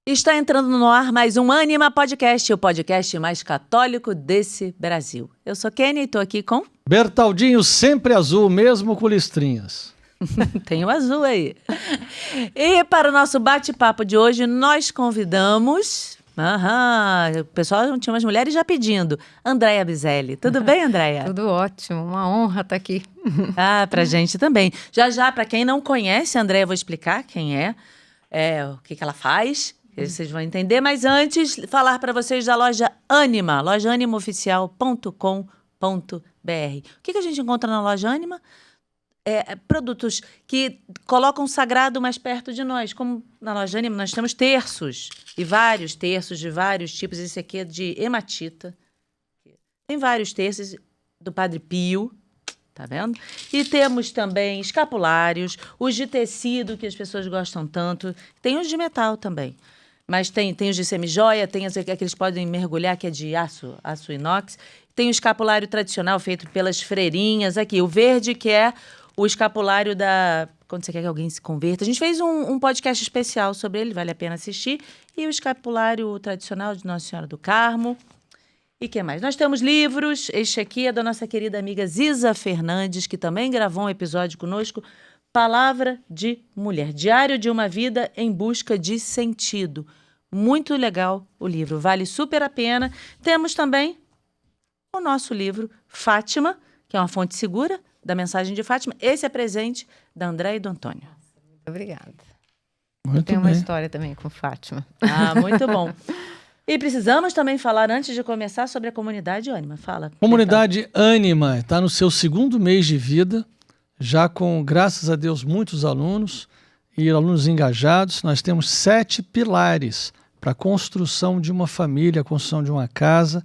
Está entrando no ar mais um Ânima Podcast, o podcast mais católico desse Brasil. Eu sou Kênia e estou aqui com... Bertaldinho sempre azul, mesmo com listrinhas. Tem o azul aí. E para o nosso bate-papo de hoje, nós convidamos... o pessoal tinha umas mulheres já pedindo. Andréia Biselli. Tudo bem, Andréia? Tudo ótimo, uma honra estar aqui. Pra gente também. Já, para quem não conhece a Andréia, eu vou explicar quem é, o que ela faz... Vocês vão entender, mas antes, falar para vocês da loja Ânima, lojaanimaoficial.com.br. O que a gente encontra na loja Ânima? Produtos que colocam o sagrado mais perto de nós. Como na loja Ânima nós temos terços, e vários terços de vários tipos. Esse aqui é de hematita. Tem vários terços do Padre Pio. Tá vendo? E temos também escapulários, os de tecido, que as pessoas gostam tanto. Tem os de metal também. Mas tem os de semijoia, tem que eles podem mergulhar, que é de aço inox. Tem o escapulário tradicional feito pelas freirinhas. Aqui, o verde, que é o escapulário da... Quando você quer que alguém se converta. A gente fez um podcast especial sobre ele, vale a pena assistir. E o escapulário tradicional de Nossa Senhora do Carmo. E o que mais? Nós temos livros. Este aqui é da nossa querida amiga Ziza Fernandes, que também gravou um episódio conosco. Palavra de Mulher. Diário de uma Vida em Busca de Sentido. Muito legal o livro. Vale super a pena. Temos também o nosso livro Fátima, que é uma fonte segura da mensagem de Fátima. Esse é presente da André e do Antônio. Muito obrigada. Muito Tem bem. uma história também com Fátima. Muito bom. E precisamos também falar, antes de começar, sobre a comunidade Ânima. Fala. Comunidade Ânima está no seu segundo mês de vida, já com, graças a Deus, muitos alunos e alunos engajados. Nós temos 7 pilares para a construção de uma família, a construção de uma casa.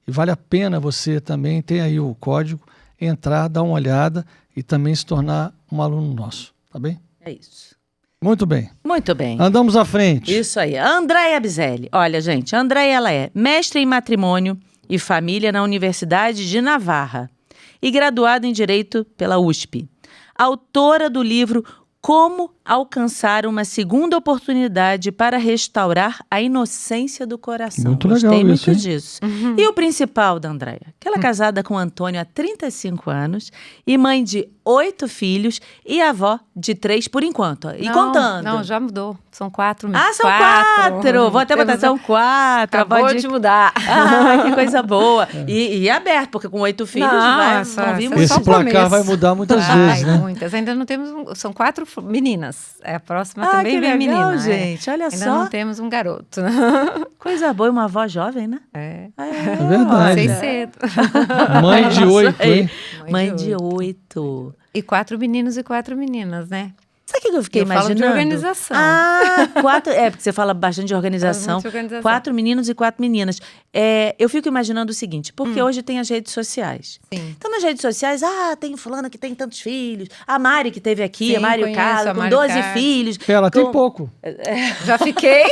E vale a pena você também, tem aí o código, entrar, dar uma olhada e também se tornar um aluno nosso. Tá bem? É isso. Muito bem. Muito bem. Andamos à frente. Isso aí. Andréia Biselli. Olha, gente, a Andréia, ela é mestre em matrimônio e família na Universidade de Navarra e graduada em Direito pela USP. Autora do livro Como Alcançar uma Segunda Oportunidade para Restaurar a Inocência do Coração. Muito Gostei legal muito isso, hein? disso. E o principal da Andréia, que ela é casada com o Antônio há 35 anos e mãe de 8 filhos e avó de 3 por enquanto. E contando. Não, já mudou. São 4. São 4. Vou até botar, são 4. Acabou de mudar. Que coisa boa. E aberto, porque com 8 filhos vão vir muitos. Esse placar vai mudar muitas vezes, né? Muitas. Ainda não temos... São 4 meninas. A próxima também que vem legal, menina. gente. Olha Ainda só. não temos um garoto. Coisa boa, uma avó jovem, né? É verdade. Sei cedo. Mãe de 8, hein? Mãe de 8. E 4 meninos e 4 meninas, né? Sabe o que eu fiquei imaginando? Eu falo de organização. 4... porque você fala bastante de organização. Muito organização. 4 meninos e 4 meninas. Eu fico imaginando o seguinte, porque hoje tem as redes sociais. Sim. Então, nas redes sociais, tem fulana que tem tantos filhos. A Mari que teve aqui, Sim, a Mário conheço Carlos, a com Mário 12 Carlos. filhos. Ela tem pouco. Já fiquei,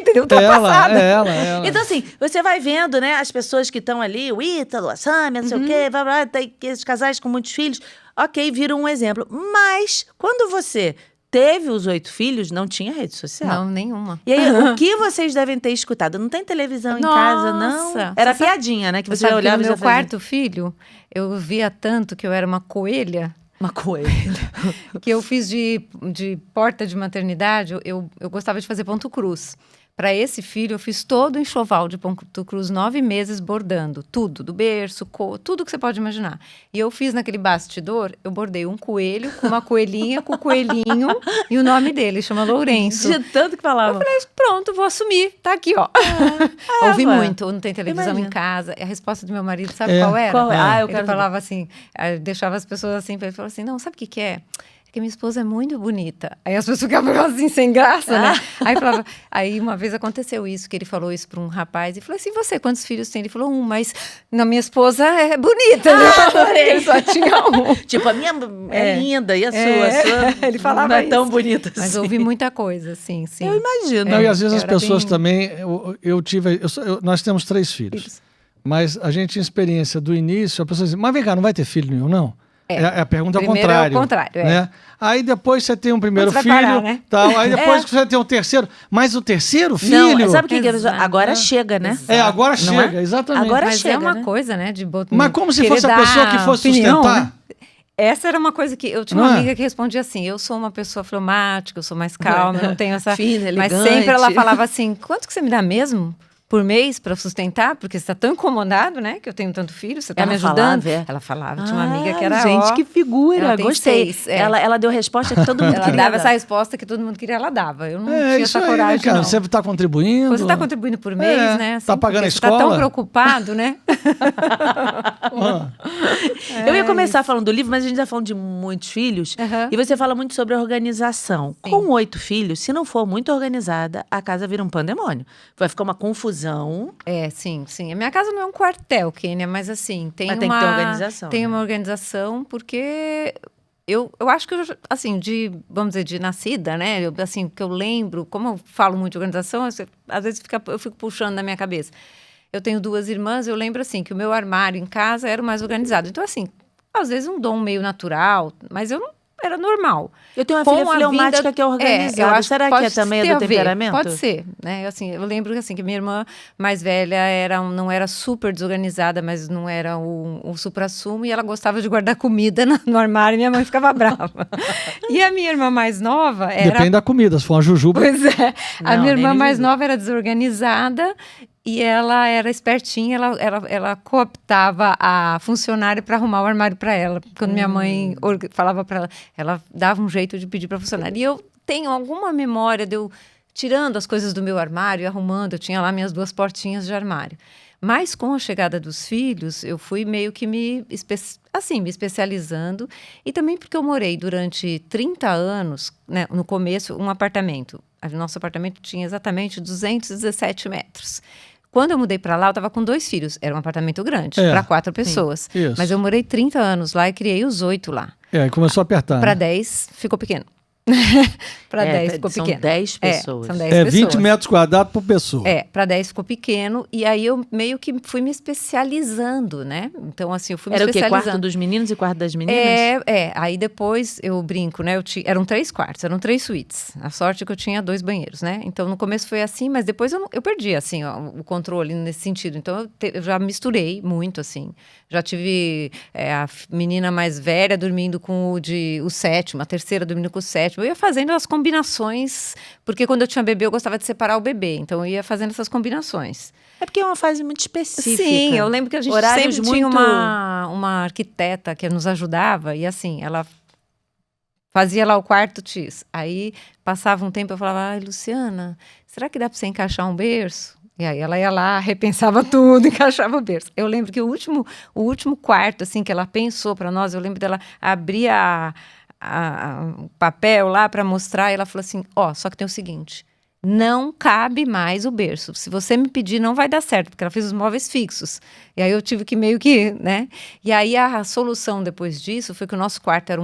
entendeu? Tô passada. Ela. Então, assim, você vai vendo, né, as pessoas que estão ali, o Ítalo, a Sâmia, não sei o quê, tem esses casais com muitos filhos. Ok, viram um exemplo. Mas, quando você teve os 8 filhos, não tinha rede social. Não, nenhuma. E aí, o que vocês devem ter escutado? Não tem televisão em casa, não? Era piadinha, né? Que você olhava no e meu já fazia. quarto filho, eu via tanto que eu era uma coelha. Uma coisa. Que eu fiz de porta de maternidade, eu gostava de fazer ponto cruz. Para esse filho, eu fiz todo o enxoval de ponto cruz, 9 meses bordando. Tudo, do berço, tudo que você pode imaginar. E eu fiz naquele bastidor, eu bordei um coelho com uma coelhinha, com o coelhinho e o nome dele, chama Lourenço. De tanto que falava. Eu falei, pronto, vou assumir, tá aqui, ó. Ouvi muito, não tem televisão em casa. A resposta do meu marido, sabe qual era? Qual é? Eu Ele quero falava assim, deixava as pessoas assim, ele falava assim, não, sabe o que é? Porque minha esposa é muito bonita. Aí as pessoas ficavam assim, sem graça, né? Aí uma vez aconteceu isso, que ele falou isso para um rapaz, e falou assim, você, quantos filhos tem? Ele falou, mas na minha esposa é bonita, né? Ele só tinha um. Tipo, a minha é linda, e a sua? Ele falava não é tão isso. bonita assim. Mas ouvi muita coisa, sim. Eu imagino. Não, e às vezes as pessoas bem... também... nós temos 3 filhos. Mas a gente tinha experiência do início, a pessoa diz, mas vem cá, não vai ter filho nenhum, não? A pergunta é o Primeiro contrário. é o contrário, né? Aí depois você tem um primeiro Quando você filho, vai parar, né? tal. Aí depois você tem um terceiro. Mas o terceiro filho... Não, sabe o que Exato. agora chega, né? agora Não é? chega, exatamente. Agora Mas chega, é uma né? coisa, né? De Mas como se querer fosse a dar pessoa que fosse opinião, sustentar. né? Essa era uma coisa que... Eu tinha Não uma é? amiga que respondia assim, eu sou uma pessoa fleumática, eu sou mais calma, eu não tenho essa... Fina, Mas elegante. sempre ela falava assim, quanto que você me dá mesmo por mês para sustentar? Porque você está tão incomodado, né? Que eu tenho tanto filho, você está Ela me ajudando. falava, é? Ela falava, tinha uma amiga que era gente, ó, que figura. ela tem Gostei. 6, Ela deu resposta que todo mundo Ela queria dava essa dar. resposta que todo mundo queria, ela dava. Eu não É tinha isso essa aí, coragem, né, cara? não. Você está contribuindo. Você está contribuindo por mês, É, né? Assim, tá pagando a porque você tá tão escola. preocupado, né? Ah, Eu ia começar falando do livro, mas a gente já falando de muitos filhos. Aham. E você fala muito sobre organização. Sim. Com 8 filhos, se não for muito organizada, a casa vira um pandemônio. Vai ficar uma confusão. É, sim, sim. A minha casa não é um quartel, Kênia, mas assim, tem Mas uma... tem que ter organização, Tem né? uma organização, porque eu acho que, assim, vamos dizer, de nascida, né? Assim, que eu lembro, como eu falo muito de organização, às vezes eu fico puxando na minha cabeça. Eu tenho 2 irmãs, eu lembro, assim, que o meu armário em casa era o mais organizado. Então, assim, às vezes um dom meio natural, mas eu não... Era normal. Eu tenho uma Com filha a fleumática vinda- que é organizada. eu acho Será que pode é também ter do a ver, temperamento? Pode ser, né? Assim, eu lembro assim, que minha irmã mais velha não era super desorganizada, mas não era o suprassumo, e ela gostava de guardar comida no armário, e minha mãe ficava brava. E a minha irmã mais nova era... Depende da comida. Se for uma jujuba... Pois é. A Não, minha nem irmã me mais diga. nova era desorganizada e ela era espertinha, ela cooptava a funcionária para arrumar o armário para ela. Quando minha mãe falava para ela dava um jeito de pedir para funcionária. E eu tenho alguma memória de eu tirando as coisas do meu armário e arrumando. Eu tinha lá minhas 2 portinhas de armário. Mas com a chegada dos filhos, eu fui meio que me especializando. E também porque eu morei durante 30 anos, né, no começo, um apartamento. O nosso apartamento tinha exatamente 217 metros. Quando eu mudei para lá, eu estava com 2 filhos. Era um apartamento grande, É, para 4 pessoas. Isso. Mas eu morei 30 anos lá e criei os 8 lá. Aí começou a apertar. Para né? 10, ficou pequeno. Para 10 ficou são pequeno. 10 pessoas. São 10 É pessoas. 20 metros quadrados por pessoa. Para 10 ficou pequeno, e aí eu meio que fui me especializando, né? Então, assim, eu fui me Era o quê? especializando. Quarto dos meninos e quarto das meninas? Aí depois eu brinco, né? Eram 3 quartos, eram 3 suítes. A sorte é que eu tinha 2 banheiros, né? Então, no começo foi assim, mas depois eu perdi, assim, ó, o controle nesse sentido. Então, eu já misturei muito, assim. Já tive a menina mais velha dormindo com o sétimo, a terceira dormindo com o sétimo. Eu ia fazendo as combinações, porque quando eu tinha bebê, eu gostava de separar o bebê. Então, eu ia fazendo essas combinações. É porque é uma fase muito específica. Sim, eu lembro que a gente Horários sempre tinha muito- uma arquiteta que nos ajudava, e assim, ela fazia lá o quarto X. Aí, passava um tempo, eu falava, ai, Luciana, será que dá para você encaixar um berço? E aí ela ia lá, repensava tudo, encaixava o berço. Eu lembro que o último quarto, assim, que ela pensou para nós, eu lembro dela abrir o papel lá para mostrar, e ela falou assim, só que tem o seguinte, não cabe mais o berço. Se você me pedir, não vai dar certo, porque ela fez os móveis fixos. E aí eu tive que meio que, né? E aí a solução depois disso foi que o nosso quarto era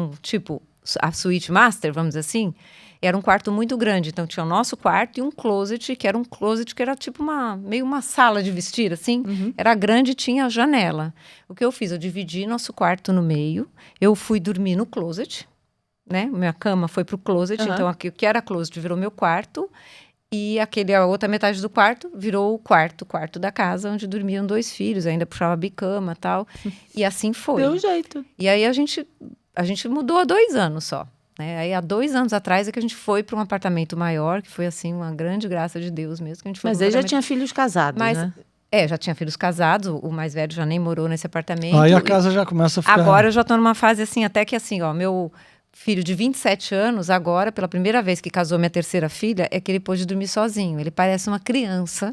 a suíte master, vamos dizer assim, era um quarto muito grande. Então tinha o nosso quarto e um closet, que era tipo meio uma sala de vestir, assim. Era grande e tinha a janela. O que eu fiz? Eu dividi nosso quarto no meio, eu fui dormir no closet, né? Minha cama foi pro closet, então o que era closet virou meu quarto. E a outra metade do quarto virou o quarto da casa, onde dormiam 2 filhos, ainda puxava bicama e tal. E assim foi. Deu jeito. E aí a gente mudou há 2 anos só. Né? Aí há 2 anos atrás é que a gente foi para um apartamento maior, que foi assim uma grande graça de Deus mesmo. Que a gente foi Mas pra um aí já apartamento- tinha filhos casados, né? já tinha filhos casados, o mais velho já nem morou nesse apartamento. Aí a E casa já começa a ficar... agora eu já estou numa fase assim, até que assim, meu filho de 27 anos, agora, pela primeira vez que casou minha terceira filha, é que ele pôde dormir sozinho. Ele parece uma criança,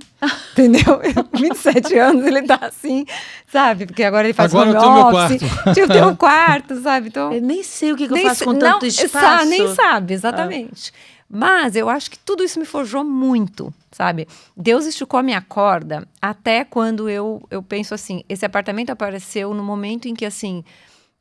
entendeu? 27 anos, ele tá assim, sabe? Porque agora ele faz Agora home eu tenho meu office. quarto. Eu tenho um quarto, sabe? Então, Eu nem sei o que eu nem faço se- com não, tanto espaço. Nem sabe, exatamente. Mas eu acho que tudo isso me forjou muito, sabe? Deus esticou a minha corda até quando eu penso assim, esse apartamento apareceu no momento em que, assim,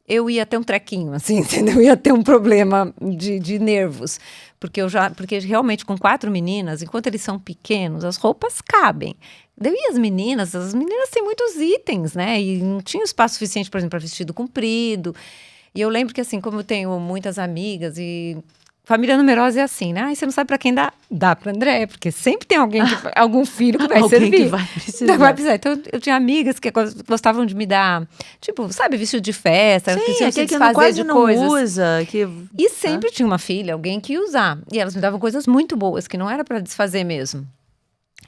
eu ia ter um trequinho, assim, entendeu? Eu ia ter um problema de nervos. Porque realmente com 4 meninas, enquanto eles são pequenos, as roupas cabem. E as meninas têm muitos itens, né? E não tinha espaço suficiente, por exemplo, para vestido comprido. E eu lembro que, assim, como eu tenho muitas amigas e... Família numerosa é assim, né? Ai, você não sabe pra quem dá? Dá pra André, porque sempre tem alguém algum filho que vai Alguém servir. que vai precisar. Vai precisar. Então, eu tinha amigas que gostavam de me dar, tipo, sabe, vestido de festa, Sim, se que desfazer quase de não coisas. usa. Que... E sempre tinha uma filha, alguém que ia usar. E elas me davam coisas muito boas, que não era pra desfazer mesmo.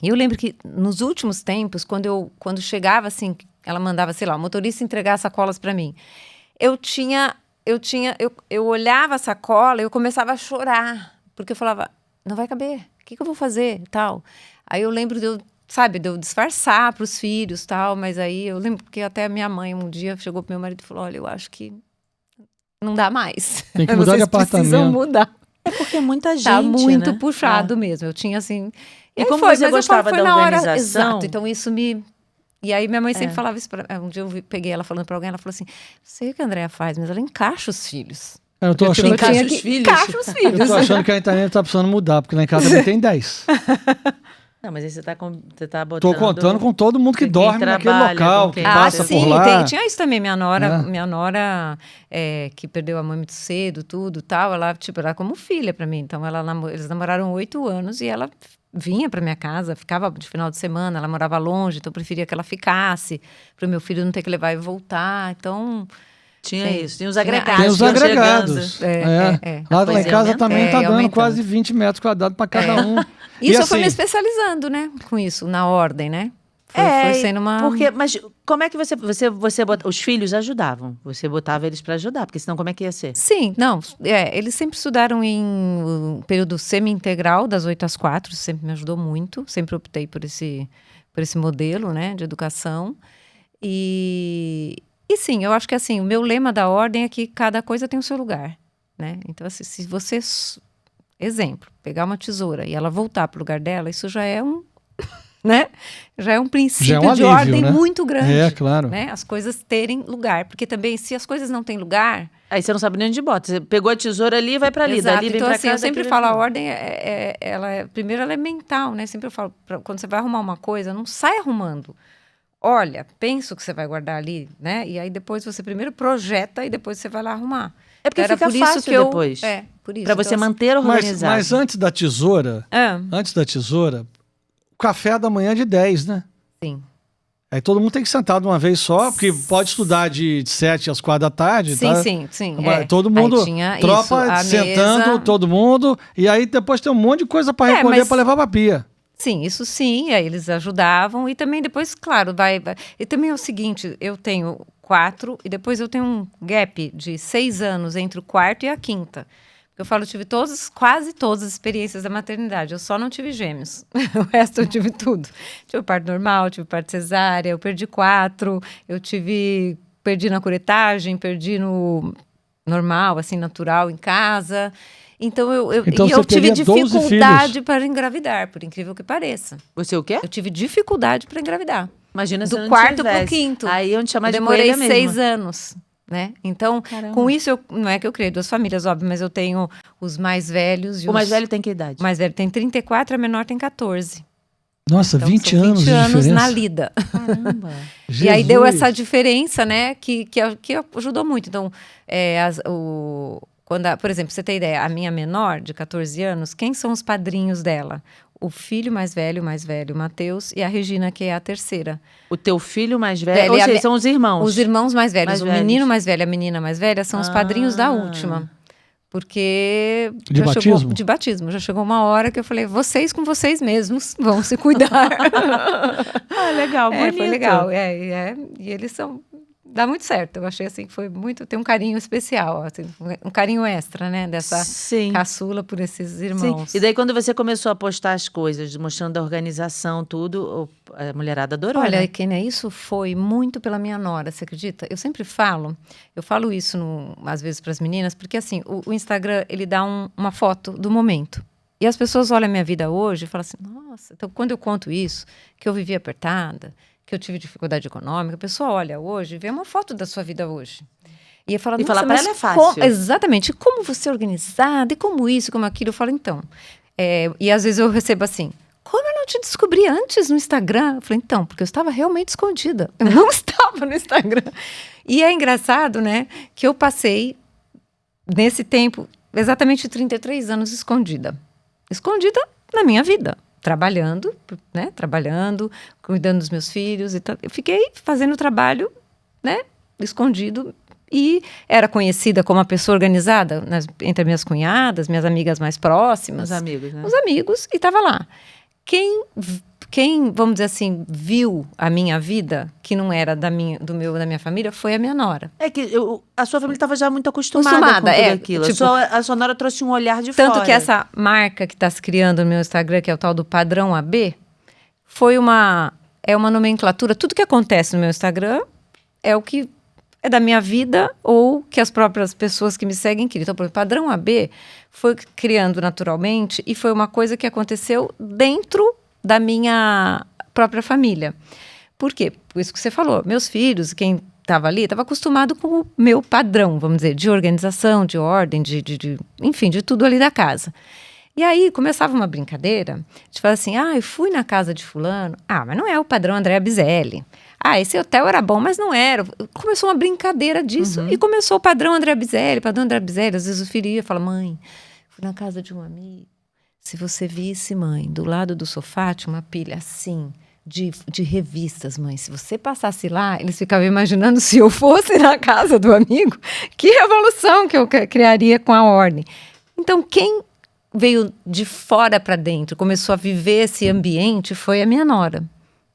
E eu lembro que nos últimos tempos, quando chegava assim, ela mandava, sei lá, o motorista entregar sacolas pra mim. Eu olhava a sacola e eu começava a chorar, porque eu falava, não vai caber, o que eu vou fazer, tal. Aí eu lembro de eu disfarçar para os filhos, tal, mas aí eu lembro que até a minha mãe um dia chegou pro meu marido e falou, olha, eu acho que não dá mais. Tem que mudar de Vocês precisam apartamento. mudar. É porque é muita gente, Tá muito né? puxado mesmo, eu tinha assim... E aí como foi, você mas eu falo, gostava foi da na hora, organização? exato, então isso me... E aí minha mãe sempre falava isso pra... Um dia eu peguei ela falando pra alguém, ela falou assim, sei o que a Andréia faz, mas ela encaixa os filhos. Eu tô achando Encaixa que... os filhos. Encaixa os Eu filhos. tô achando que a internet tá precisando mudar, porque lá em casa também tem 10. Não, mas aí você tá botando... Tô contando com todo mundo que quem dorme naquele trabalha, local, com que quem- passa sim, por lá. tinha isso também. Minha nora, É. que perdeu a mãe muito cedo, tudo tal, ela, tipo, era como filha pra mim. Então, eles namoraram 8 anos e ela vinha pra minha casa, ficava de final de semana, ela morava longe, então eu preferia que ela ficasse, pro meu filho não ter que levar e voltar. Então... Tinha Sim. isso, tinha os Tinha- agregados. Tem os que iam agregados. chegando. Lá coisa em casa aumenta. também tá dando aumentando. quase 20 metros quadrados para cada um. E Isso eu fui me assim, especializando, né? Com isso, na ordem, né? Foi sendo uma... Porque, mas como é que você os filhos ajudavam? Você botava eles para ajudar, porque senão como é que ia ser? Sim, não, eles sempre estudaram em um período semi-integral, das 8 às 4, isso sempre me ajudou muito, sempre optei por esse modelo, né, de educação. E sim, eu acho que assim, o meu lema da ordem é que cada coisa tem o seu lugar, né? Então, assim, se você, exemplo, pegar uma tesoura e ela voltar para o lugar dela, isso já é um... né? Já é um princípio Já é um de alívio, ordem né? muito grande. É, claro. Né? As coisas terem lugar. Porque também, se as coisas não têm lugar... Aí você não sabe nem onde bota. Você pegou a tesoura ali e vai para ali. Exato. Dali vem Então, pra assim, cá, eu sempre daqui falo, vem a pra cá. ordem, primeiro ela é mental, né? Sempre eu falo, quando você vai arrumar uma coisa, não sai arrumando. Olha, pensa o que você vai guardar ali, né? E aí depois você primeiro projeta e depois você vai lá arrumar. É porque Então, fica fácil depois. Por isso. Para você Então, manter organizado. Mas antes da tesoura, assim, o café da manhã é de 10, né? sim. Aí todo mundo tem que sentar de uma vez só, porque pode estudar de 7 às 4 da tarde, Sim, tá? sim. Todo mundo, Aí tinha tropa isso, a sentando, mesa. todo mundo, e aí depois tem um monte de coisa para recolher, mas- para levar pra pia. Sim, isso sim, aí eles ajudavam. E também depois, claro, vai. E também é o seguinte, eu tenho 4 e depois eu tenho um gap de 6 anos entre o quarto e a quinta. Porque eu falo, eu tive quase todas as experiências da maternidade. Eu só não tive gêmeos. O resto eu tive tudo. Tive parto normal, tive parto cesárea, eu perdi 4, perdi na curetagem, perdi no normal, assim, natural, em casa. Então, Então, e eu você teria tive 12 dificuldade filhos. para engravidar, por incrível que pareça. Você o quê? Eu tive dificuldade para engravidar. Imagina se Do não quarto pro tivesse. quinto. Aí eu te chamar Eu de demorei coelha mesmo. 6 anos, né? Então, Caramba. com isso, não é que eu criei 2 famílias, óbvio, mas eu tenho os mais velhos. E O mais velho tem que idade? O mais velho tem 34, a menor tem 14. Nossa, Então, 20 são anos 20 de anos diferença. na lida. Caramba. E aí deu Jesus. essa diferença, né? Que ajudou muito. Então, por exemplo, você tem ideia, a minha menor, de 14 anos, quem são os padrinhos dela? O filho mais velho, o Matheus, e a Regina, que é a terceira. O teu filho mais velho, Velho, ou e a seja, me- são os irmãos. Os irmãos mais velhos, Mais o velhos. menino mais velho e a menina mais velha, são os padrinhos da Ah. última. Porque De já batismo? chegou de batismo. Já chegou uma hora que eu falei, vocês com vocês mesmos vão se cuidar. Ah, legal, bonito. Foi legal. E eles são... Dá muito certo. Eu achei assim que foi muito... Tem um carinho especial, assim, um carinho extra, né? Dessa Sim. caçula por esses Sim. irmãos. E daí, quando você começou a postar as coisas, mostrando a organização, tudo, a mulherada adorou, Olha, né? Kênia, isso foi muito pela minha nora, você acredita? Eu sempre falo isso às vezes para as meninas, porque assim, o Instagram, ele dá uma foto do momento. E as pessoas olham a minha vida hoje e falam assim, nossa, então quando eu conto isso, que eu vivi apertada, que eu tive dificuldade econômica, a pessoa olha hoje e vê uma foto da sua vida hoje. E fala, E nossa, falar pra mas ela é fácil. exatamente, e como você é organizada, e como isso, como aquilo. Eu falo, então. E às vezes eu recebo assim, como eu não eu te descobri antes no Instagram? Eu falei, então, porque eu estava realmente escondida. Eu não estava no Instagram. E é engraçado, né, que eu passei, nesse tempo, exatamente 33 anos escondida. Escondida na minha vida. Trabalhando, né, cuidando dos meus filhos e tal. Eu fiquei fazendo trabalho, né, escondido. E era conhecida como uma pessoa organizada entre minhas cunhadas, minhas amigas mais próximas. Os amigos, né? Os amigos, e estava lá. Quem, vamos dizer assim, viu a minha vida, que não era da minha família, foi a minha nora. É que a sua família estava já muito acostumada com tudo aquilo. Tipo, a sua nora trouxe um olhar de tanto fora. que essa marca que está se criando no meu Instagram, que é o tal do padrão AB, é uma nomenclatura. Tudo que acontece no meu Instagram é o que é da minha vida ou que as próprias pessoas que me seguem queriam. Então, por exemplo, padrão AB foi criando naturalmente e foi uma coisa que aconteceu dentro da minha própria família. Por quê? Por isso que você falou. Meus filhos, quem estava ali, estava acostumado com o meu padrão, vamos dizer, de organização, de ordem, enfim, de tudo ali da casa. E aí começava uma brincadeira de falar assim, eu fui na casa de fulano, mas não é o padrão Andréa Bizelli. Esse hotel era bom, mas não era. Começou uma brincadeira disso e começou o padrão Andréa Bizelli. Às vezes o filho ia e fala, mãe, fui na casa de um amigo. Se você visse, mãe, do lado do sofá tinha uma pilha assim, de revistas, mãe. Se você passasse lá, eles ficavam imaginando se eu fosse na casa do amigo, que revolução que eu criaria com a ordem. Então, quem veio de fora para dentro, começou a viver esse ambiente, foi a minha nora.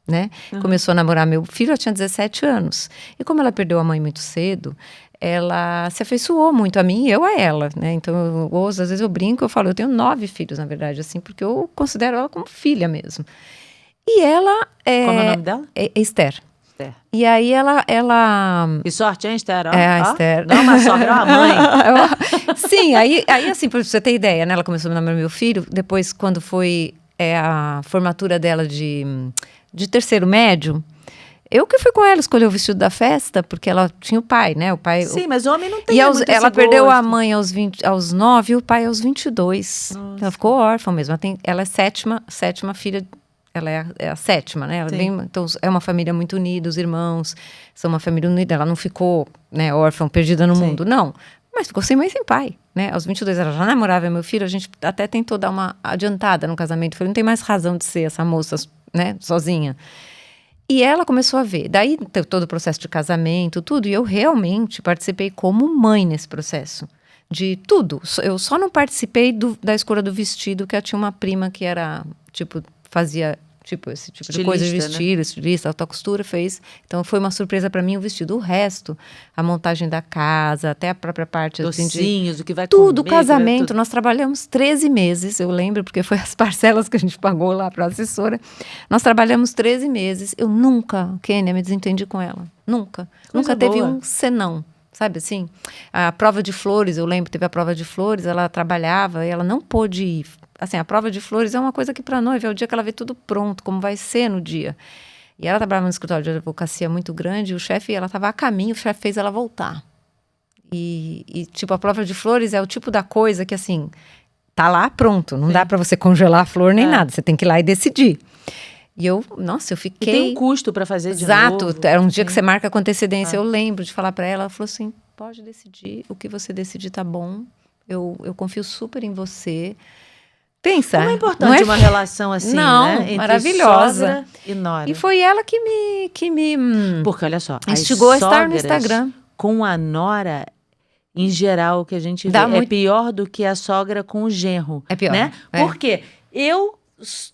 Né? Começou a namorar meu filho, ela tinha 17 anos. E como ela perdeu a mãe muito cedo, ela se afeiçoou muito a mim e eu a ela, né? Então, às vezes eu brinco, eu falo, eu tenho 9 filhos, na verdade, assim, porque eu considero ela como filha mesmo. E ela... Como é o nome dela? É Esther. Esther. E aí ela... Que sorte, hein, Esther? A Esther. Não, mas sogra, é uma mãe. Sim, aí assim, pra você ter ideia, né? Ela começou a namorar meu filho, depois quando foi a formatura dela de terceiro médio, eu que fui com ela escolher o vestido da festa, porque ela tinha o pai, né? Sim, mas o homem não tem muito ela esse perdeu gosto. a mãe aos 9 e o pai aos 22. Nossa. Ela ficou órfã mesmo. Ela é sétima filha, ela é a sétima, né? Então é uma família muito unida, os irmãos são uma família unida. Ela não ficou, né, órfã, perdida no mundo, não. Mas ficou sem mãe e sem pai, né? Aos 22 ela já namorava meu filho, a gente até tentou dar uma adiantada no casamento. Falei, não tem mais razão de ser essa moça, né, sozinha. E ela começou a ver. Daí teve todo o processo de casamento, tudo. E eu realmente participei como mãe nesse processo. De tudo. Eu só não participei da escolha do vestido, que eu tinha uma prima que era, fazia esse tipo de coisa de vestir, né? Estilista, alta costura, fez. Então foi uma surpresa para mim o vestido. O resto, a montagem da casa, até a própria parte docinhos, o que vai tudo, comer, casamento. tudo. Nós trabalhamos 13 meses, eu lembro, porque foi as parcelas que a gente pagou lá para a assessora. Nós trabalhamos 13 meses. Eu nunca, Kênia, me desentendi com ela. Nunca. Nunca teve um senão. Sabe assim? A prova de flores, eu lembro, teve a prova de flores, ela trabalhava e ela não pôde ir. Assim, a prova de flores é uma coisa que para a noiva é o dia que ela vê tudo pronto, como vai ser no dia. E ela trabalhava no escritório de advocacia muito grande, e o chefe, ela estava a caminho, o chefe fez ela voltar. E a prova de flores é o tipo da coisa que, assim, tá lá pronto, não dá para você congelar a flor nem nada, você tem que ir lá e decidir. E eu fiquei... E tem um custo para fazer de novo. Exato, era um dia que você marca com antecedência. Eu lembro de falar para ela, ela falou assim, pode decidir, o que você decidir tá bom, eu confio super em você. Pensa. Como é importante uma relação assim, né? Entre maravilhosa. Sogra e nora. E foi ela que me Porque, olha só, instigou a estar no Instagram. Com a nora, em geral, o que a gente vê é pior do que a sogra com o genro. É pior. Né? Porque eu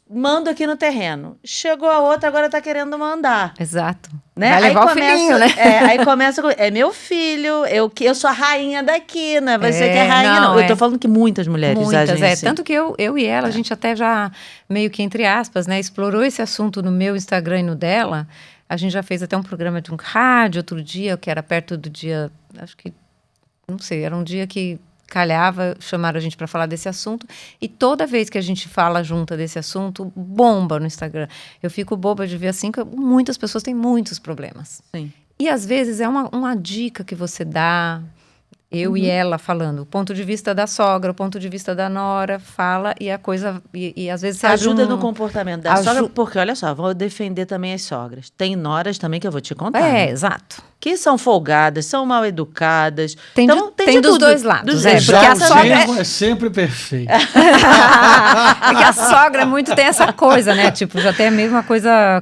mando aqui no terreno. Chegou a outra, agora tá querendo mandar. Exato. Né? Vai levar o filhinho, né? Aí começa com, é meu filho, eu sou a rainha daqui, né? Você que é rainha, não. Eu tô falando que muitas mulheres agem assim. Tanto que eu e ela, a gente até já, meio que entre aspas, né, explorou esse assunto no meu Instagram e no dela. A gente já fez até um programa de um rádio outro dia, que era perto do dia, acho que, não sei, era um dia que calhava, chamaram a gente para falar desse assunto, e toda vez que a gente fala junta desse assunto, bomba no Instagram. Eu fico boba de ver assim que muitas pessoas têm muitos problemas. Sim. E às vezes é uma dica que você dá, Eu e ela falando, o ponto de vista da sogra, o ponto de vista da nora, fala e a coisa... E às vezes você Ajuda abre no comportamento da sogra, porque olha só, vou defender também as sogras. Tem noras também que eu vou te contar. né? exato. Que são folgadas, são mal educadas. Tem então, de dos tudo, dois lados. Dos É, dois porque a lados. sogra é sempre perfeito. Porque a sogra muito tem essa coisa, né? Tipo, já tem a mesma coisa,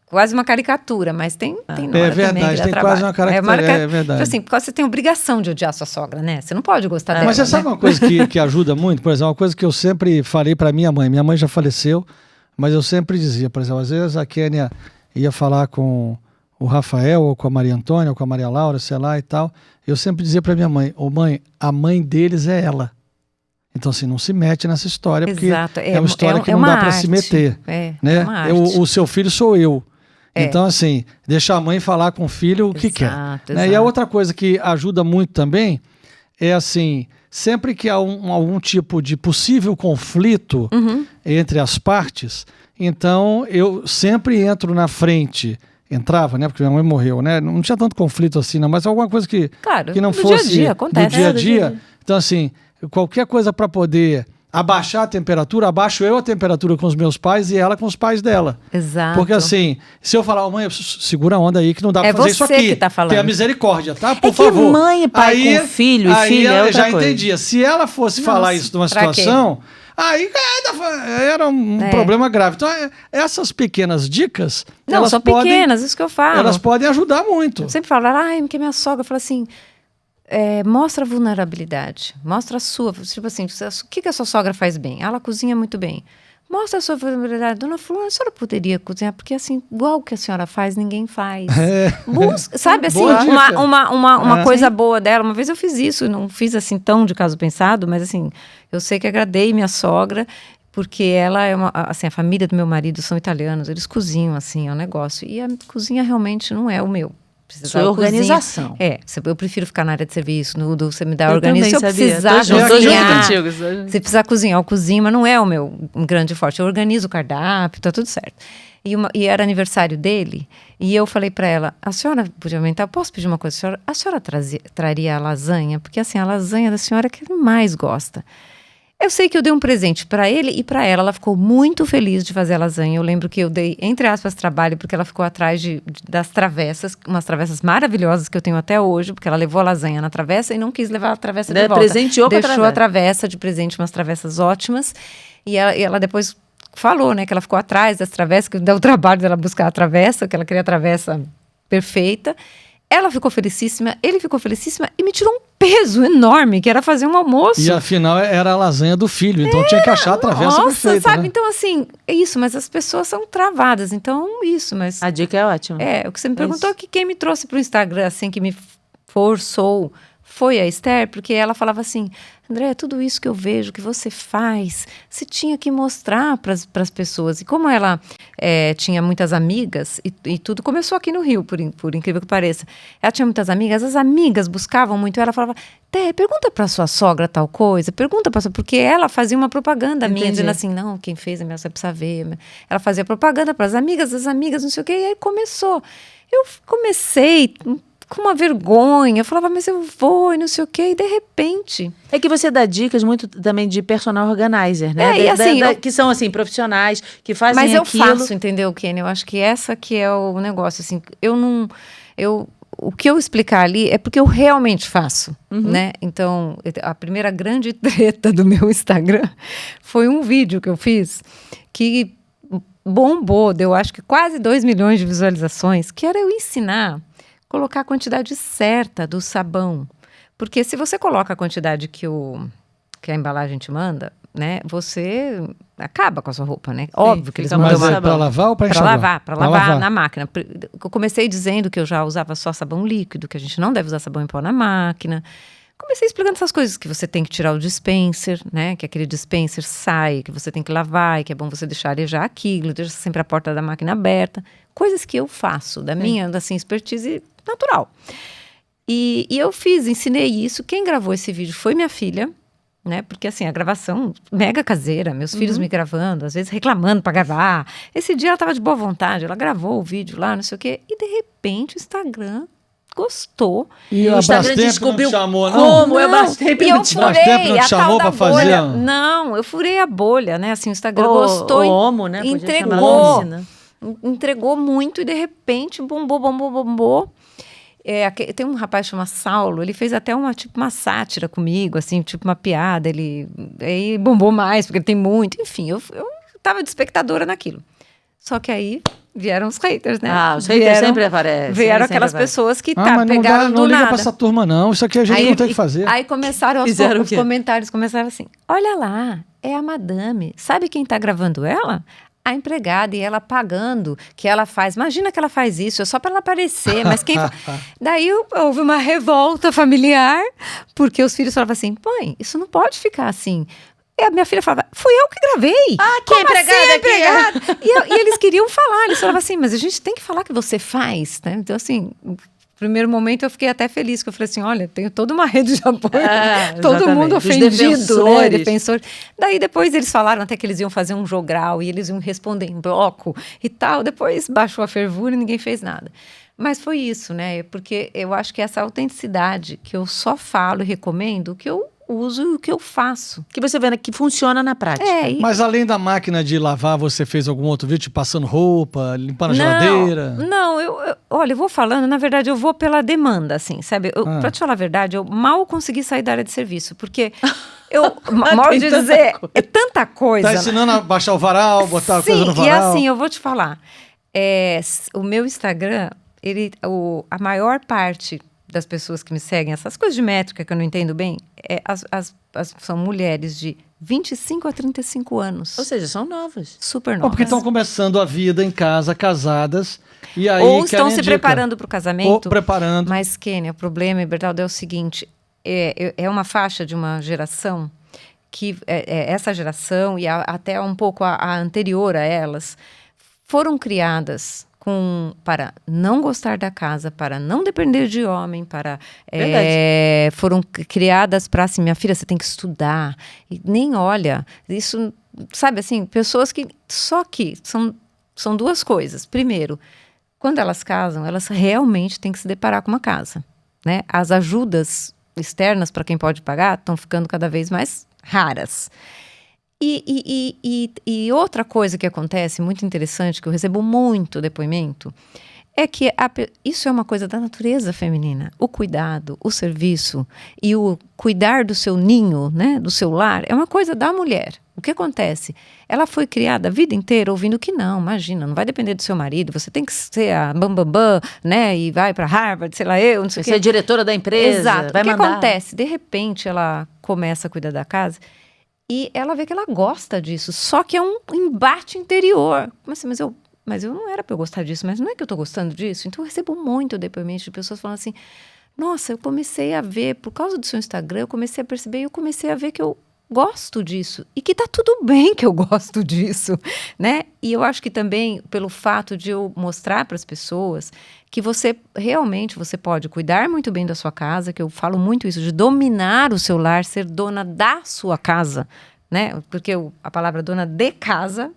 quase uma caricatura, mas tem nora também que verdade, dá tem trabalho. quase uma caricatura, é verdade. Tipo assim, porque você tem obrigação de odiar sua sogra, né? Você não pode gostar dela, Mas você sabe né? uma coisa que ajuda muito? Por exemplo, uma coisa que eu sempre falei para minha mãe. Minha mãe já faleceu, mas eu sempre dizia, por exemplo, às vezes a Kênia ia falar com o Rafael, ou com a Maria Antônia, ou com a Maria Laura, sei lá e tal. Eu sempre dizia para minha mãe, mãe, a mãe deles é ela. Então, assim, não se mete nessa história, porque Exato. é uma história que é não uma dá para se arte. meter. Né? uma arte. O seu filho sou eu. Então, assim, deixa a mãe falar com o filho o que quer. Né? E a outra coisa que ajuda muito também é, assim, sempre que há algum tipo de possível conflito entre as partes, então eu sempre entro na frente. Entrava, né? Porque minha mãe morreu, né? Não tinha tanto conflito assim, não, mas alguma coisa que não fosse dia a dia, acontece. do dia a dia. Então, assim, qualquer coisa para poder abaixar a temperatura, abaixo eu a temperatura com os meus pais e ela com os pais dela. Exato. Porque assim, se eu falar, mãe, segura a onda aí que não dá pra fazer isso aqui. É você que tá falando. Tenha misericórdia, tá? Por que favor. mãe e pai com filho e filha é outra já coisa. entendia. Se ela fosse falar isso numa situação, aí era um problema grave. Então, essas pequenas dicas, Não, elas são podem, pequenas, isso que eu falo. elas podem ajudar muito. Eu sempre falo, porque minha sogra fala assim, mostra a vulnerabilidade, mostra a sua, tipo assim, o que a sua sogra faz bem? Ela cozinha muito bem. Mostra a sua vulnerabilidade. Dona Fulana, a senhora poderia cozinhar, porque assim, igual que a senhora faz, ninguém faz. Busca, sabe assim, uma coisa boa dela. Uma vez eu fiz isso, não fiz assim tão de caso pensado, mas assim, eu sei que agradei minha sogra, porque ela é assim, a família do meu marido são italianos, eles cozinham, assim, é um negócio. E a cozinha realmente não é o meu. Sua organização. Eu prefiro ficar na área de serviço, você me dá organização. Se eu precisar cozinhar, se precisar cozinhar, eu cozinho, mas não é o meu grande forte. Eu organizo o cardápio, tá tudo certo. E era aniversário dele, e eu falei para ela, a senhora podia aumentar, posso pedir uma coisa? A senhora traria a lasanha? Porque assim, a lasanha da senhora é que ele mais gosta. Eu sei que eu dei um presente para ele e para ela. Ela ficou muito feliz de fazer a lasanha. Eu lembro que eu dei, entre aspas, trabalho, porque ela ficou atrás das travessas, umas travessas maravilhosas que eu tenho até hoje, porque ela levou a lasanha na travessa e não quis levar a travessa de volta. Deixou a travessa de presente, umas travessas ótimas. E ela depois falou, né, que ela ficou atrás das travessas, que deu o trabalho dela buscar a travessa, que ela queria a travessa perfeita. Ela ficou felicíssima, ele ficou felicíssima e me tirou um peso enorme, que era fazer um almoço. E afinal era a lasanha do filho, então tinha que achar a travessa perfeita. Sabe? Né? Então assim, é isso, mas as pessoas são travadas, então isso, mas... A dica é ótima. O que você me perguntou que quem me trouxe pro Instagram, assim, que me forçou, foi a Esther, porque ela falava assim, André, tudo isso que eu vejo que você faz, você tinha que mostrar para as pessoas. E como ela tinha muitas amigas, e tudo começou aqui no Rio, por incrível que pareça. Ela tinha muitas amigas, as amigas buscavam muito, ela falava, pergunta para sua sogra tal coisa, pergunta para sua... Porque ela fazia uma propaganda minha, dizendo assim, não, quem fez a minha sogra precisa ver. Ela fazia propaganda para as amigas, não sei o quê, e aí começou. Eu comecei... com uma vergonha, eu falava, mas eu vou e não sei o quê, e de repente... É que você dá dicas muito também de personal organizer, né? E assim, que são, assim, profissionais, que fazem aquilo. Mas eu faço, entendeu, Kenny? Eu acho que essa que é o negócio, assim, o que eu explicar ali é porque eu realmente faço, né? Então, a primeira grande treta do meu Instagram foi um vídeo que eu fiz que bombou, deu acho que quase 2 milhões de visualizações, que era eu ensinar... colocar a quantidade certa do sabão. Porque se você coloca a quantidade que a embalagem te manda, né, você acaba com a sua roupa, né? Óbvio que eles mandam... Mas para lavar ou para enxaguar? Para lavar na máquina. Eu comecei dizendo que eu já usava só sabão líquido, que a gente não deve usar sabão em pó na máquina. Comecei explicando essas coisas, que você tem que tirar o dispenser, né? Que aquele dispenser sai, que você tem que lavar, e que é bom você deixar arejar aquilo, deixa sempre a porta da máquina aberta. Coisas que eu faço, da minha, assim, expertise natural. E eu ensinei isso. Quem gravou esse vídeo foi minha filha, né? Porque, assim, a gravação mega caseira, meus filhos me gravando, às vezes reclamando para gravar. Esse dia ela estava de boa vontade, ela gravou o vídeo lá, não sei o quê. E, de repente, o Instagram gostou. E o a Instagram Brastemp descobriu não te chamou, não? como eu Não, Brastemp e eu não te Brastemp furei não te a chamou tal da pra fazer bolha. um- Não, eu furei a bolha, né? Assim, o Instagram O gostou e Homo, né? Podia chamar entregou. assim, né? Entregou muito e de repente bombou. Tem um rapaz chamado Saulo, ele fez até uma sátira comigo, assim, tipo uma piada, ele aí bombou mais, porque ele tem muito, enfim, eu tava de espectadora naquilo. Só que aí vieram os haters, né? Ah, os haters sempre aparecem. Vieram sempre aquelas aparecem. pessoas que mas não, pegaram não do liga nada. pra essa turma, não. Isso aqui a gente não tem que fazer. Aí começaram Fizeram o os quê? comentários, começaram assim, olha lá, é a madame, sabe quem tá gravando ela? A empregada, e ela pagando, que ela faz. Imagina que ela faz isso, é só para ela aparecer, mas quem... Daí houve uma revolta familiar, porque os filhos falavam assim, mãe, isso não pode ficar assim. E a minha filha falava, fui eu que gravei. Ah, que Como empregada assim, aqui? empregada? E eles queriam falar, eles falavam assim, mas a gente tem que falar que você faz, né? Então, assim... No primeiro momento eu fiquei até feliz, que eu falei assim, olha, tenho toda uma rede de apoio, todo exatamente. mundo Dos ofendido, defensores. né, defensor. Daí depois eles falaram até que eles iam fazer um jogral e eles iam responder em bloco e tal, depois baixou a fervura e ninguém fez nada. Mas foi isso, né, porque eu acho que essa autenticidade que eu só falo e recomendo, o que eu uso e o que eu faço. Que você vê que funciona na prática. Mas além da máquina de lavar, você fez algum outro vídeo passando roupa, limpando a geladeira? Não, olha, eu vou falando, na verdade, eu vou pela demanda, assim, sabe? Pra te falar a verdade, eu mal consegui sair da área de serviço, porque eu, mal de dizer, é tanta coisa. Tá ensinando a baixar o varal, botar Sim, coisa no varal? e assim, eu vou te falar, o meu Instagram, a maior parte das pessoas que me seguem, essas coisas de métrica que eu não entendo bem, são mulheres de 25 a 35 anos. Ou seja, são novas. Super Bom, novas. porque estão começando a vida em casa, casadas, e aí Ou estão querem se dica. preparando para o casamento. Ou preparando. Mas, Kênia, o problema, Bertaldo, é o seguinte, é uma faixa de uma geração que essa geração e até um pouco a anterior a elas foram criadas para não gostar da casa, para não depender de homem, foram criadas para assim, minha filha, você tem que estudar, e nem olha, isso, sabe assim, pessoas que, só que são duas coisas. Primeiro, quando elas casam, elas realmente têm que se deparar com uma casa, né? As ajudas externas para quem pode pagar estão ficando cada vez mais raras. E outra coisa que acontece, muito interessante, que eu recebo muito depoimento, é que isso é uma coisa da natureza feminina. O cuidado, o serviço e o cuidar do seu ninho, né, do seu lar, é uma coisa da mulher. O que acontece? Ela foi criada a vida inteira ouvindo que não, imagina, não vai depender do seu marido, você tem que ser a bambambam, né, e vai para Harvard, sei lá eu, não sei o quê. Você é diretora da empresa, Exato. vai o que mandar. acontece? De repente, ela começa a cuidar da casa e ela vê que ela gosta disso, só que é um embate interior. Mas eu não era para eu gostar disso, mas não é que eu estou gostando disso. Então eu recebo muito depoimento de pessoas falando assim, nossa, eu comecei a ver, por causa do seu Instagram, eu comecei a perceber e eu comecei a ver que eu gosto disso. E que tá tudo bem que eu gosto disso, né? E eu acho que também, pelo fato de eu mostrar para as pessoas que você pode cuidar muito bem da sua casa, que eu falo muito isso, de dominar o seu lar, ser dona da sua casa, né? Porque a palavra dona de casa,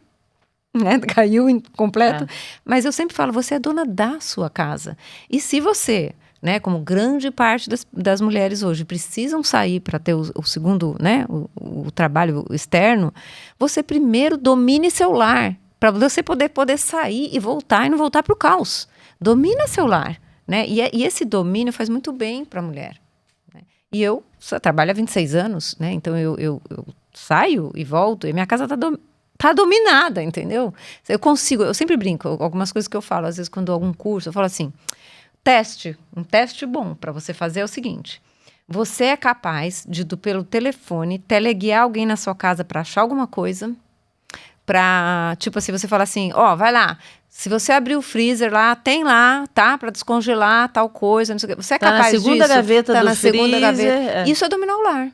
né, caiu completo, mas eu sempre falo, você é dona da sua casa. E se você, né, como grande parte das mulheres hoje precisam sair para ter o segundo, né, o trabalho externo, você primeiro domine seu lar, para você poder sair e voltar e não voltar para o caos. Domina seu lar, né? E esse domínio faz muito bem para a mulher. Né? E eu trabalho há 26 anos, né? Então eu saio e volto e minha casa tá dominada, entendeu? Eu sempre brinco, algumas coisas que eu falo, às vezes quando dou algum curso, eu falo assim, um teste bom para você fazer é o seguinte, você é capaz de, pelo telefone, teleguiar alguém na sua casa para achar alguma coisa, tipo assim, você fala assim, vai lá, se você abrir o freezer lá, tem lá, tá? Para descongelar tal coisa, não sei o quê. Você é capaz disso? Tá na segunda gaveta do na segunda freezer. gaveta. Isso é dominar o lar.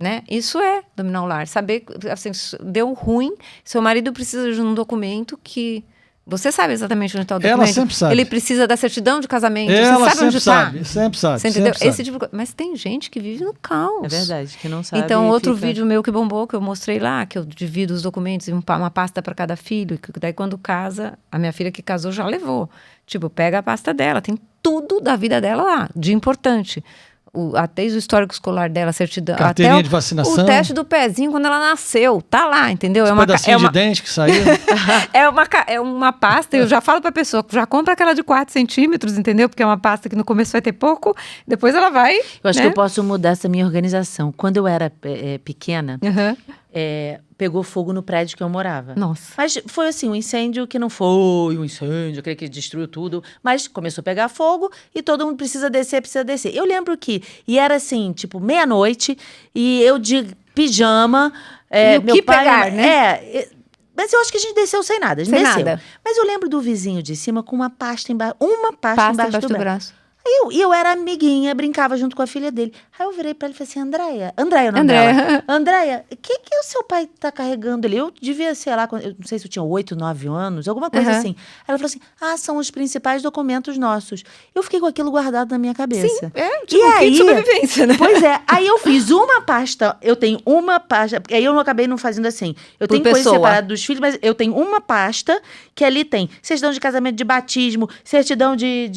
Né? Isso é dominar o lar. Saber, assim, deu ruim, seu marido precisa de um documento que... Você sabe exatamente onde está o documento? Ela sempre sabe. Ele precisa da certidão de casamento. Ela você sabe onde está? Sempre sabe. Você entendeu? Sempre Esse tipo de coisa. Mas tem gente que vive no caos. É verdade, que não sabe. Então, outro vídeo meu que bombou, que eu mostrei lá, que eu divido os documentos em uma pasta para cada filho. Que daí, quando casa, a minha filha que casou já levou. Tipo, pega a pasta dela. Tem tudo da vida dela lá, de importante. Até o histórico escolar dela, a certidão. Carteirinha até de vacinação. O teste do pezinho quando ela nasceu. Tá lá, entendeu? Os pedacinhos de dente que saíram. É uma pasta, eu já falo pra pessoa, já compra aquela de 4 centímetros, entendeu? Porque é uma pasta que no começo vai ter pouco, depois ela vai... Eu acho que eu posso mudar essa minha organização. Quando eu era pequena, Uhum. pegou fogo no prédio que eu morava. Nossa. Mas foi assim, um incêndio que não foi um incêndio, aquele que destruiu tudo, mas começou a pegar fogo e todo mundo precisa descer. Eu lembro e era assim, tipo, meia-noite, e eu de pijama... E o meu que pai, pegar, né? Mas eu acho que a gente desceu sem nada, a gente Sem desceu. nada. Mas eu lembro do vizinho de cima com uma pasta embaixo, Pasta embaixo do braço. E eu era amiguinha, brincava junto com a filha dele. Aí eu virei pra ele e falei assim, Andréia o nome dela. Andréia, o que o seu pai tá carregando ali? Eu devia, sei lá, eu não sei se eu tinha 8, 9 anos, alguma coisa assim. Ela falou assim, são os principais documentos nossos. Eu fiquei com aquilo guardado na minha cabeça. Tipo um kit de sobrevivência, né? Pois é, aí eu fiz uma pasta, eu tenho uma pasta, aí eu acabei não fazendo assim. Eu tenho coisa separada dos filhos, mas eu tenho uma pasta que ali tem certidão de casamento, de batismo, certidão de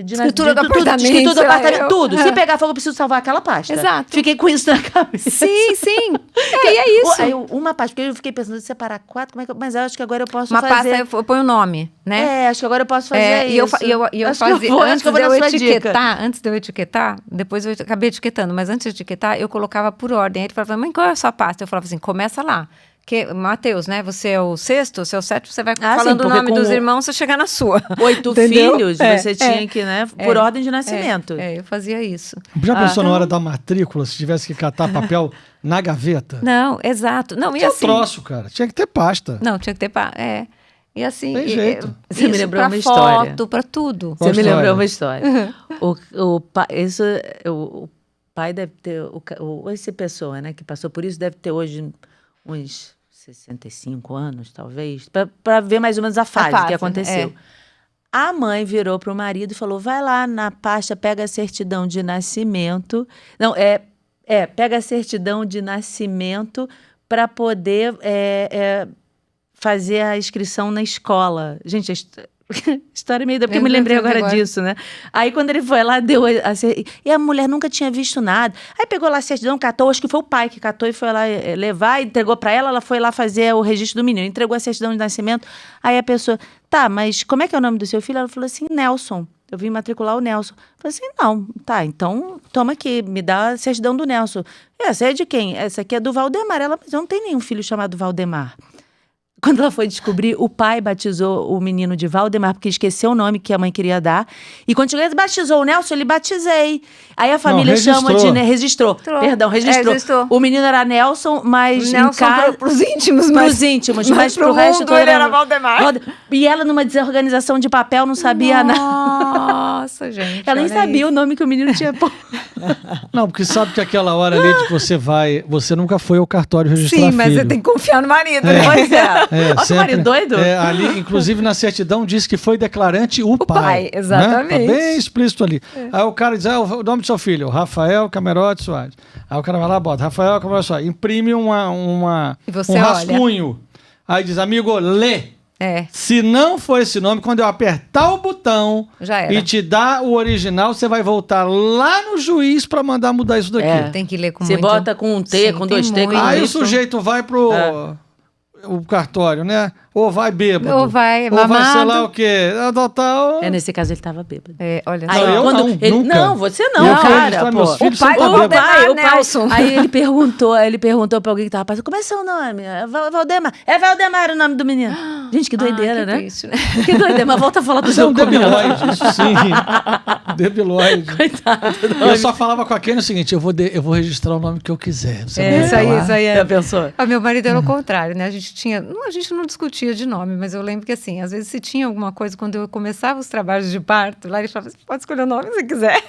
escritura do apartamento. Escritura do apartamento, tudo. Se pegar fogo, eu preciso salvar aquela pasta. Exato. Fiquei com isso na cabeça. Sim. E é isso. Aí uma pasta, porque eu fiquei pensando em separar 4, mas eu acho que agora eu posso uma fazer... pasta, eu ponho o nome, né? Acho que agora eu posso fazer isso. E eu fazia, antes de eu etiquetar, depois eu acabei etiquetando, mas antes de etiquetar, eu colocava por ordem. Aí ele falava, mãe, qual é a sua pasta? Eu falava assim, começa lá. Mateus, né? Você é o sexto, você é o sétimo, você vai falando o nome dos irmãos, você chegar na sua. 8 filhos, você tinha que, né? Por ordem de nascimento. Eu fazia isso. Já pensou na hora da matrícula, se tivesse que catar papel na gaveta? Não, exato. Não, e assim... troço, cara. Tinha que ter pasta. Não, tinha que ter pasta. E assim... Tem jeito. Você me lembrou uma história. Foto, pra tudo. Você me lembrou uma história. O pai deve ter... Essa pessoa, né, que passou por isso, deve ter hoje uns 65 anos, talvez, para ver mais ou menos a fase que aconteceu. A mãe virou para o marido e falou, vai lá na pasta, pega a certidão de nascimento. Não, pega a certidão de nascimento para poder fazer a inscrição na escola. Gente, história meio... Porque eu me lembrei agora disso, né? Aí, quando ele foi lá, deu... E a mulher nunca tinha visto nada. Aí, pegou lá a certidão, catou. Acho que foi o pai que catou e foi lá levar. Entregou pra ela. Ela foi lá fazer o registro do menino. Entregou a certidão de nascimento. Aí, a pessoa... Tá, mas como é que é o nome do seu filho? Ela falou assim, Nelson. Eu vim matricular o Nelson. Eu falei assim, não. Tá, então, toma aqui. Me dá a certidão do Nelson. Essa é de quem? Essa aqui é do Valdemar. Ela, mas eu não tenho nenhum filho chamado Valdemar. Quando ela foi descobrir, o pai batizou o menino de Valdemar, porque esqueceu o nome que a mãe queria dar. E quando chegou, ele batizou o Nelson, ele batizei. Aí a família chama de... Registrou. Registrou. O menino era Nelson, mas Nelson em casa... Pros íntimos, mas pro resto mundo ele era Valdemar. E ela, numa desorganização de papel, não sabia nada. Nossa, gente. Ela nem sabia o nome que o menino tinha. Não, porque sabe que aquela hora ali de que você nunca foi ao cartório registrar filho. Sim, mas você tem que confiar no marido, né? Pois é. Olha que marido doido. Ali, inclusive, na certidão, diz que foi declarante o pai. Exatamente. Né? Tá bem explícito ali. Aí o cara diz, o nome do seu filho, Rafael Camerote Soares. Aí o cara vai lá, bota, Rafael Camerote Soares. Imprime um rascunho. Aí diz, amigo, lê. Se não for esse nome, quando eu apertar o botão e te dar o original, você vai voltar lá no juiz para mandar mudar isso daqui. Tem que ler com Você bota com um T, com 2 T. Aí o sujeito vai pro... o cartório, né? Ou vai bêbado. Ou vai sei lá o quê. Nesse caso ele tava bêbado. Olha só. Eu nunca. Não, você não, cara. Meus filhos o pai do Valdemar, Nelson. Aí ele perguntou pra alguém que tava passando, como é seu nome? Valdemar. É Valdemar o nome do menino. Gente, que doideira, né? Triste, né? Que doideira, mas volta a falar do seu debilóide, isso sim. Debilóide. Coitado. Eu só falava com a Kênia o seguinte, eu vou registrar o nome que eu quiser. Isso aí. Já pensou? O meu marido era o contrário, né? A gente não discutia de nome, mas eu lembro que assim, às vezes se tinha alguma coisa, quando eu começava os trabalhos de parto, lá ele falava, você pode escolher o nome que você quiser.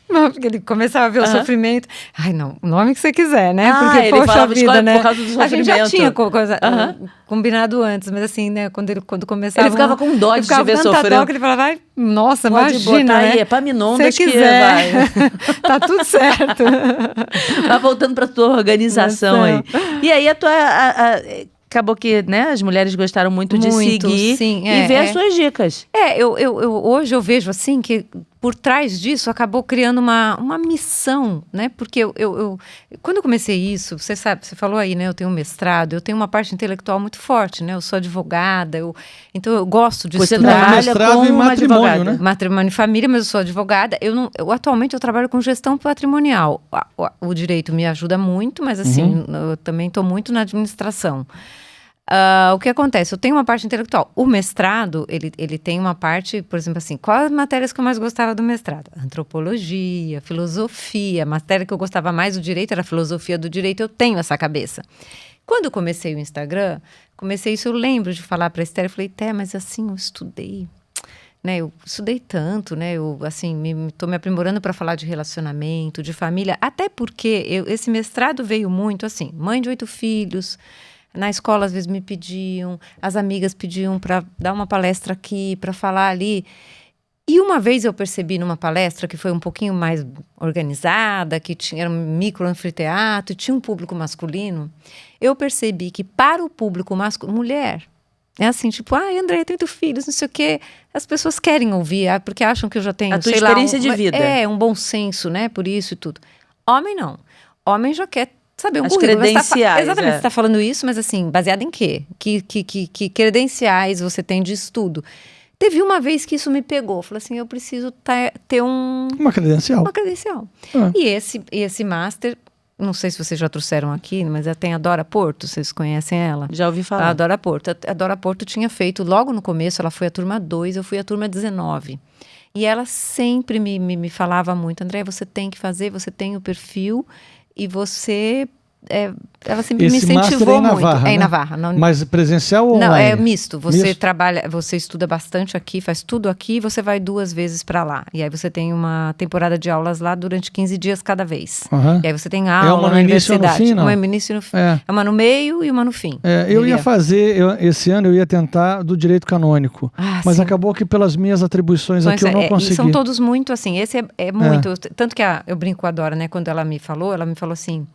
Não, porque ele começava a ver o sofrimento. Ai, não, o nome que você quiser, né? Porque, ele poxa vida, né? Por causa do sofrimento. A gente já tinha coisa combinado antes, mas assim, né? Quando começava... Ele ficava com dó de te ver sofrendo. Ele falava, ai, nossa, pode imagina, botar né? aí, Epaminondas que vai. Tá tudo certo. Vai voltando pra tua organização aí. E aí acabou que, né, as mulheres gostaram muito de seguir e ver as suas dicas. Hoje eu vejo assim que por trás disso, acabou criando uma missão, né? Porque quando eu comecei isso, você sabe, você falou aí, né? Eu tenho um mestrado, eu tenho uma parte intelectual muito forte, né? Eu sou advogada, então eu gosto de estudar. Mestrado como em uma matrimônio, advogada. né? Matrimônio e família, mas eu sou advogada. Atualmente eu trabalho com gestão patrimonial. O direito me ajuda muito, mas assim, eu também estou muito na administração. O que acontece? Eu tenho uma parte intelectual. O mestrado, ele tem uma parte, por exemplo, assim, quais as matérias que eu mais gostava do mestrado? Antropologia, filosofia. A matéria que eu gostava mais do direito era a filosofia do direito. Eu tenho essa cabeça. Quando eu comecei o Instagram, eu lembro de falar para a Esther, eu falei, mas assim, eu estudei, né? Eu estudei tanto, né? Eu, assim, estou me aprimorando para falar de relacionamento, de família, até porque esse mestrado veio muito, assim, mãe de 8 filhos. Na escola, às vezes, me pediam, as amigas pediam para dar uma palestra aqui, para falar ali. E uma vez eu percebi numa palestra que foi um pouquinho mais organizada, era um micro-anfiteatro, tinha um público masculino. Eu percebi que para o público masculino, mulher, é assim, tipo, André, eu tenho 8 filhos, não sei o quê. As pessoas querem ouvir, porque acham que eu já tenho, a tua experiência de vida. Um bom senso, né, por isso e tudo. Homem não. Homem já quer saber as credenciais. Exatamente, você está falando isso, mas assim, baseado em quê? Que credenciais você tem de estudo? Teve uma vez que isso me pegou. Falei assim, eu preciso ter uma credencial. Uma credencial. E esse master, não sei se vocês já trouxeram aqui, mas tem a Dora Porto, vocês conhecem ela? Já ouvi falar. A Dora Porto tinha feito, logo no começo, ela foi a turma 2, eu fui a turma 19. E ela sempre me falava muito, André, você tem que fazer, você tem o perfil... E você, ela sempre me incentivou muito. Navarra, em Navarra. Não, mas presencial ou online? Não, é misto. Você trabalha, você estuda bastante aqui, faz tudo aqui, e você vai 2 vezes para lá. E aí você tem uma temporada de aulas lá durante 15 dias cada vez. E aí você tem aula na universidade. Uma no início e no fim. Uma no meio e uma no fim. Eu ia fazer, esse ano eu ia tentar do direito canônico. Mas sim. Acabou que pelas minhas atribuições aqui eu não consegui. E são todos muito assim, esse é muito. Tanto que eu brinco com a Dora, né? Quando ela me falou assim...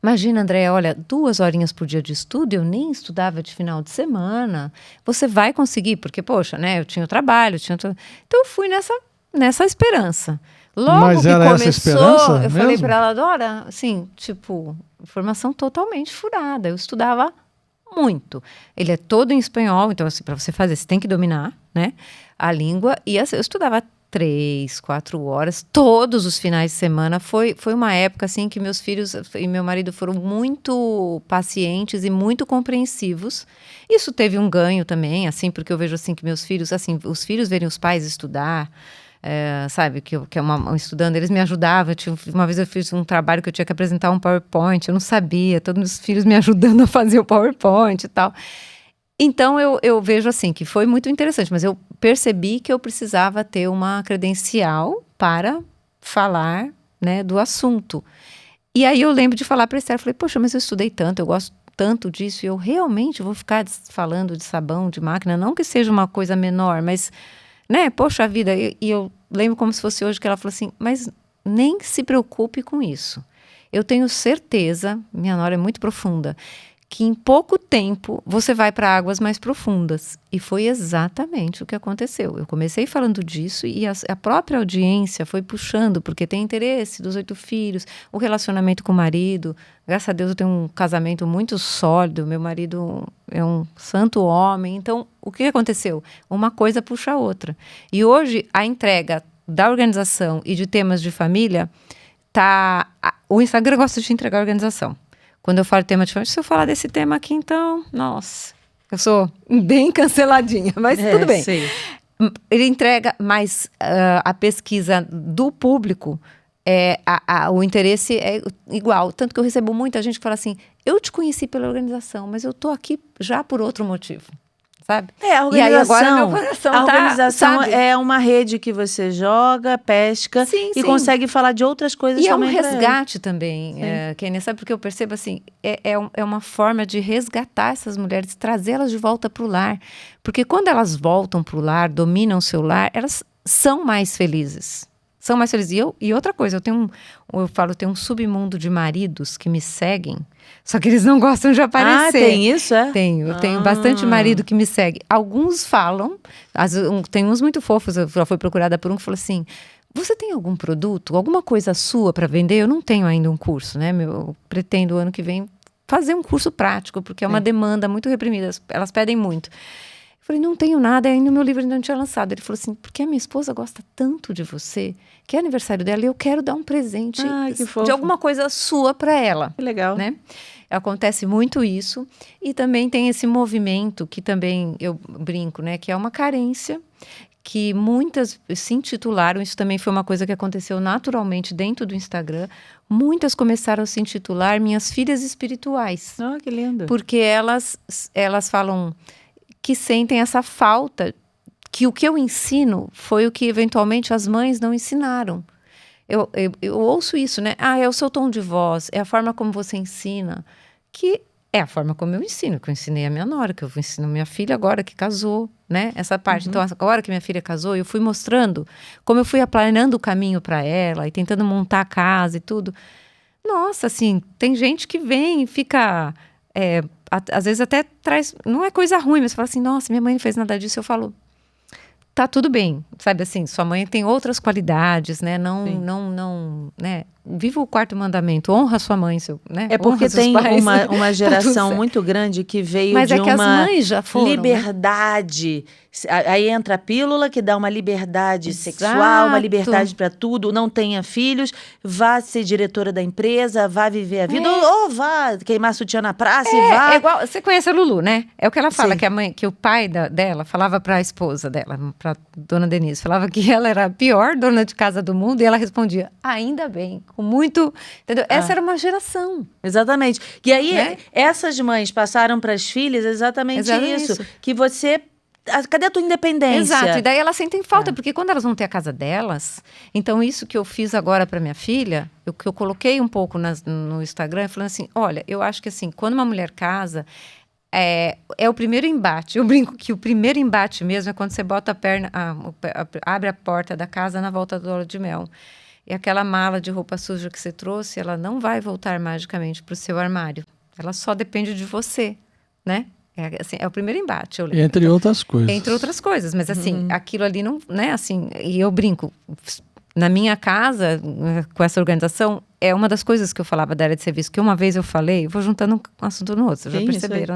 Imagina, André, olha, 2 horinhas por dia de estudo, eu nem estudava de final de semana. Você vai conseguir, porque, poxa, né, eu tinha o trabalho, então eu fui nessa esperança. Logo Mas que era começou, essa esperança eu mesmo? falei para ela, Dora, assim, tipo, formação totalmente furada. Eu estudava muito. Ele é todo em espanhol, então, assim, para você fazer, você tem que dominar, né, a língua. E assim, eu estudava 3, 4 horas, todos os finais de semana. Foi uma época assim que meus filhos e meu marido foram muito pacientes e muito compreensivos. Isso teve um ganho também, assim, porque eu vejo assim que meus filhos, assim, os filhos verem os pais estudar, sabe, que é estudando, eles me ajudavam. Uma vez eu fiz um trabalho que eu tinha que apresentar um PowerPoint, eu não sabia, todos os filhos me ajudando a fazer o PowerPoint e tal. Então, eu vejo assim, que foi muito interessante, mas eu percebi que eu precisava ter uma credencial para falar, né, do assunto. E aí eu lembro de falar para a Esther, falei, poxa, mas eu estudei tanto, eu gosto tanto disso, e eu realmente vou ficar falando de sabão, de máquina, não que seja uma coisa menor, mas, né, poxa vida, e eu lembro como se fosse hoje que ela falou assim, mas nem se preocupe com isso. Eu tenho certeza, minha nora é muito profunda, que em pouco tempo você vai para águas mais profundas. E foi exatamente o que aconteceu. Eu comecei falando disso e a própria audiência foi puxando, porque tem interesse dos 8 filhos, o relacionamento com o marido. Graças a Deus eu tenho um casamento muito sólido, meu marido é um santo homem. Então, o que aconteceu? Uma coisa puxa a outra. E hoje, a entrega da organização e de temas de família, o Instagram gosta de entregar a organização. Quando eu falo tema de família, se eu falar desse tema aqui, então, nossa, eu sou bem canceladinha, mas tudo bem. Sim. Ele entrega, mas a pesquisa do público, o interesse é igual. Tanto que eu recebo muita gente que fala assim, eu te conheci pela organização, mas eu tô aqui já por outro motivo. Sabe? A organização, e aí agora meu coração a organização sabe? É uma rede que você joga, pesca e consegue falar de outras coisas também. E é um resgate também, Kênia, sabe? Porque eu percebo assim, é uma forma de resgatar essas mulheres, trazê-las de volta para o lar. Porque quando elas voltam para o lar, dominam o seu lar, elas são mais felizes. são mais felizes. E outra coisa, eu tenho um submundo de maridos que me seguem, só que eles não gostam de aparecer. Tem isso, é? Eu tenho bastante marido que me segue. Alguns falam, tem uns muito fofos, eu já fui procurada por um que falou assim, você tem algum produto, alguma coisa sua para vender? Eu não tenho ainda um curso, né? Eu pretendo ano que vem fazer um curso prático, porque é uma demanda muito reprimida, elas pedem muito. Eu falei, não tenho nada, ainda o meu livro ainda não tinha lançado. Ele falou assim, porque a minha esposa gosta tanto de você, que é aniversário dela e eu quero dar um presente de alguma coisa sua para ela. Que legal. Né? Acontece muito isso. E também tem esse movimento que também eu brinco, né? Que é uma carência, que muitas se intitularam, isso também foi uma coisa que aconteceu naturalmente dentro do Instagram, muitas começaram a se intitular minhas filhas espirituais. Que lindo. Porque elas falam que sentem essa falta, que o que eu ensino foi o que eventualmente as mães não ensinaram. Eu ouço isso, né? É o seu tom de voz, é a forma como você ensina, que é a forma como eu ensino, que eu ensinei a minha nora, que eu ensino a minha filha agora que casou, né? Essa parte. Então, agora que minha filha casou, eu fui mostrando como eu fui aplanando o caminho para ela e tentando montar a casa e tudo. Nossa, assim, tem gente que vem e fica... às vezes até traz... Não é coisa ruim, mas fala assim, nossa, minha mãe não fez nada disso. Eu falo, tá tudo bem, sabe assim, sua mãe tem outras qualidades, né? Não, né? Viva o quarto mandamento, honra sua mãe, né? É porque tem uma geração muito grande que veio mas de que uma as mães já foram, liberdade. Né? Aí entra a pílula que dá uma liberdade sexual, uma liberdade para tudo. Não tenha filhos, vá ser diretora da empresa, vá viver a vida, ou vá queimar sutiã na praça e vá. É igual, você conhece a Lulu, né? É o que ela fala, Sim. que o pai dela falava para a esposa dela, para dona Denise, falava que ela era a pior dona de casa do mundo e ela respondia, ainda bem, com muito... Entendeu? Essa era uma geração. Exatamente. E aí, né? essas mães passaram para as filhas exatamente isso. Que você... Cadê a tua independência? Exato, e daí elas sentem falta, porque quando elas vão ter a casa delas, então isso que eu fiz agora para minha filha, que eu coloquei um pouco no Instagram, falando assim, olha, eu acho que assim, quando uma mulher casa, é o primeiro embate. Eu brinco que o primeiro embate mesmo é quando você bota a perna, abre a porta da casa na volta da lua de mel. E aquela mala de roupa suja que você trouxe, ela não vai voltar magicamente para o seu armário. Ela só depende de você, né? É o primeiro embate. Entre outras coisas. Entre outras coisas. Mas, assim, aquilo ali não... Né, assim, e eu brinco. Na minha casa, com essa organização, é uma das coisas que eu falava da área de serviço. Que uma vez eu falei... Vou juntando um assunto no outro, vocês já perceberam,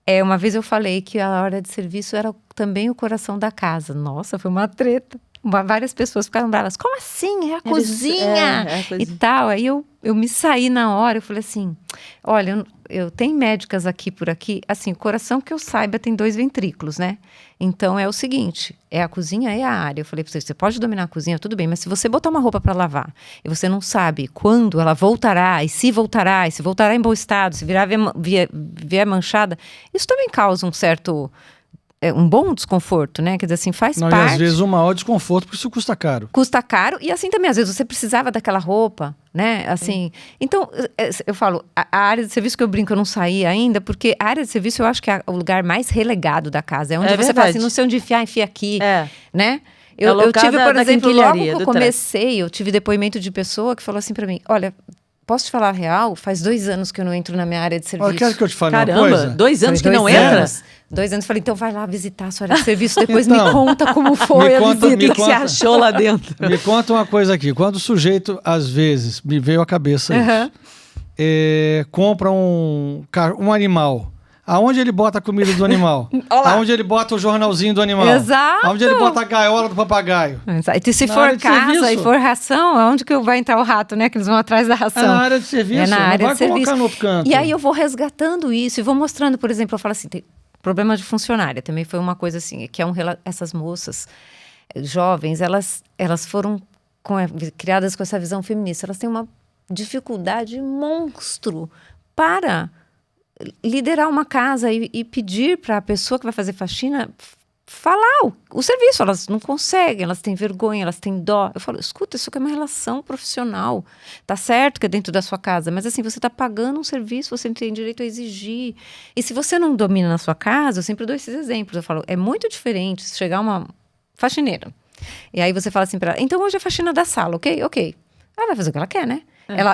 né? Uma vez eu falei que a área de serviço era também o coração da casa. Nossa, foi uma treta. Várias pessoas ficaram bravas. Como assim? É a cozinha! E tal. Aí eu me saí na hora. Eu falei assim, olha, eu tenho médicas aqui por aqui. Assim, o coração que eu saiba tem 2 ventrículos, né? Então, é o seguinte. É a cozinha e a área. Eu falei pra você pode dominar a cozinha, tudo bem. Mas se você botar uma roupa para lavar e você não sabe quando ela voltará, e se voltará em bom estado, se vier manchada, isso também causa um certo... um bom desconforto, né? Quer dizer, assim, faz parte. E às vezes um maior desconforto, porque isso custa caro. Custa caro, e assim também, às vezes, você precisava daquela roupa, né? Assim, então, eu falo, a área de serviço que eu brinco, eu não saí ainda, porque a área de serviço eu acho que é o lugar mais relegado da casa. É onde você fala assim, não sei onde enfiar, enfia aqui, né? Eu tive, por exemplo, logo que eu comecei, eu tive depoimento de pessoa que falou assim pra mim, olha... Posso te falar a real? Faz 2 anos que eu não entro na minha área de serviço. Eu quero que eu te fale Caramba, uma coisa. 2 anos que não entra? 2 anos. Falei, então vai lá visitar a sua área de serviço, depois me conta como foi a visita. O que você achou lá dentro? Me conta uma coisa aqui. Quando o sujeito, às vezes, me veio à cabeça isso, compra um animal... Aonde ele bota a comida do animal? Aonde ele bota o jornalzinho do animal? Exato. Aonde ele bota a gaiola do papagaio? Exato. E se for casa e for ração, aonde que vai entrar o rato, né? Que eles vão atrás da ração. É na área de serviço, é na área não vai colocar no outro canto. E aí eu vou resgatando isso e vou mostrando, por exemplo, eu falo assim, tem problema de funcionária, também foi uma coisa assim, que essas moças jovens, elas foram criadas com essa visão feminista, elas têm uma dificuldade monstro para... liderar uma casa e pedir para a pessoa que vai fazer faxina falar o serviço. Elas não conseguem, elas têm vergonha, elas têm dó. Eu falo, escuta, isso aqui é uma relação profissional. Tá certo que é dentro da sua casa, mas assim, você tá pagando um serviço, você tem direito a exigir. E se você não domina na sua casa, eu sempre dou esses exemplos. Eu falo, é muito diferente se chegar uma faxineira E aí você fala assim pra ela, então hoje é faxina da sala, ok? Ok. Ela vai fazer o que ela quer, né?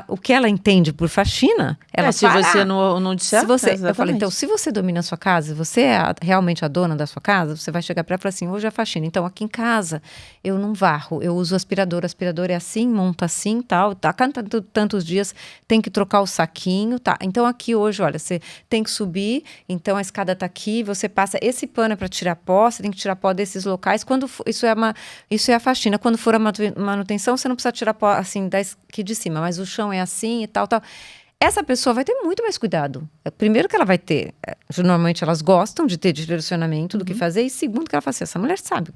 O que ela entende por faxina, ela se você não disser, se você, eu exatamente. falo, então, se você domina a sua casa, você é realmente a dona da sua casa, você vai chegar para ela e falar assim, hoje é faxina. Então, aqui em casa, eu não varro, eu uso aspirador. Aspirador é assim, monta assim, tal, tá, tantos dias, tem que trocar o saquinho, tá. Então, aqui hoje, olha, você tem que subir, então a escada tá aqui, você passa, esse pano é para tirar pó, você tem que tirar pó desses locais. Isso é a faxina. Quando for a manutenção, você não precisa tirar pó, assim, aqui de cima, mas o chão é assim e tal. Essa pessoa vai ter muito mais cuidado. Primeiro que ela vai ter, normalmente elas gostam de ter direcionamento do que fazer, e segundo que ela fala assim, essa mulher sabe.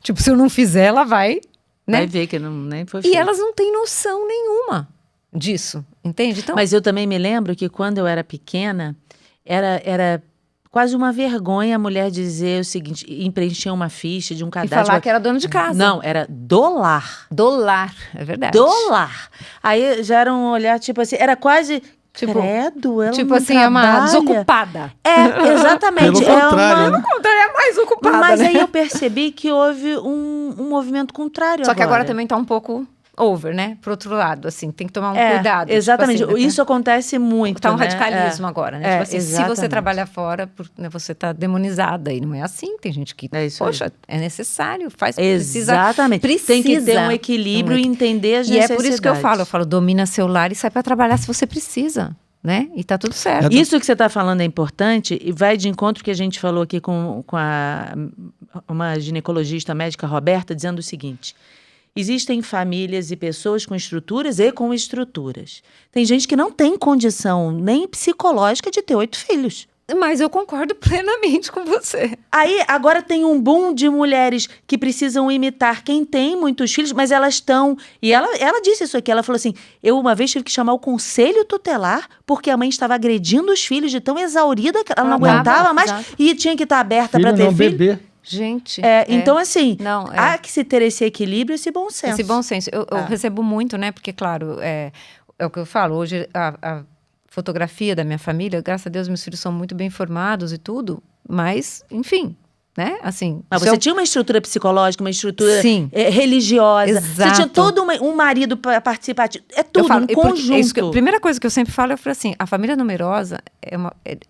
Tipo, se eu não fizer, ela vai, né? Vai ver que nem foi E feito. elas não têm noção nenhuma disso, entende? Então, Mas eu também me lembro que quando eu era pequena, era quase uma vergonha a mulher dizer o seguinte, preencher uma ficha de um e cadastro. falar que era dona de casa. Não, era dolar. Dolar, é verdade. Dolar. Aí já era um olhar, tipo assim, era quase... Tipo, credo, ela tipo não assim, é uma trabalha. desocupada. É, exatamente. Pelo contrário, uma... né? Pelo contrário, é mais ocupada, Mas né? aí eu percebi que houve um movimento contrário Só que agora também tá um pouco over, né? Pro outro lado, assim, tem que tomar um cuidado. Exatamente. Tipo assim, Isso acontece muito, tá um né? radicalismo agora, né? Tipo assim, se você exatamente. trabalha fora, você tá demonizada. E não é assim. Tem gente que, É isso poxa, aí. é necessário, Exatamente. Tem que ter um equilíbrio e entender as E necessidades. é por isso que eu falo, domina seu lar e sai para trabalhar se você precisa, né? E tá tudo certo. Isso que você está falando é importante e vai de encontro que a gente falou aqui com uma ginecologista médica, Roberta, dizendo o seguinte: existem famílias e pessoas com estruturas e com estruturas. Tem gente que não tem condição nem psicológica de ter 8 filhos. Mas eu concordo plenamente com você. Aí, agora tem um boom de mulheres que precisam imitar quem tem muitos filhos, mas elas estão... E ela disse isso aqui, ela falou assim, eu uma vez tive que chamar o conselho tutelar porque a mãe estava agredindo os filhos de tão exaurida que ela não aguentava mais e tinha que estar aberta para ter não filho. beber. Gente. Então, assim, Não, há que se ter esse equilíbrio, esse bom senso. Esse bom senso. Eu recebo muito, né? Porque, claro, é o que eu falo. Hoje, a fotografia da minha família, graças a Deus, meus filhos são muito bem formados e tudo. Mas, enfim, né? Assim... Mas você tinha uma estrutura psicológica, uma estrutura Sim. Religiosa. Exato. Você tinha todo um marido participativo. É tudo, eu falo, um conjunto. A primeira coisa que eu sempre falo, eu falo assim, a família numerosa,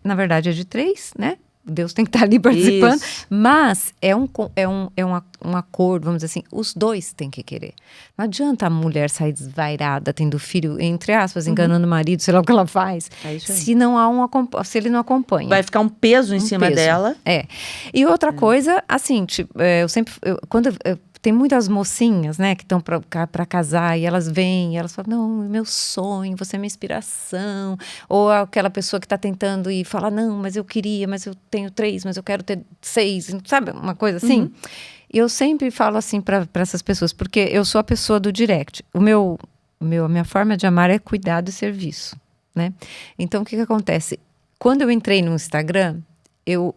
na verdade, é de 3, né? Deus tem que estar ali participando, Isso. mas é um acordo, vamos dizer assim, os dois têm que querer. Não adianta a mulher sair desvairada, tendo filho, entre aspas, enganando o marido, sei lá o que ela faz, É isso aí. se ele não acompanha. Vai ficar um peso em cima peso. dela. E outra coisa, assim, tipo, tem muitas mocinhas, né, que estão para casar e elas vêm, e elas falam, não, meu sonho, você é minha inspiração. Ou aquela pessoa que está tentando e fala, não, mas eu queria, mas eu tenho 3, mas eu quero ter 6, sabe? Uma coisa assim. E eu sempre falo assim para essas pessoas, porque eu sou a pessoa do direct. A minha forma de amar é cuidado e serviço, né? Então, o que acontece? Quando eu entrei no Instagram, eu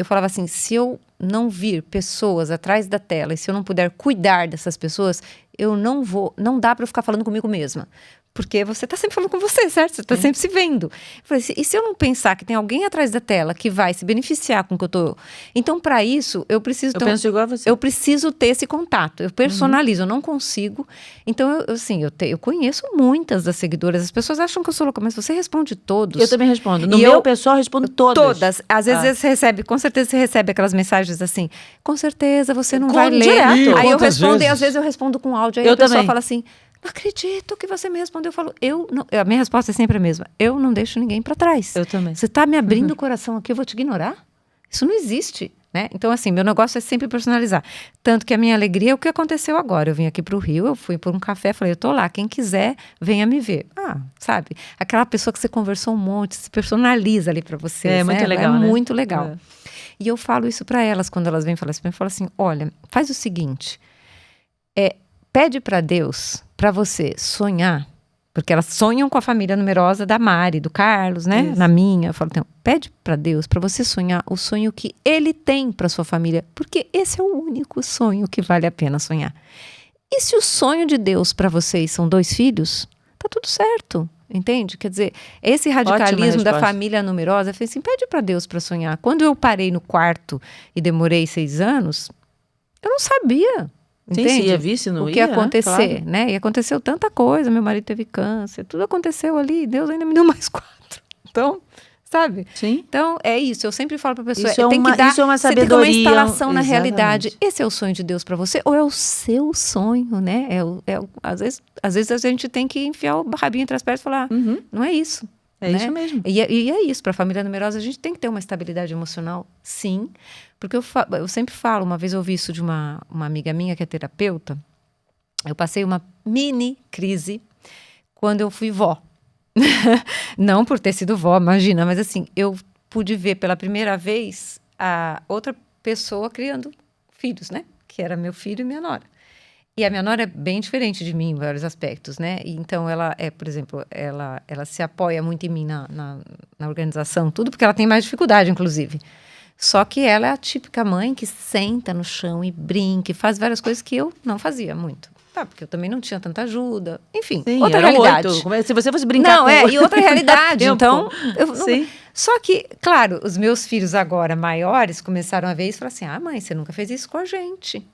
falava assim, se eu não vir pessoas atrás da tela e se eu não puder cuidar dessas pessoas, não dá para eu ficar falando comigo mesma. Porque você está sempre falando com você, certo? Você está sempre se vendo. Eu falei, e se eu não pensar que tem alguém atrás da tela que vai se beneficiar com o que eu tô... Então, para isso, eu preciso... penso igual a você. Eu preciso ter esse contato. Eu personalizo, eu não consigo. Então, eu conheço muitas das seguidoras. As pessoas acham que eu sou louca, mas você responde todos. Eu também respondo. No E meu pessoal, eu respondo todas. Todas. Às vezes você recebe, com certeza você recebe aquelas mensagens assim, com certeza você não vai ler. Direto. Aí eu Quantas respondo, e vezes? às vezes eu respondo com áudio. Aí Eu a pessoa também. fala assim, não acredito que você me respondeu. Eu falo, a minha resposta é sempre a mesma. Eu não deixo ninguém para trás. Eu também. Você está me abrindo o coração aqui, eu vou te ignorar? Isso não existe, né? Então, assim, meu negócio é sempre personalizar. Tanto que a minha alegria é o que aconteceu agora. Eu vim aqui para o Rio, eu fui por um café, falei, eu tô lá, quem quiser, venha me ver. Sabe? Aquela pessoa que você conversou um monte, se personaliza ali para você. É muito legal, É né? muito legal. E eu falo isso para elas, quando elas vêm falar isso para mim, eu falo assim, olha, faz o seguinte, pede para Deus, para você sonhar, porque elas sonham com a família numerosa da Mari, do Carlos, né? Isso. Na minha, eu falo, então, pede para Deus, para você sonhar o sonho que Ele tem para sua família, porque esse é o único sonho que vale a pena sonhar. E se o sonho de Deus para vocês são 2 filhos, tá tudo certo. Entende? Quer dizer, esse radicalismo da família numerosa, eu falei assim, pede para Deus para sonhar. Quando eu parei no quarto e demorei 6 anos, Eu não sabia. Sim, Entende? se ia vir, se não o que ia, ia acontecer, claro. né? E aconteceu tanta coisa, meu marido teve câncer, tudo aconteceu ali, Deus ainda me deu mais 4. Então, sabe? Sim. Então, é isso. Eu sempre falo para a pessoa, Isso é tem uma- que dar, isso é uma você tem que ter sabedoria, uma instalação na exatamente. realidade. Esse é o sonho de Deus para você ou é o seu sonho, né? Às vezes a gente tem que enfiar o rabinho entre as pernas e falar, não é isso. É né? isso mesmo. E é isso, para a família numerosa, a gente tem que ter uma estabilidade emocional, sim. Porque eu sempre falo, uma vez eu ouvi isso de uma amiga minha que é terapeuta, eu passei uma mini crise quando eu fui vó. Não por ter sido vó, imagina, mas assim, eu pude ver pela primeira vez a outra pessoa criando filhos, né? Que era meu filho e minha nora. E a minha nora é bem diferente de mim em vários aspectos, né? E então ela por exemplo, ela se apoia muito em mim na organização, tudo, porque ela tem mais dificuldade, inclusive. Só que ela é a típica mãe que senta no chão e brinca, e faz várias coisas que eu não fazia muito. Tá, porque eu também não tinha tanta ajuda. Enfim, Sim, outra eram realidade. 8. Se você fosse brincar com E outra realidade. Então, Sim. Só que, claro, os meus filhos agora maiores começaram a ver isso e falaram assim: mãe, você nunca fez isso com a gente.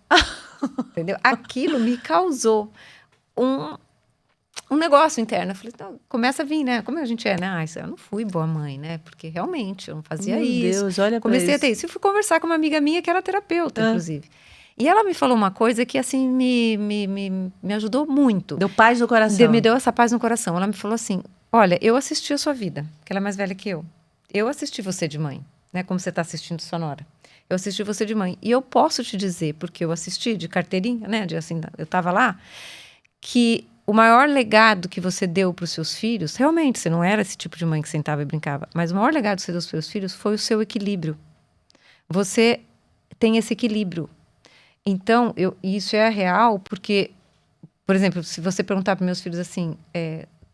Entendeu? Aquilo me causou um negócio interno. Eu falei, então, começa a vir, né? Como a gente é, né? Eu não fui boa mãe, né? Porque realmente eu não fazia Meu isso. Deus, olha pra Comecei a isso. ter isso. E fui conversar com uma amiga minha que era terapeuta, inclusive. E ela me falou uma coisa que, assim, me ajudou muito. Deu paz no coração. Me deu essa paz no coração. Ela me falou assim, olha, eu assisti a sua vida, que ela é mais velha que eu. Eu assisti você de mãe, né? Como você está assistindo sua nora. Eu assisti você de mãe. E eu posso te dizer, porque eu assisti de carteirinha, né? Eu estava lá, que o maior legado que você deu para os seus filhos, realmente, você não era esse tipo de mãe que sentava e brincava, mas o maior legado que você deu para os seus filhos foi o seu equilíbrio. Você tem esse equilíbrio. Então, isso é real, porque, por exemplo, se você perguntar para meus filhos assim,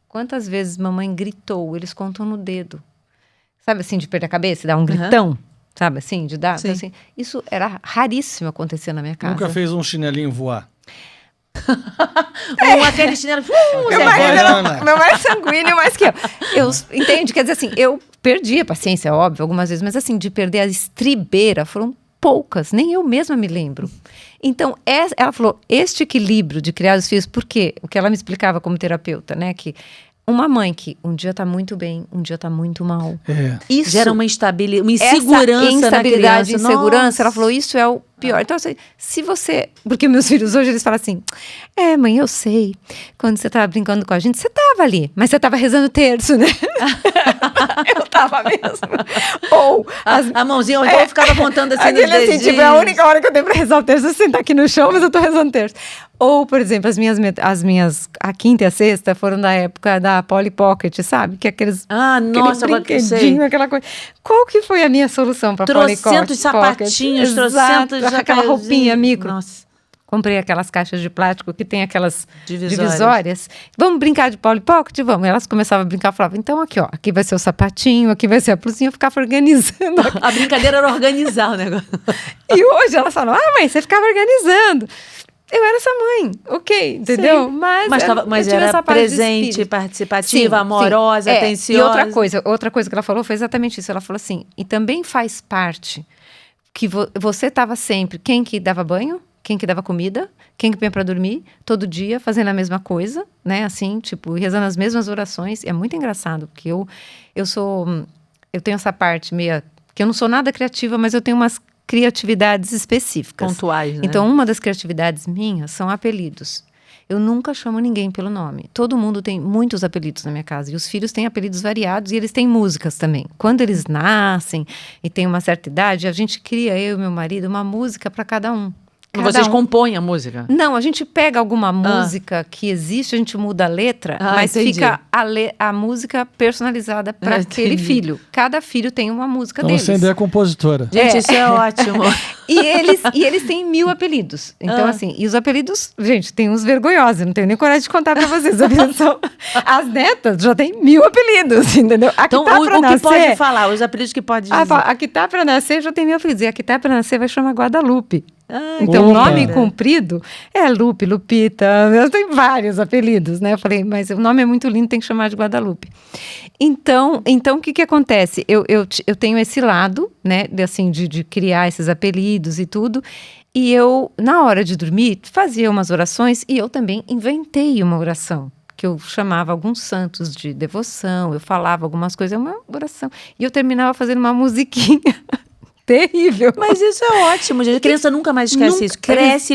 quantas vezes mamãe gritou, eles contam no dedo. Sabe assim, de perder a cabeça, dar um gritão, sabe assim, de dar. Então, assim, isso era raríssimo acontecer na minha casa. Nunca fez um chinelinho voar. Ou aquele chinelo. Meu marido é sanguíneo mais que eu. Entende? Quer dizer assim, eu perdi a paciência, óbvio, algumas vezes, mas assim, de perder a estribeira foram poucas, nem eu mesma me lembro. Então, ela falou, este equilíbrio de criar os filhos, porque o que ela me explicava como terapeuta, né, que uma mãe que um dia tá muito bem, um dia tá muito mal. Isso gera uma insegurança essa instabilidade, na criança. insegurança, Nossa. ela falou, isso é o pior. Então, assim, se você... Porque meus filhos hoje, eles falam assim, mãe, eu sei, quando você tava brincando com a gente, você tava ali, mas você tava rezando terço, né? Eu tava mesmo. Ou... A mãozinha, ou então eu ficava contando assim nos dedinhos. Assim, tipo, é a única hora que eu tenho pra rezar o terço, é sentar aqui no chão, mas eu tô rezando terço. Ou, por exemplo, a quinta e a sexta foram da época da Polly Pocket, sabe? Que aqueles... nossa, aquele brinquedinho, aquela coisa. Qual que foi a minha solução pra Polly Pocket? Trocentos sapatinhos, trocentos... Aquela roupinha micro. Nossa. Comprei aquelas caixas de plástico que tem aquelas divisórias. Vamos brincar de Polly Pocket? Vamos. E elas começavam a brincar, falavam, então aqui, ó, aqui vai ser o sapatinho, aqui vai ser a blusinha. Eu ficava organizando. A brincadeira era organizar o negócio. E hoje elas falam, mãe, você ficava organizando. Eu era essa mãe, ok, entendeu? Sim. Mas era presente, participativa, sim, amorosa, atenciosa. E outra coisa que ela falou foi exatamente isso. Ela falou assim, e também faz parte que você estava sempre, quem que dava banho? Quem que dava comida, quem que punha para dormir, todo dia, fazendo a mesma coisa, né, assim, tipo, rezando as mesmas orações. É muito engraçado, porque eu tenho essa parte meio, que eu não sou nada criativa, mas eu tenho umas criatividades específicas. Pontuais, né? Então, uma das criatividades minhas são apelidos. Eu nunca chamo ninguém pelo nome. Todo mundo tem muitos apelidos na minha casa. E os filhos têm apelidos variados e eles têm músicas também. Quando eles nascem e têm uma certa idade, a gente cria, eu e meu marido, uma música para cada um. Vocês compõem a música? Não, a gente pega alguma música que existe, a gente muda a letra, mas entendi. fica a música personalizada para aquele filho. Cada filho tem uma música deles. Então você é compositora. Gente, isso é ótimo. E eles têm 1000 apelidos. Então, assim, e os apelidos, gente, tem uns vergonhosos, não tenho nem coragem de contar pra vocês. As netas já têm 1000 apelidos, entendeu? A então, que tá pra o nascer, que pode falar, os apelidos que pode dizer. A que tá pra nascer já tem 1000 apelidos. E a que tá pra nascer vai chamar Guadalupe. Então, o Opa. nome comprido é Lupe, Lupita, tem vários apelidos, né? Eu falei, mas o nome é muito lindo, tem que chamar de Guadalupe. Então o que acontece? Eu tenho esse lado, né, de criar esses apelidos e tudo, e eu, na hora de dormir, fazia umas orações e eu também inventei uma oração, que eu chamava alguns santos de devoção, eu falava algumas coisas, uma oração, e eu terminava fazendo uma musiquinha. Terrível. Mas isso é ótimo, gente. A criança nunca mais esquece isso. Cresce,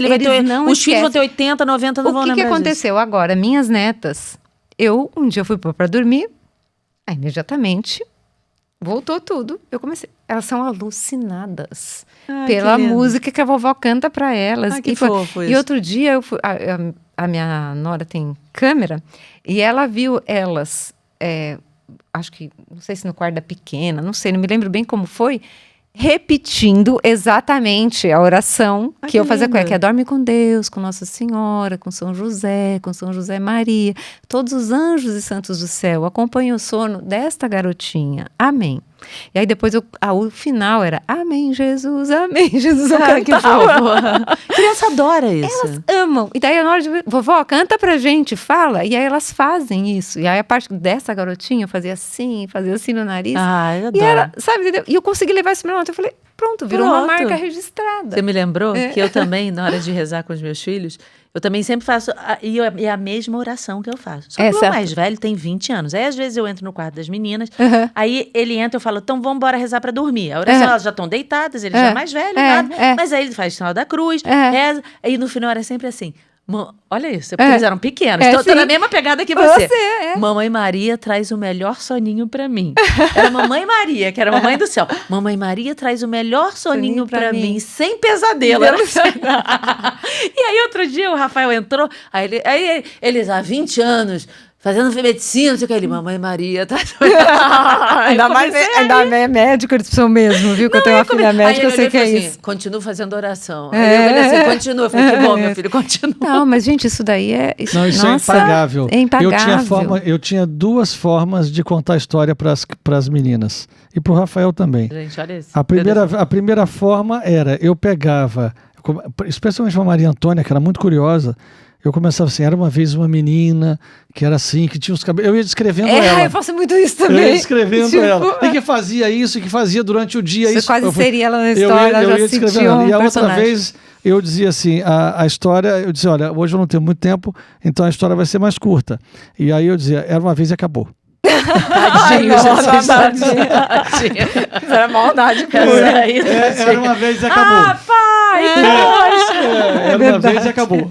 os filhos vão ter 80, 90, não vão lembrar O que aconteceu agora? Minhas netas, um dia eu fui para dormir, aí imediatamente voltou tudo. Eu comecei. Elas são alucinadas pela música que a vovó canta para elas. Que fofo isso. E outro dia a minha nora tem câmera e ela viu elas, acho que, não sei se no quarto da pequena, não sei, não me lembro bem como foi, repetindo exatamente a oração que eu fazia com ela, que é dorme com Deus, com Nossa Senhora, com São José Maria, todos os anjos e santos do céu, acompanhem o sono desta garotinha. Amém. E aí depois o final era Amém, Jesus, Amém, Jesus. Que fofo. Criança adora isso. Elas amam. E daí na hora de vovó, canta pra gente, fala. E aí elas fazem isso. E aí a parte dessa garotinha eu fazia assim no nariz. Eu adoro. E ela, sabe, entendeu? E eu consegui levar isso pra ela. Eu falei, pronto, virou uma marca registrada. Você me lembrou que eu também, na hora de rezar com os meus filhos, eu também sempre faço, e a mesma oração que eu faço. Só que o meu mais velho tem 20 anos. Aí, às vezes, eu entro no quarto das meninas, aí ele entra e eu falo, então vamos embora rezar pra dormir. A oração, elas já estão deitadas, ele já é mais velho, nada. Mas aí ele faz o sinal da cruz, reza, aí no final era sempre assim... Olha isso, porque eles eram pequenos. Tô na mesma pegada que você. Mamãe Maria traz o melhor soninho pra mim. Era Mamãe Maria, que era a mamãe do céu. Mamãe Maria traz o melhor soninho pra mim, sem pesadelo. Era assim. E aí, outro dia, o Rafael entrou, aí eles há 20 anos... Fazendo medicina, não sei o que. Ele, Mamãe Maria, tá? Ainda é médico, eles precisam mesmo, viu? Que eu tenho uma filha médica, eu sei que é assim, isso. Continuo fazendo oração. Aí eu falei assim, continua. Eu falei, que bom, meu filho, continua. Não, mas, gente, isso daí é... Isso é impagável. É impagável. Eu tinha duas formas de contar a história para as meninas. E para o Rafael também. Gente, olha isso. A primeira forma era, eu pegava, especialmente a Maria Antônia, que era muito curiosa, eu começava assim, era uma vez uma menina que era assim, que tinha os cabelos... Eu ia descrevendo ela. Eu faço muito isso também. Eu ia descrevendo ela. E que fazia isso, e que fazia durante o dia isso. Você quase seria ela na história, eu ia descrevendo ela. E a outra personagem. vez, eu dizia assim, a história... Eu dizia, olha, hoje eu não tenho muito tempo, então a história vai ser mais curta. E aí eu dizia, era uma vez e acabou. Tadinho, tadinho. Isso era maldade. Era uma vez e acabou. Era uma vez e acabou.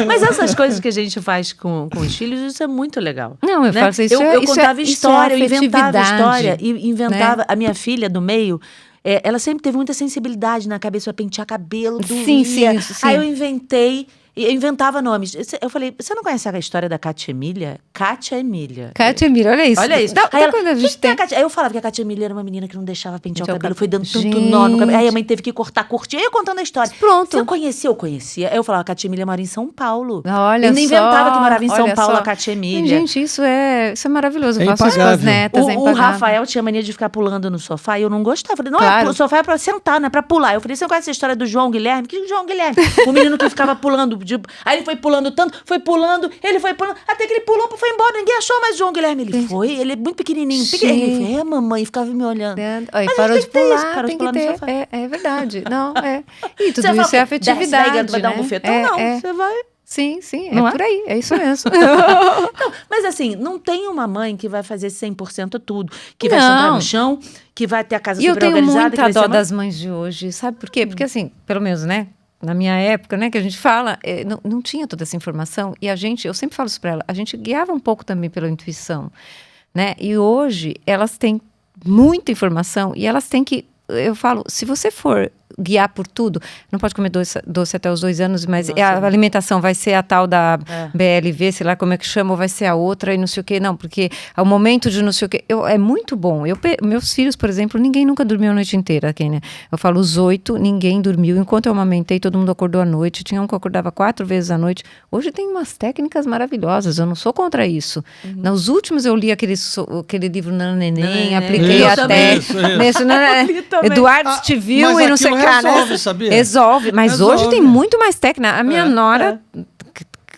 Mas essas coisas que a gente faz com os filhos, isso é muito legal. Não, eu faço isso. Eu contava história, eu inventava história. Né? A minha filha do meio, ela sempre teve muita sensibilidade na cabeça para pentear cabelo, sim. Aí eu inventava nomes. Eu falei, você não conhece a história da Cátia Emília? Cátia Emília, olha isso. Olha isso. Quando a gente tem... Aí eu falava que a Cátia Emília era uma menina que não deixava pentear o cabelo, foi dando tanto nó no cabelo. Aí a mãe teve que cortar, curtir. Aí eu contando a história. Pronto. Você conhecia? Eu conhecia. Aí eu falava, a Cátia Emília mora em São Paulo. Olha eu não inventava que morava em São Paulo só. A Cátia Emília. Gente, isso é maravilhoso. Eu É faço isso com as netas. O Rafael tinha mania de ficar pulando no sofá e eu não gostava. Eu falei, não, o sofá é pra sentar, não é pra pular. Eu falei, você não conhece a história do João Guilherme? Que João Guilherme? O menino que ficava pulando. Aí ele foi pulando tanto, ele foi pulando, até que ele pulou, foi embora, ninguém achou mais João Guilherme. Ele é muito pequenininho. Ele foi, mamãe, ficava me olhando. Mas parou de pular, tem que ter. É verdade. Não, E tudo isso é afetividade, vai dar um bufetão? Não, você vai... Sim, é por aí, é isso mesmo. Não, mas assim, não tem uma mãe que vai fazer 100% tudo, que vai sentar no chão, que vai ter a casa super organizada. E eu tenho muita dó das mães de hoje, sabe por quê? Porque assim, pelo menos, né? Na minha época, né, que a gente fala, não tinha toda essa informação. E eu sempre falo isso para ela, a gente guiava um pouco também pela intuição, né? E hoje, elas têm muita informação e elas têm que... Eu falo, se você for guiar por tudo, não pode comer doce até os 2 anos, mas a alimentação vai ser a tal da BLV, sei lá como é que chama, ou vai ser a outra e não sei o quê. Não, porque ao momento de não sei o quê, é muito bom. Meus filhos, por exemplo, ninguém nunca dormiu a noite inteira, né? Eu falo, os 8, ninguém dormiu. Enquanto eu amamentei, todo mundo acordou à noite. Tinha um que acordava 4 vezes à noite. Hoje tem umas técnicas maravilhosas, eu não sou contra isso. Nos últimos eu li aquele livro Nana Neném, apliquei até... Eduardo Stivil e não sei explicar, resolve, né? sabia? Resolve, mas Resolve. hoje tem muito mais técnica. A minha nora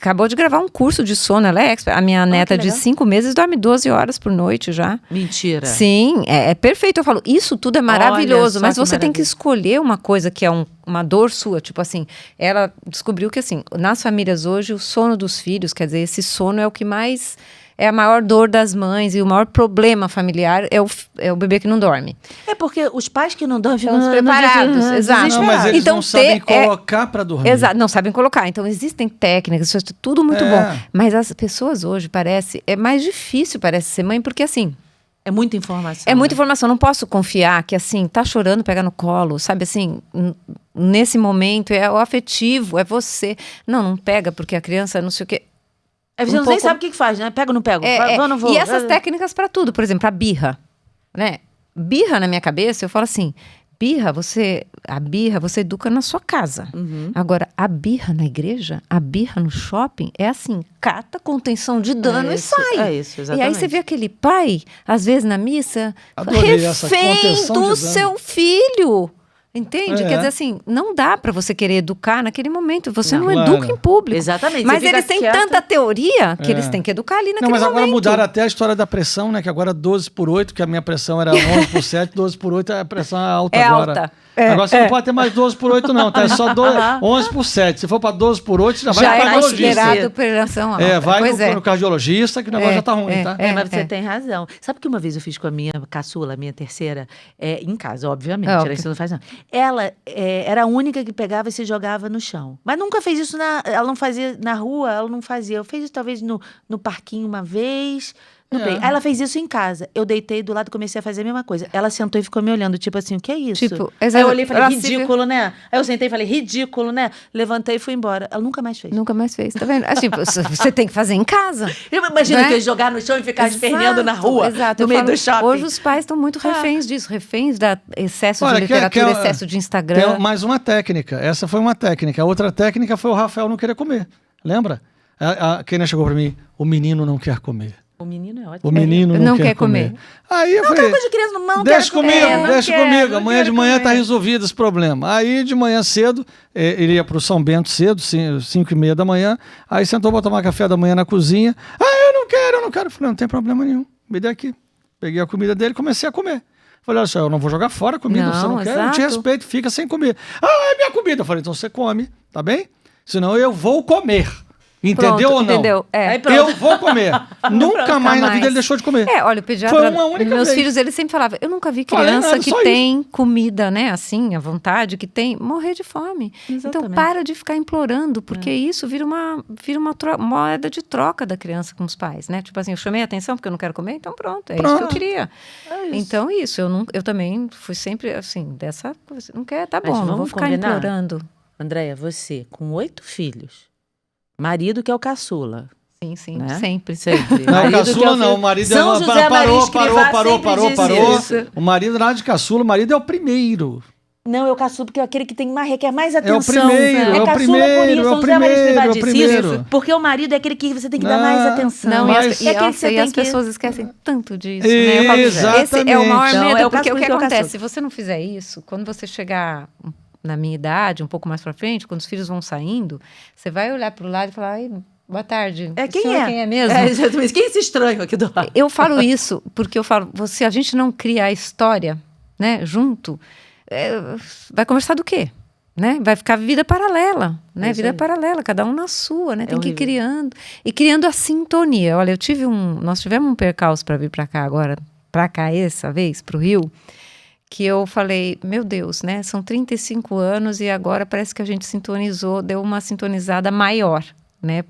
acabou de gravar um curso de sono, ela é expert. A minha neta que de legal. 5 meses dorme 12 horas por noite já. Mentira. Sim, é perfeito. Eu falo, isso tudo é maravilhoso, só mas que você tem que maravilha. escolher uma coisa que é uma dor sua. Tipo assim, ela descobriu que assim, nas famílias hoje, o sono dos filhos, quer dizer, esse sono é o que mais... É a maior dor das mães e o maior problema familiar é o bebê que não dorme. É porque os pais que não dormem Estão ficam despreparados, exato. Não, mas eles Então, não sabem ter- colocar pra dormir. Exato, não sabem colocar. Então, existem técnicas, isso é tudo muito É. bom. Mas as pessoas hoje, é mais difícil, parece, ser mãe, porque assim, É muita informação. é muita né? informação. Não posso confiar que, assim, tá chorando, pega no colo, sabe assim, nesse momento é o afetivo, é você. Não pega, porque a criança não sei o quê. Aí você um nem pouco- sabe o que faz, né? Pega ou não pego? Vou ou não vou? E essas técnicas para tudo, por exemplo, a birra, né? Birra na minha cabeça, eu falo assim, a birra você educa na sua casa. Agora, a birra na igreja, a birra no shopping, é assim, cata contenção de dano É e isso, sai. é isso, E aí exatamente. você vê aquele pai, às vezes na missa, Adorei essa refém contenção de do dano. seu filho. Entende? É. Quer dizer assim, não dá para você querer educar naquele momento. Você não, Claro. educa em público. Exatamente, Mas você fica eles têm quieto. tanta teoria que É. eles têm que educar ali naquele Não, mas agora momento. mudaram até a história da pressão, né? Que agora 12/8, que a minha pressão era 11/7, 12/8 a pressão é alta É agora. alta. É, Agora você não pode ter mais 12/8 não, tá? É só 11/7. Se for para 12/8, já vai Já no é cardiologista. considerado pressão alta. É, vai Pois no cardiologista que o negócio já tá ruim, tá? Mas você tem razão. Sabe que uma vez eu fiz com a minha caçula, a minha terceira, em casa, obviamente, Óbvio. né, que você não faz não. Ela era a única que pegava e se jogava no chão. Mas nunca fez isso ela não fazia na rua, ela não fazia. Eu fiz isso talvez no parquinho uma vez. No play. Aí ela fez isso em casa. Eu deitei do lado e comecei a fazer a mesma coisa. Ela sentou e ficou me olhando, tipo assim, o que é isso? Tipo, Aí exato. eu olhei e falei, Ela se ridículo, né? Aí eu sentei e falei, ridículo, né? Levantei e fui embora. Ela nunca mais fez. Nunca mais fez, tá vendo? Assim, você tem que fazer em casa. Eu imagino Né? que eu jogar no chão e ficar esperneando na rua, Exato. no Eu meio falo, do shopping. Hoje os pais estão muito reféns disso, reféns da excesso Olha, de literatura, que é- excesso de Tem Instagram. mais uma técnica. Essa foi uma técnica. A outra técnica foi o Rafael não querer comer. Lembra? A Kênia chegou para mim, o menino não quer comer. O menino é ótimo. O menino não quer comer. Aí eu falei, Coisa de criança, não deixa quero comer, comigo, não deixa quero, comigo. não Amanhã de quero manhã comer. tá resolvido esse problema. Aí de manhã cedo, ele ia pro São Bento cedo, 5:30 da manhã. Aí sentou para tomar café da manhã na cozinha. Eu não quero. Eu falei, não tem problema nenhum, me dê aqui. Peguei a comida dele e comecei a comer. Falei, olha só, eu não vou jogar fora a comida, Não, você não quer, eu te exato. respeito, fica sem comer. É minha comida. Eu falei, então você come, tá bem? Senão eu vou comer. Entendeu Pronto, ou não? Entendeu? É. Aí pronto. Eu vou comer. Nunca mais na vida ele deixou de comer. Olha, o pediatra, Foi uma única meus vez. filhos, eles sempre falavam, eu nunca vi Falei criança nada, que só tem comida, né, assim, à vontade, que tem, morrer de fome. Então, Exatamente. para de ficar implorando, porque isso vira uma moeda de troca da criança com os pais, né? Tipo assim, eu chamei a atenção porque eu não quero comer, então pronto, é isso que eu queria. Então, isso, eu também fui sempre, assim, dessa coisa, não quer, tá Mas bom, não vou vamos ficar combinar? implorando. Andréia, você, com 8 filhos, marido que é o caçula, Sim, sim, né? sempre. Sempre. Não, Marido que é caçula o não, filho- o marido São é José Maria Escrivá parou. sempre disse isso. O marido nada de caçula, o marido é o primeiro. Não, eu caçulo porque é aquele que tem mais, requer mais o atenção. primeiro, é o caçula primeiro, por isso, é o São José Maria Escrivá primeiro, é o disse primeiro. isso. Porque o marido é aquele que você tem que dar Não, mais atenção. Não, Mas- e é aquele que você tem as que... pessoas esquecem tanto disso, né? Eu falo, Exatamente. esse é o maior Então, medo, é o porque o que caçula que é o acontece? caçula. Se você não fizer isso, quando você chegar na minha idade, um pouco mais pra frente, quando os filhos vão saindo, você vai olhar pro lado e falar, ai, boa tarde. Quem Senhor, é? Quem é mesmo? Exatamente. Quem é esse estranho aqui do lado? Eu falo isso porque eu falo, se a gente não cria a história, né, junto, vai conversar do quê? Né? Vai ficar vida paralela, né? Isso Vida aí. paralela, cada um na sua, né? Tem que ir horrível. criando e criando a sintonia. Olha, nós tivemos um percalço para vir para cá agora, para cá essa vez, para o Rio, que eu falei, meu Deus, né? São 35 anos e agora parece que a gente sintonizou, deu uma sintonizada maior, né?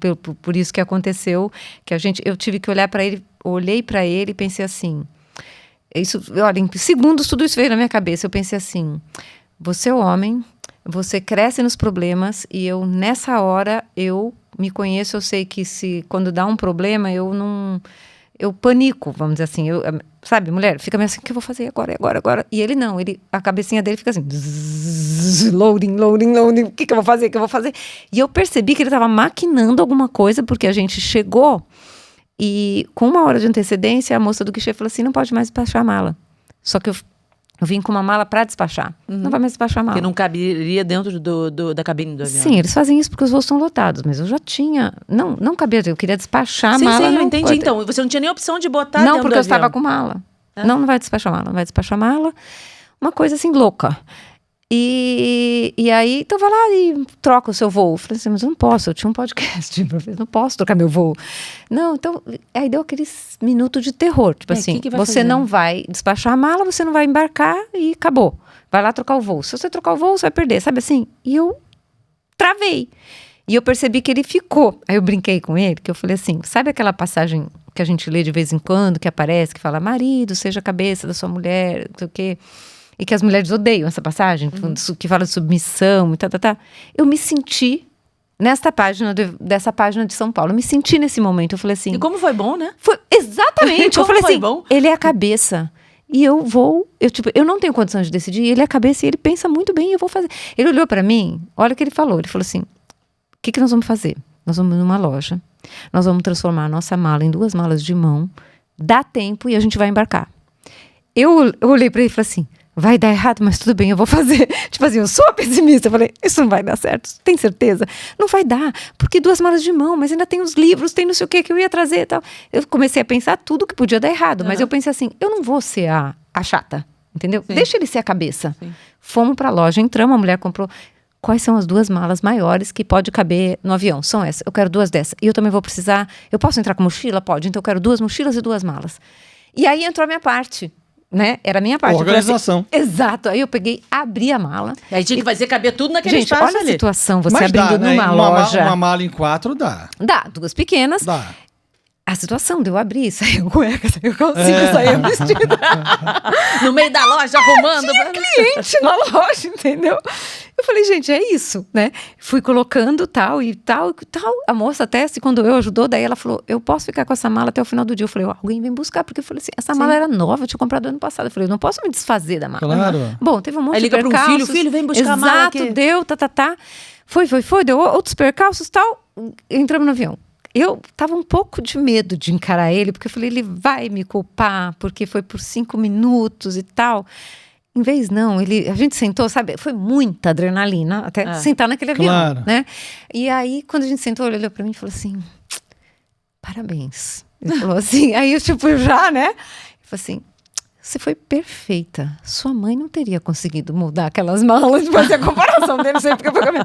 Por isso que aconteceu, que eu tive que olhar para ele, olhei para ele e pensei assim, olha, em segundos tudo isso veio na minha cabeça, eu pensei assim, você é o homem, você cresce nos problemas e eu, nessa hora, eu me conheço, eu sei que quando dá um problema, eu panico, vamos dizer assim, sabe, mulher, fica meio assim, o que eu vou fazer agora? E ele não, a cabecinha dele fica assim, loading, o que eu vou fazer, E eu percebi que ele estava maquinando alguma coisa, porque a gente chegou e com 1 hora de antecedência, a moça do guichê falou assim, não pode mais despachar a mala. Só que Eu vim com uma mala para despachar. Não vai mais despachar a mala. Que não caberia dentro da cabine do avião. Sim, eles fazem isso porque os voos estão lotados, mas eu já tinha... Não cabia, eu queria despachar a mala. Sim, eu não entendi. pode. Então, você não tinha nem opção de botar Não, dentro porque do eu estava avião. com mala. Não vai despachar mala, não vai despachar mala. Uma coisa assim, louca. E aí, então vai lá e troca o seu voo. Eu falei assim, mas eu não posso, eu tinha um podcast, eu não posso trocar meu voo. Não, então, aí deu aquele minuto de terror. Tipo assim, que vai você fazer? não vai despachar a mala, você não vai embarcar e acabou. Vai lá trocar o voo. Se você trocar o voo, você vai perder, sabe assim? E eu travei. E eu percebi que ele ficou. Aí eu brinquei com ele, que eu falei assim, sabe aquela passagem que a gente lê de vez em quando, que aparece, que fala, marido, seja a cabeça da sua mulher, não sei o quê. E que as mulheres odeiam essa passagem, que fala de submissão e tá. Eu me senti nesta página, dessa página de São Paulo. Eu me senti nesse momento. Eu falei assim... E como foi bom, né? Foi, exatamente. Eu Como falei foi assim, bom? ele é a cabeça. E eu vou... Eu não tenho condição de decidir. Ele é a cabeça e ele pensa muito bem. Eu vou fazer. Ele olhou pra mim, olha o que ele falou. Ele falou assim, o que nós vamos fazer? Nós vamos numa loja. Nós vamos transformar a nossa mala em 2 malas de mão. Dá tempo e a gente vai embarcar. Eu olhei pra ele e falei assim, vai dar errado, mas tudo bem, eu vou fazer. Tipo assim, eu sou pessimista. Eu falei, isso não vai dar certo, tem certeza? Não vai dar, porque 2 malas de mão, mas ainda tem os livros, tem não sei o que eu ia trazer e tal. Eu comecei a pensar tudo que podia dar errado, mas eu pensei assim, eu não vou ser a chata, entendeu? Sim. Deixa ele ser a cabeça. Sim. Fomos pra loja, entramos, a mulher comprou. Quais são as 2 malas maiores que pode caber no avião? São essas, eu quero 2 dessas. E eu também vou precisar, eu posso entrar com mochila? Pode, então eu quero 2 mochilas e 2 malas. E aí entrou a minha parte. Né? Era a minha parte. Organização. Assim, exato. Aí eu peguei, abri a mala. E aí tinha que fazer caber tudo naquele Gente, espaço olha ali. a situação, você Mas abrindo dá, né? numa Uma loja. uma mala em 4 dá. Dá, 2 pequenas. Dá. A situação de eu abrir, saiu cueca, saiu calcinha, saiu vestida. No meio da loja, arrumando. Cliente na loja, entendeu? Eu falei, gente, é isso, né? Fui colocando tal e tal. A moça até, quando eu ajudou, daí ela falou, eu posso ficar com essa mala até o final do dia. Eu falei, alguém vem buscar, porque eu falei assim, essa mala era nova, eu tinha comprado ano passado. Eu falei, eu não posso me desfazer da mala. Claro. Bom, teve um monte Aí de liga para um percalços. filho, vem buscar a mala aqui. Exato, deu, Foi, deu outros percalços, tal. Entramos no avião. Eu tava um pouco de medo de encarar ele, porque eu falei, ele vai me culpar, porque foi por 5 minutos e tal. Em vez não, a gente sentou, sabe, foi muita adrenalina até sentar naquele avião, Claro. né? E aí, quando a gente sentou, ele olhou pra mim e falou assim, parabéns. Ele falou assim, aí eu tipo, já, né? Ele falou assim, você foi perfeita. Sua mãe não teria conseguido mudar aquelas malas, de fazer a comparação dele, não sei porque foi comigo.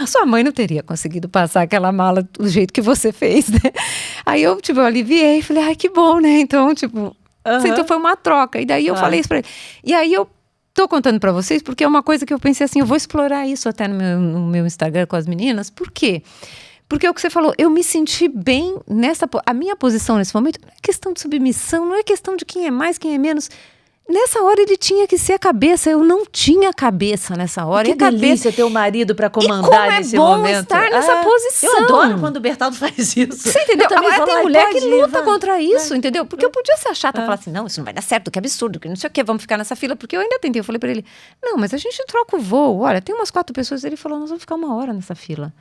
Sua mãe não teria conseguido passar aquela mala do jeito que você fez, né? Aí eu, tipo, eu aliviei, falei, ai, que bom, né? Então, tipo, então foi uma troca. E daí eu falei isso pra ele. E aí eu tô contando pra vocês, porque é uma coisa que eu pensei assim, eu vou explorar isso até no meu Instagram com as meninas. Por quê? Porque é o que você falou, eu me senti bem a minha posição nesse momento não é questão de submissão, não é questão de quem é mais, quem é menos. Nessa hora ele tinha que ser a cabeça, eu não tinha cabeça nessa hora. Que e a delícia ter o marido para E como comandar é nesse bom momento. estar nessa posição. Eu adoro quando o Bertaldo faz isso. Você entendeu? Eu também Agora falo, tem "Ai, mulher pode que ir, luta vai." contra isso, entendeu? Porque eu podia ser a chata e falar assim, não, isso não vai dar certo, que absurdo, que não sei o quê, vamos ficar nessa fila. Porque eu ainda tentei, eu falei pra ele, não, mas a gente troca o voo. Olha, tem umas 4 pessoas. Ele falou, nós vamos ficar 1 hora nessa fila.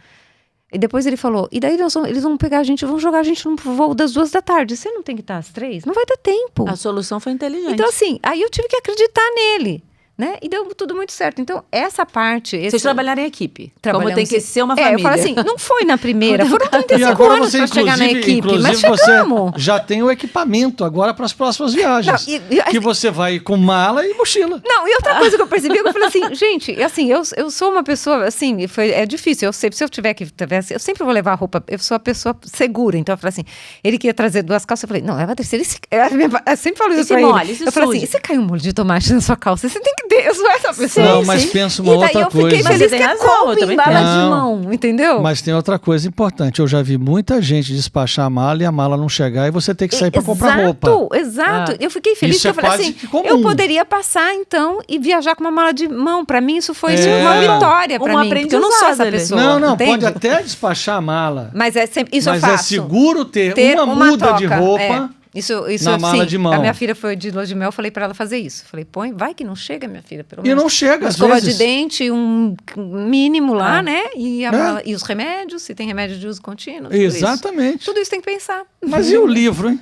E depois ele falou, e daí eles vão pegar a gente, vão jogar a gente no voo das 2 da tarde. Você não tem que estar às 3? Não vai dar tempo. A solução foi inteligente. Então assim, aí eu tive que acreditar nele, né? E deu tudo muito certo. Então essa parte... Vocês trabalharam em equipe. Como Trabalhamos tem que ser uma família. eu falei assim, não foi na primeira, foram E 35 agora anos você, para chegar na equipe, inclusive mas você chegamos. já tem o equipamento agora para as próximas viagens. Não, que você vai com mala e mochila. Não, e outra coisa que eu percebi, eu falei assim, gente, assim, eu sou uma pessoa, assim, é difícil, se eu tiver que, eu sempre vou levar roupa, eu sou a pessoa segura, então eu falei assim, ele queria trazer 2 calças, eu falei, não, leva a terceira, eu sempre falo isso Esse pra molho, ele. esse Eu falei sujo. assim, e se caiu um molho de tomate na sua calça, você tem que ter, eu sou essa pessoa. Não, mas pensa uma E daí outra eu fiquei coisa. Mas feliz você que tem é razão, eu coube também em bala penso. de mão, entendeu? Mas tem outra coisa importante. Eu já vi muita gente despachar a mala e a mala não chegar e você ter que sair para comprar roupa. Exato. Eu fiquei feliz Isso que é eu falei quase assim, que comum. eu poderia passar então e viajar com uma mala de mão. Pra mim isso foi É. uma vitória pra Um mim, porque eu não sou essa aprendizado, pessoa. Não, entende? pode até despachar a mala. Mas é sempre, isso mas eu é faço. seguro ter Ter uma muda de troca, roupa. é. Isso na mala sim. de mão. A minha filha foi de lua de mel, eu falei pra ela fazer isso. Falei, põe, vai que não chega, minha filha, pelo E menos. não chega, Uma às escova vezes. de dente, um mínimo lá, né? E, É. e os remédios, se tem remédio de uso contínuo. tudo Exatamente. Isso. Tudo isso tem que pensar. Mas e o livro, hein?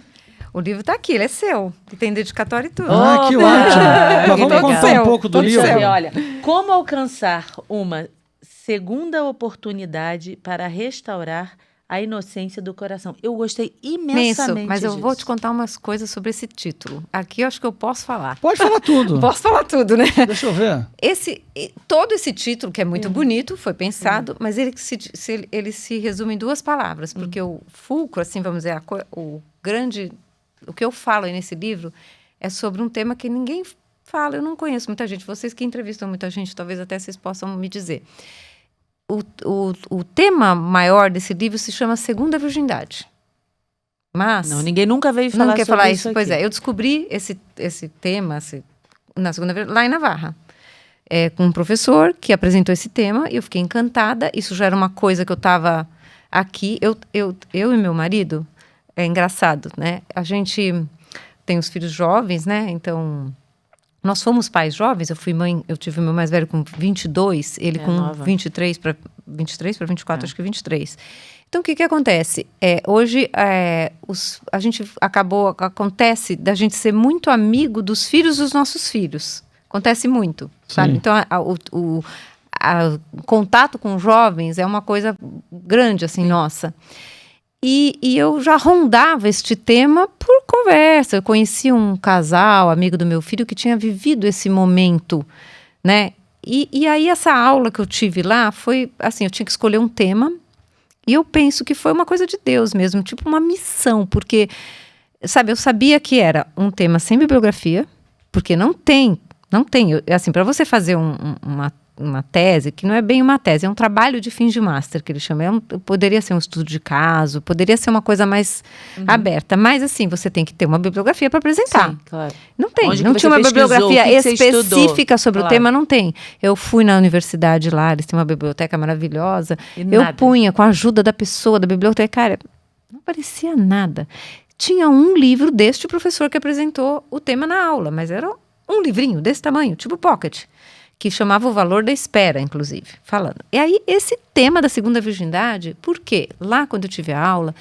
O livro está aqui, ele é seu. E tem dedicatório e tudo. Ah, que Opa! ótimo. Mas vamos Todo contar seu, um pouco do todo livro? seu. Olha, como alcançar uma segunda oportunidade para restaurar a inocência do coração. Eu gostei imensamente Mas eu disso. vou te contar umas coisas sobre esse título. Aqui eu acho que eu posso falar. Pode falar tudo. Posso falar tudo, né? Deixa eu ver. Todo esse título, que é muito bonito, foi pensado, mas ele se resume em 2 palavras, porque o fulcro, assim, vamos dizer, o que eu falo aí nesse livro é sobre um tema que ninguém fala, eu não conheço muita gente, vocês que entrevistam muita gente, talvez até vocês possam me dizer. O tema maior desse livro se chama Segunda Virgindade. Mas... Não, ninguém nunca veio falar não quer sobre falar isso Pois aqui. é, eu descobri esse tema na segunda vez, lá em Navarra. Com um professor que apresentou esse tema, e eu fiquei encantada. Isso já era uma coisa que eu estava aqui. Eu e meu marido, é engraçado, né? A gente tem os filhos jovens, né? Então, nós fomos pais jovens. Eu fui mãe, eu tive meu mais velho com 22, ele com nova. 23 para 24, acho que 23. Então, o que acontece? Hoje, acontece da gente ser muito amigo dos filhos dos nossos filhos. Acontece muito, sabe? Sim. Então, o contato com jovens é uma coisa grande, assim, nossa. E eu já rondava este tema por conversa. Eu conheci um casal, amigo do meu filho, que tinha vivido esse momento, né? E aí, essa aula que eu tive lá foi, assim, eu tinha que escolher um tema. E eu penso que foi uma coisa de Deus mesmo, tipo uma missão, porque, sabe, eu sabia que era um tema sem bibliografia, porque não tem, assim, para você fazer uma tese, que não é bem uma tese, é um trabalho de fim de master, que ele chama, poderia ser um estudo de caso, poderia ser uma coisa mais aberta, mas assim, você tem que ter uma bibliografia para apresentar. Sim, claro. Não tem, Onde não que tinha você uma pesquisou? bibliografia O que você específica estudou? sobre Claro. o tema, não tem. Eu fui na universidade lá, eles têm uma biblioteca maravilhosa, E eu nada. punha com a ajuda da pessoa, da bibliotecária, não aparecia nada. Tinha um livro deste professor que apresentou o tema na aula, mas era um livrinho desse tamanho, tipo pocket, que chamava O Valor da Espera, inclusive, falando. E aí, esse tema da segunda virgindade, por quê? Lá, quando eu tive a aula,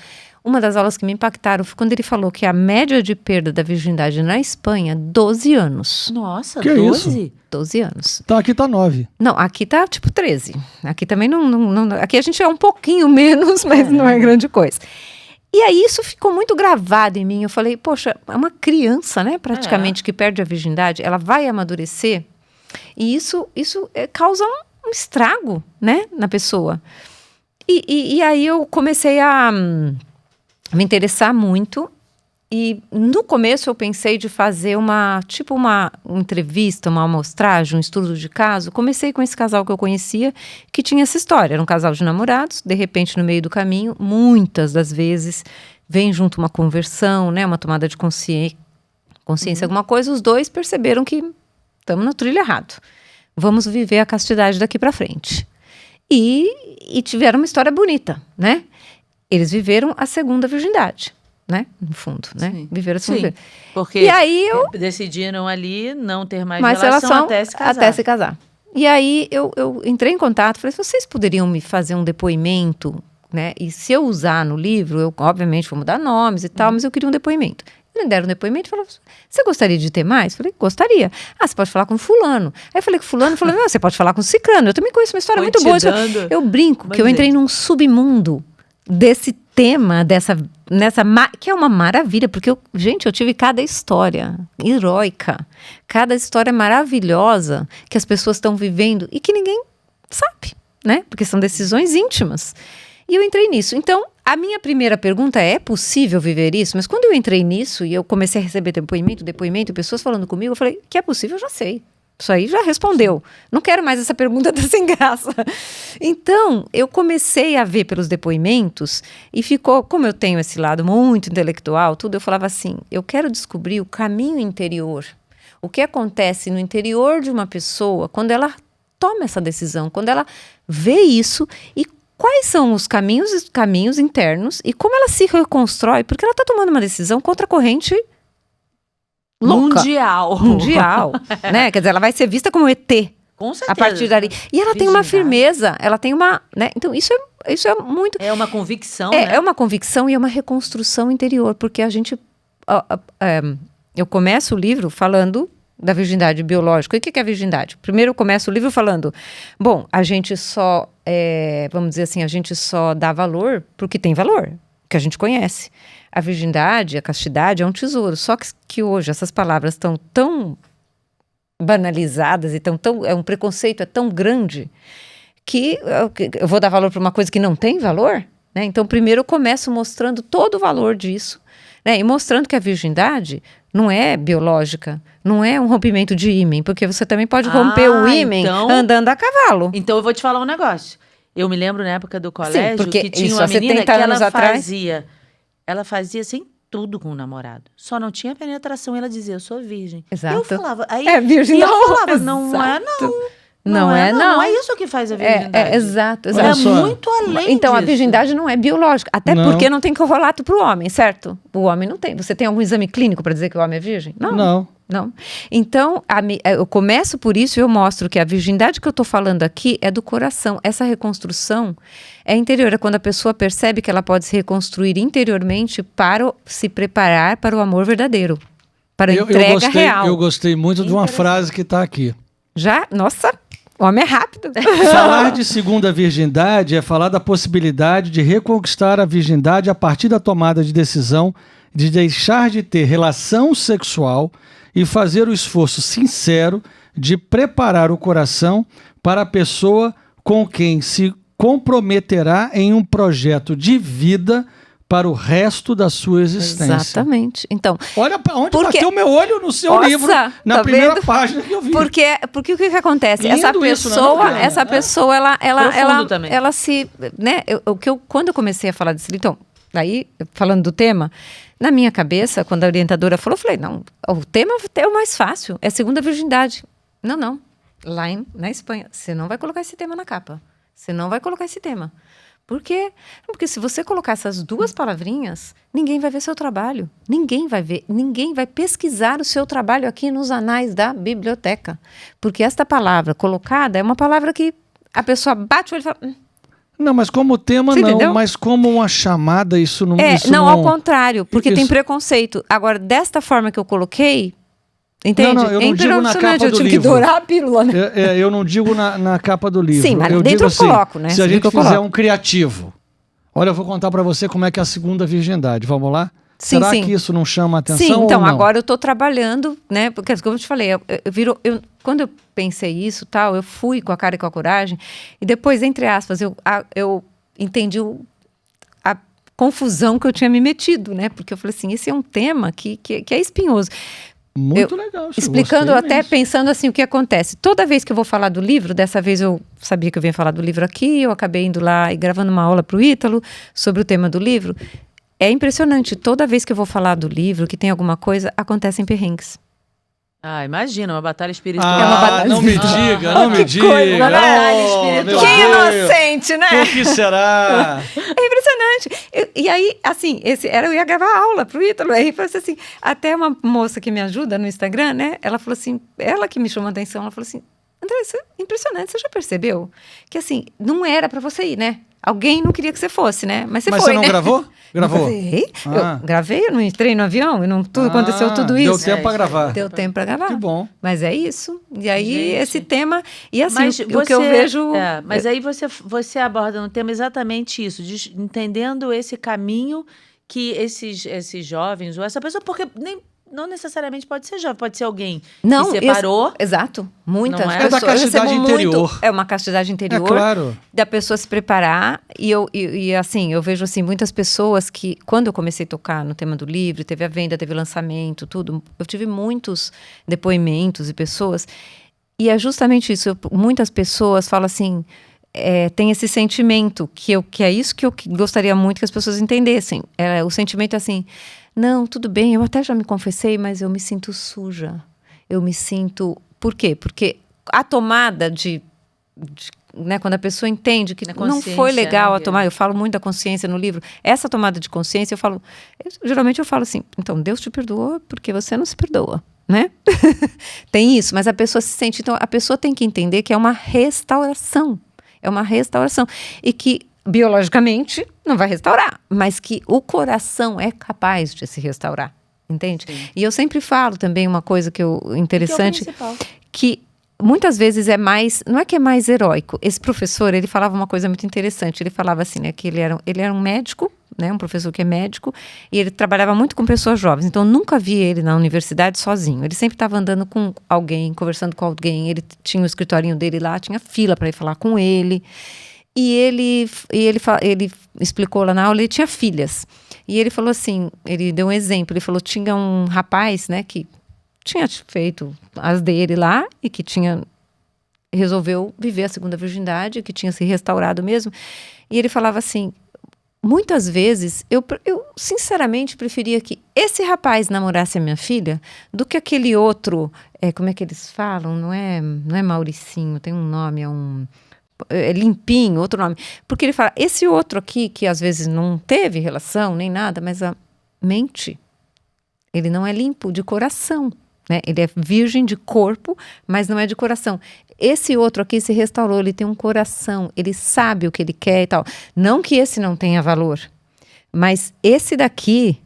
uma das aulas que me impactaram foi quando ele falou que a média de perda da virgindade na Espanha, 12 anos. Nossa, Que 12? 12 anos. Então aqui tá 9. Não, aqui tá tipo 13. Aqui também não aqui a gente é um pouquinho menos, mas não é grande coisa. E aí isso ficou muito gravado em mim. Eu falei, poxa, é uma criança, né, praticamente, que perde a virgindade, ela vai amadurecer. E isso causa um estrago, né, na pessoa. E aí eu comecei a me interessar muito. E no começo eu pensei de fazer uma entrevista, uma amostragem, um estudo de caso. Comecei com esse casal que eu conhecia, que tinha essa história. Era um casal de namorados, de repente no meio do caminho, muitas das vezes, vem junto uma conversão, né, uma tomada de consciência, alguma coisa. Os dois perceberam que estamos no trilho errado. Vamos viver a castidade daqui para frente. E tiveram uma história bonita, né? Eles viveram a segunda virgindade, né? No fundo, né? Sim. Viveram a segunda Sim, virgindade. porque E aí decidiram ali não ter mais Mas relação até se casar. até se casar. E aí eu entrei em contato, falei, vocês poderiam me fazer um depoimento, né? E se eu usar no livro, eu obviamente vou mudar nomes e tal, mas eu queria um depoimento. Eles deram um depoimento e falaram, você gostaria de ter mais? Falei, gostaria. Ah, você pode falar com fulano. Aí eu falei com fulano, falou, não, você pode falar com cicrano. Eu também conheço uma história Foi muito te boa. dando Eu brinco que eu bandeira. entrei num submundo desse tema, que é uma maravilha, porque eu tive cada história heróica, cada história maravilhosa que as pessoas estão vivendo e que ninguém sabe, né? Porque são decisões íntimas. E eu entrei nisso. Então, a minha primeira pergunta é possível viver isso? Mas quando eu entrei nisso e eu comecei a receber depoimento, pessoas falando comigo, eu falei, que é possível, eu já sei. Isso aí já respondeu. Não quero mais essa pergunta tá sem graça. Então, eu comecei a ver pelos depoimentos e ficou, como eu tenho esse lado muito intelectual, tudo, eu falava assim, eu quero descobrir o caminho interior. O que acontece no interior de uma pessoa quando ela toma essa decisão, quando ela vê isso e quais são os caminhos internos e como ela se reconstrói, porque ela está tomando uma decisão contra a corrente louca. Mundial, né? Quer dizer, ela vai ser vista como ET Com certeza. a partir dali. E ela tem uma Virgindade. firmeza, ela tem uma, né? Então isso é muito É uma convicção, é né? uma convicção e é uma reconstrução interior, porque a gente eu começo o livro falando da virgindade biológica. E o que é a virgindade? Primeiro eu começo o livro falando, bom, a gente só, vamos dizer assim, a gente só dá valor porque tem valor, que a gente conhece. A virgindade, a castidade é um tesouro. Só que hoje essas palavras estão tão banalizadas e um preconceito é tão grande que eu vou dar valor para uma coisa que não tem valor, né? Então, primeiro eu começo mostrando todo o valor disso, né? E mostrando que a virgindade não é biológica, não é um rompimento de ímen, porque você também pode romper o ímen andando a cavalo. Então, eu vou te falar um negócio. Eu me lembro na época do colégio que tinha isso, uma menina que ela fazia assim tudo com o namorado. Só não tinha penetração. Ela dizia, eu sou virgem. Exato. Eu falava, aí virgem e eu não. falava, Exato. não é não. Não é isso que faz a virgindade. Exato. É muito além Então, disso. a virgindade não é biológica. Até porque não tem correlato para o homem, certo? O homem não tem. Você tem algum exame clínico para dizer que o homem é virgem? Não. Então, eu começo por isso e eu mostro que a virgindade que eu estou falando aqui é do coração. Essa reconstrução é interior. É quando a pessoa percebe que ela pode se reconstruir interiormente para se preparar para o amor verdadeiro. Para a entrega real. Eu gostei muito de uma frase que está aqui. Já? Nossa, o homem é rápido. Falar de segunda virgindade é falar da possibilidade de reconquistar a virgindade a partir da tomada de decisão de deixar de ter relação sexual e fazer o esforço sincero de preparar o coração para a pessoa com quem se comprometerá em um projeto de vida para o resto da sua existência. Exatamente. Então, olha para onde bateu meu olho no seu livro, na primeira página que eu vi. Porque o que acontece? Lindo Essa pessoa, ela se, né? Quando eu comecei a falar desse livro, então, daí, falando do tema, na minha cabeça, quando a orientadora falou, eu falei, não, o tema é o mais fácil, é segunda virgindade. Não. Lá na Espanha, você não vai colocar esse tema na capa. Você não vai colocar esse tema. Por quê? Porque se você colocar essas duas palavrinhas, ninguém vai ver seu trabalho. Ninguém vai ver, ninguém vai pesquisar o seu trabalho aqui nos anais da biblioteca. Porque esta palavra colocada é uma palavra que a pessoa bate o olho e fala... Não, mas como tema você não, entendeu? mas como uma chamada, isso não... Não, ao contrário, porque tem preconceito. Agora, desta forma que eu coloquei... Entende? Não, eu não digo na capa do livro. Eu tive que dourar a pílula, né? Eu não digo na capa do livro. Sim, mas eu dentro digo assim, eu coloco, né? Se a gente fizer um criativo. Olha, eu vou contar para você como é que é a segunda virgindade. Vamos lá? Sim, Será que isso não chama atenção? Sim, então ou não? agora eu estou trabalhando, né? Porque, como eu te falei, quando eu pensei isso, tal, eu fui com a cara e com a coragem, e depois, entre aspas, eu entendi a confusão que eu tinha me metido, né? Porque eu falei assim, esse é um tema que é espinhoso. Muito legal. Explicando até, pensando assim, o que acontece. Toda vez que eu vou falar do livro, dessa vez eu sabia que eu vinha falar do livro aqui, eu acabei indo lá e gravando uma aula para o Ítalo sobre o tema do livro. É impressionante, toda vez que eu vou falar do livro, que tem alguma coisa, acontecem perrengues. Imagina, uma batalha espiritual. É uma batalha não me diga, não me diga. Coisa, né? Que inocente, né? O que será? É impressionante. E aí, assim, eu ia gravar aula pro Ítalo, aí falou assim, até uma moça que me ajuda no Instagram, né? Ela falou assim, ela que me chamou a atenção, ela falou assim, André, isso é impressionante, você já percebeu? Que assim, não era pra você ir, né? Alguém não queria que você fosse, né? Mas foi, você não né? gravou? Gravou? Eu gravei, eu não entrei no avião, aconteceu tudo isso. Deu tempo para gravar. Deu tempo para gravar. Que bom. Mas é isso. E aí, esse tema... E assim, mas o que eu vejo... Mas aí você aborda no tema exatamente isso, entendendo esse caminho que esses jovens, ou essa pessoa, porque não necessariamente pode ser jovem, pode ser alguém que separou. Exato. Muitas pessoas. É da castidade interior. É uma castidade interior. É claro. Da pessoa se preparar. E assim, eu vejo assim, muitas pessoas que, quando eu comecei a tocar no tema do livro, teve a venda, teve o lançamento, tudo, eu tive muitos depoimentos e pessoas. E é justamente isso. Muitas pessoas falam assim, tem esse sentimento, que é isso que eu gostaria muito que as pessoas entendessem. O sentimento é assim... Não, tudo bem, eu até já me confessei, mas eu me sinto suja. Eu me sinto... Por quê? Porque a tomada né, quando a pessoa entende que não foi legal a tomar, eu falo muito da consciência no livro, essa tomada de consciência, geralmente eu falo assim, então Deus te perdoou porque você não se perdoa, né? Tem isso, mas a pessoa se sente... Então, a pessoa tem que entender que é uma restauração. É uma restauração. E que... biologicamente, não vai restaurar, mas que o coração é capaz de se restaurar. entende? Sim. E eu sempre falo também uma coisa interessante, Que é o principal. que muitas vezes é mais, não é que é mais heróico. Esse professor, ele falava uma coisa muito interessante. Ele falava assim, né, que ele era um médico, né, um professor que é médico, e ele trabalhava muito com pessoas jovens. Então, eu nunca vi ele na universidade sozinho. Ele sempre estava andando com alguém, conversando com alguém. Ele tinha o escritorinho dele lá, tinha fila para ir falar com ele. E ele explicou lá na aula, ele tinha filhas. E ele falou assim, ele deu um exemplo, ele falou, tinha um rapaz, né, que tinha feito as dele lá e que resolveu viver a segunda virgindade, que tinha se restaurado mesmo. E ele falava assim, muitas vezes eu sinceramente preferia que esse rapaz namorasse a minha filha do que aquele outro, como é que eles falam? Não é Mauricinho, tem um nome, é Limpinho, outro nome. Porque ele fala, esse outro aqui, que às vezes não teve relação nem nada, mas a mente, ele não é limpo de coração, né? Ele é virgem de corpo, mas não é de coração. Esse outro aqui se restaurou, ele tem um coração, ele sabe o que ele quer e tal. Não que esse não tenha valor, mas esse daqui,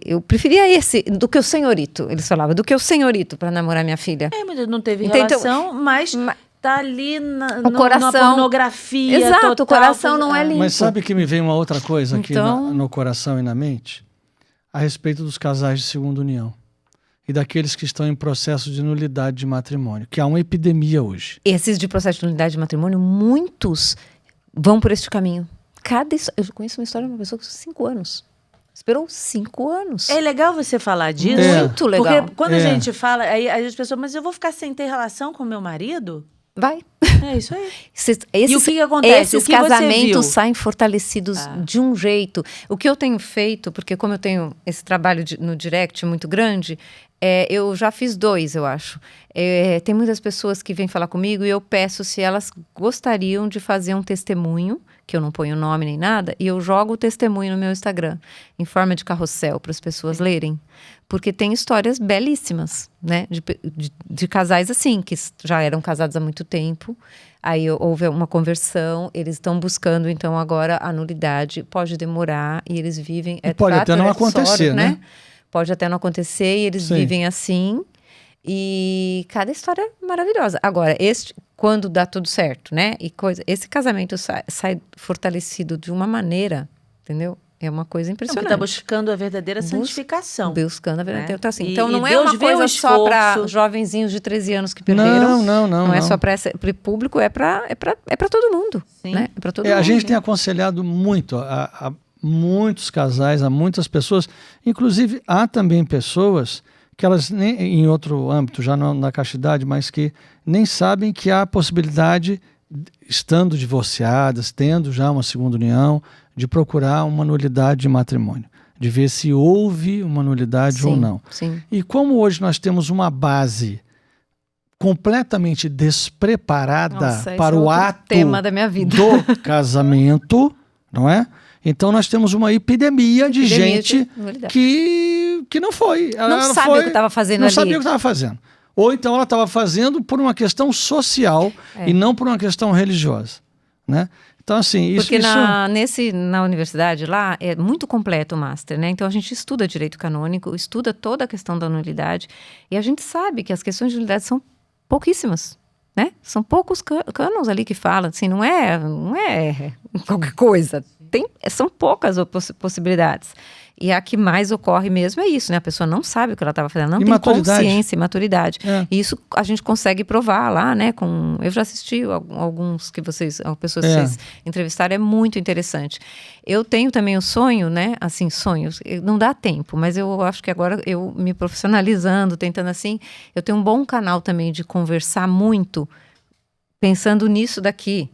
eu preferia esse do que o senhorito, eles falavam, do que o senhorito para namorar minha filha. Mas não teve Então, relação, mas tá ali o coração, na pornografia. Exato, total, o coração não é limpo. Mas sabe que me vem uma outra coisa aqui Então, no coração e na mente? A respeito dos casais de segunda união. E daqueles que estão em processo de nulidade de matrimônio, que há uma epidemia hoje. Esses de processo de nulidade de matrimônio, muitos vão por este caminho. Eu conheço uma história de uma pessoa que 5 anos. Esperou 5 anos. É legal você falar disso. Muito legal. Porque quando a gente fala, aí as pessoas, mas eu vou ficar sem ter relação com meu marido? Vai. É isso aí. E o que acontece? Esses o que você casamentos viu? saem fortalecidos de um jeito. O que eu tenho feito, porque como eu tenho esse trabalho no direct muito grande, eu já fiz 2, eu acho. Tem muitas pessoas que vêm falar comigo e eu peço se elas gostariam de fazer um testemunho, que eu não ponho nome nem nada, e eu jogo o testemunho no meu Instagram, em forma de carrossel, para as pessoas lerem. Porque tem histórias belíssimas, né? De casais assim, que já eram casados há muito tempo. Aí houve uma conversão, eles estão buscando, então, agora a nulidade. Pode demorar e eles vivem... pode até não acontecer, né? Pode até não acontecer e eles vivem assim. E cada história é maravilhosa. Agora, quando dá tudo certo, né? Esse casamento sai fortalecido de uma maneira, entendeu? É uma coisa impressionante. Está buscando a verdadeira santificação. Buscando a verdadeira. Né? Então, assim, então não é Deus uma coisa esforço. só para jovenzinhos de 13 anos que perderam. Não é só para o público, é para todo mundo. Sim. Né? É para todo mundo. A gente tem aconselhado muito a muitos casais, a muitas pessoas. Inclusive, há também pessoas que elas, nem em outro âmbito, já não na castidade, mas que nem sabem que há a possibilidade, estando divorciadas, tendo já uma segunda união, de procurar uma nulidade de matrimônio, de ver se houve uma nulidade ou não. Sim. E como hoje nós temos uma base completamente despreparada para o ato tema da minha vida. do casamento, não é? Então nós temos uma epidemia de gente que não foi. Não sabe o que estava fazendo ali. Não sabia o que estava fazendo. Ou então ela estava fazendo por uma questão social e não por uma questão religiosa, né? Então, assim, porque na universidade lá é muito completo o master, né? Então a gente estuda direito canônico, estuda toda a questão da nulidade e a gente sabe que as questões de nulidade são pouquíssimas, né? São poucos cânones ali que falam, assim, não é qualquer coisa. São poucas possibilidades. E a que mais ocorre mesmo é isso, né? A pessoa não sabe o que ela estava fazendo, não tem consciência e maturidade. E isso a gente consegue provar lá, né? Eu já assisti alguns pessoas que vocês entrevistaram, é muito interessante. Eu tenho também o sonho, né? Assim, sonhos, não dá tempo, mas eu acho que agora eu me profissionalizando, tentando assim, eu tenho um bom canal também de conversar muito, pensando nisso daqui.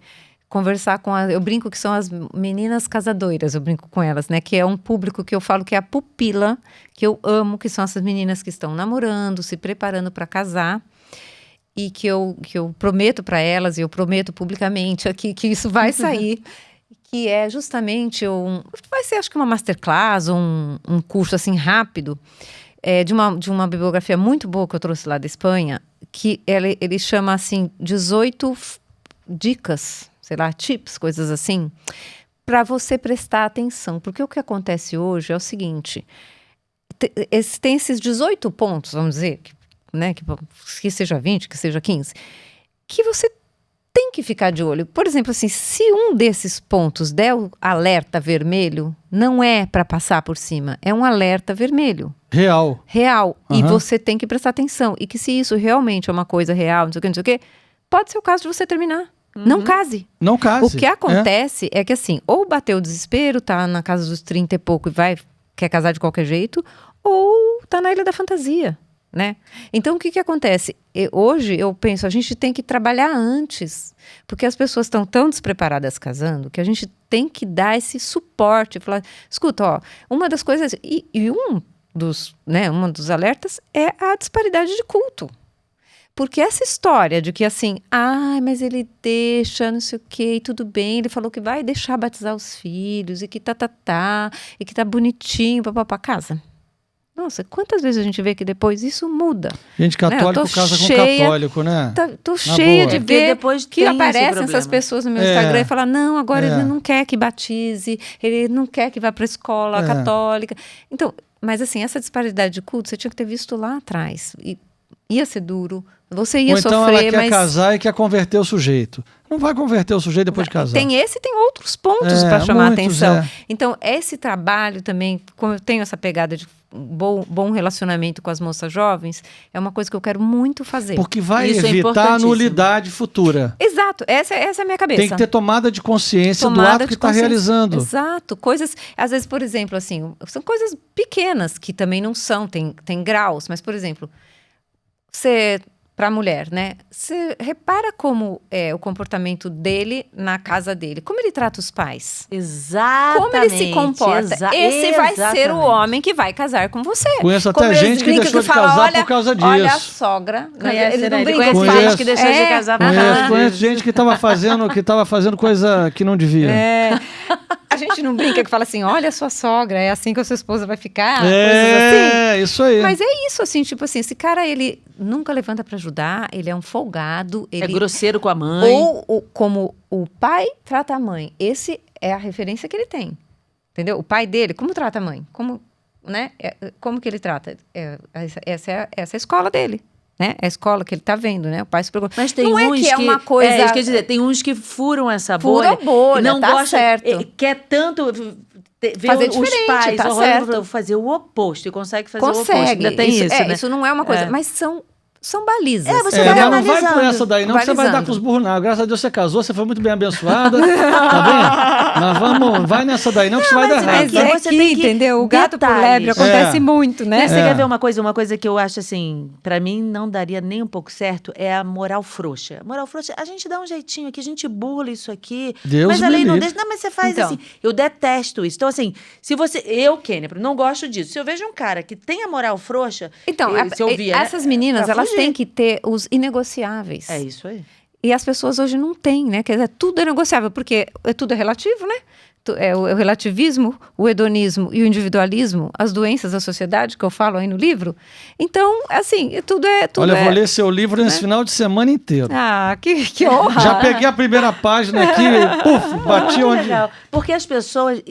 Conversar eu brinco que são as meninas casadoiras, eu brinco com elas, né? Que é um público que eu falo que é a pupila, que eu amo, que são essas meninas que estão namorando, se preparando para casar, e que eu prometo para elas, e eu prometo publicamente aqui que isso vai sair, que é justamente vai ser acho que uma masterclass, um curso assim rápido, de uma bibliografia muito boa que eu trouxe lá da Espanha, que ele chama assim 18 dicas, sei lá, tips, coisas assim, para você prestar atenção. Porque o que acontece hoje é o seguinte, tem esses 18 pontos, vamos dizer, né, que seja 20, que seja 15, que você tem que ficar de olho. Por exemplo, assim, se um desses pontos der o alerta vermelho, não é para passar por cima, é um alerta vermelho. Real. E você tem que prestar atenção. E que se isso realmente é uma coisa real, não sei o que, pode ser o caso de você terminar. Não case. Não case. O que acontece é que assim, ou bateu o desespero, tá na casa dos 30 e pouco e quer casar de qualquer jeito, ou tá na ilha da fantasia, né? Então, o que acontece? Hoje, eu penso, a gente tem que trabalhar antes, porque as pessoas estão tão despreparadas casando, que a gente tem que dar esse suporte, falar, escuta, ó, uma das coisas, um dos alertas é a disparidade de culto. Porque essa história de que assim, mas ele deixa, não sei o quê, e tudo bem, ele falou que vai deixar batizar os filhos, e que e que tá bonitinho, papapá, casa. Nossa, quantas vezes a gente vê que depois isso muda? Gente católico casa com católico, né? Tô cheia de ver depois que aparecem essas pessoas no meu Instagram e falam, não, agora ele não quer que batize, ele não quer que vá para a escola católica. Então, mas assim, essa disparidade de culto, você tinha que ter visto lá atrás. E ia ser duro, você ia sofrer, então ela quer casar e quer converter o sujeito. Não vai converter o sujeito depois de casar. Tem outros pontos para chamar a atenção. Então, esse trabalho também, como eu tenho essa pegada de bom relacionamento com as moças jovens, é uma coisa que eu quero muito fazer. Porque vai evitar a nulidade futura. Exato, essa é a minha cabeça. Tem que ter tomada de consciência do ato que está realizando. Exato, coisas, às vezes, por exemplo, assim, são coisas pequenas que também não são, tem graus, mas, por exemplo, para a mulher, né? Você repara como é o comportamento dele na casa dele. Como ele trata os pais. Exatamente. Como ele se comporta. Esse vai ser o homem que vai casar com você. Conheço até gente que deixou de casar por causa disso. Olha a sogra. Ele não conhece que deixou de casar por causa disso. Conheço gente que estava fazendo coisa que não devia. A gente não brinca que fala assim, olha a sua sogra, é assim que a sua esposa vai ficar, coisas assim. Isso aí. Mas é isso, assim, tipo assim, esse cara, ele nunca levanta pra ajudar, ele é um folgado. Ele... É grosseiro com a mãe. Ou como o pai trata a mãe. Esse é a referência que ele tem, entendeu? O pai dele, como trata a mãe? Como, né? Como que ele trata? Essa é a escola dele. Né? É a escola que ele tá vendo, né? O pai se preocupa. Mas tem não uns é que é uma coisa... quer dizer, tem uns que furam essa bolha. Fura a bolha, não tá gosta, certo. Quer tanto ver fazer os diferente, pais tá certo. fazer o oposto. E consegue fazer o oposto. Ainda tem isso, né? Isso não é uma coisa... Mas são balizas. Você vai não vai por essa daí, não, que você vai dar com os burros, não. Graças a Deus você casou, você foi muito bem abençoada. Tá bem? Vai nessa daí, não, que você vai dar errado. Mas você tem que, entendeu? O gato por lebre acontece muito, né? Você quer ver uma coisa que eu acho assim, pra mim não daria nem um pouco certo, é a moral frouxa. Moral frouxa, a gente dá um jeitinho aqui, a gente burla isso aqui. Deus mas a lei não livre. deixa. Não, mas você faz assim. Eu detesto isso. Então, assim, se você. Kênia, não gosto disso. Se eu vejo um cara que tem a moral frouxa. Então, se eu via, essas meninas, elas têm que ter os inegociáveis. É isso aí. E as pessoas hoje não têm, né? Quer dizer, tudo é negociável, porque tudo é relativo, né? É o relativismo, o hedonismo e o individualismo, as doenças da sociedade, que eu falo aí no livro. Então, assim, tudo é... Olha, eu vou ler seu livro nesse final de semana inteiro. Ah, que honra! Já peguei a primeira página aqui, bati onde... Legal. Porque as pessoas...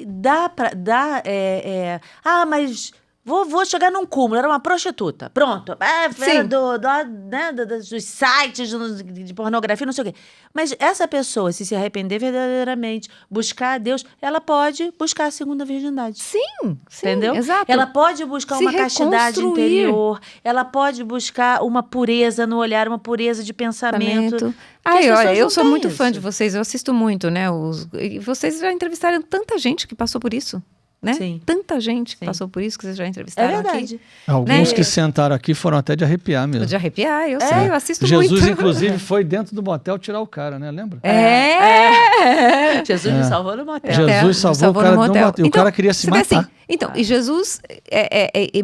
mas... Vou chegar num cúmulo, era uma prostituta. Pronto. Era dos sites de pornografia, não sei o quê. Mas essa pessoa, se arrepender verdadeiramente, buscar a Deus, ela pode buscar a segunda virgindade. Sim, entendeu? Exato. Ela pode buscar uma castidade interior. Ela pode buscar uma pureza no olhar, uma pureza de pensamento. Olha, eu sou muito fã de vocês, eu assisto muito, né? E vocês já entrevistaram tanta gente que passou por isso. Né? Sim. Tanta gente que passou por isso que vocês já entrevistaram verdade. aqui. Alguns que sentaram aqui foram até de arrepiar mesmo. De arrepiar, eu sei, eu assisto Jesus, muito. Jesus, inclusive, foi dentro do motel tirar o cara, né? Lembra? Jesus me salvou no motel. Jesus salvou o cara no motel. E o cara queria se matar. Assim, e Jesus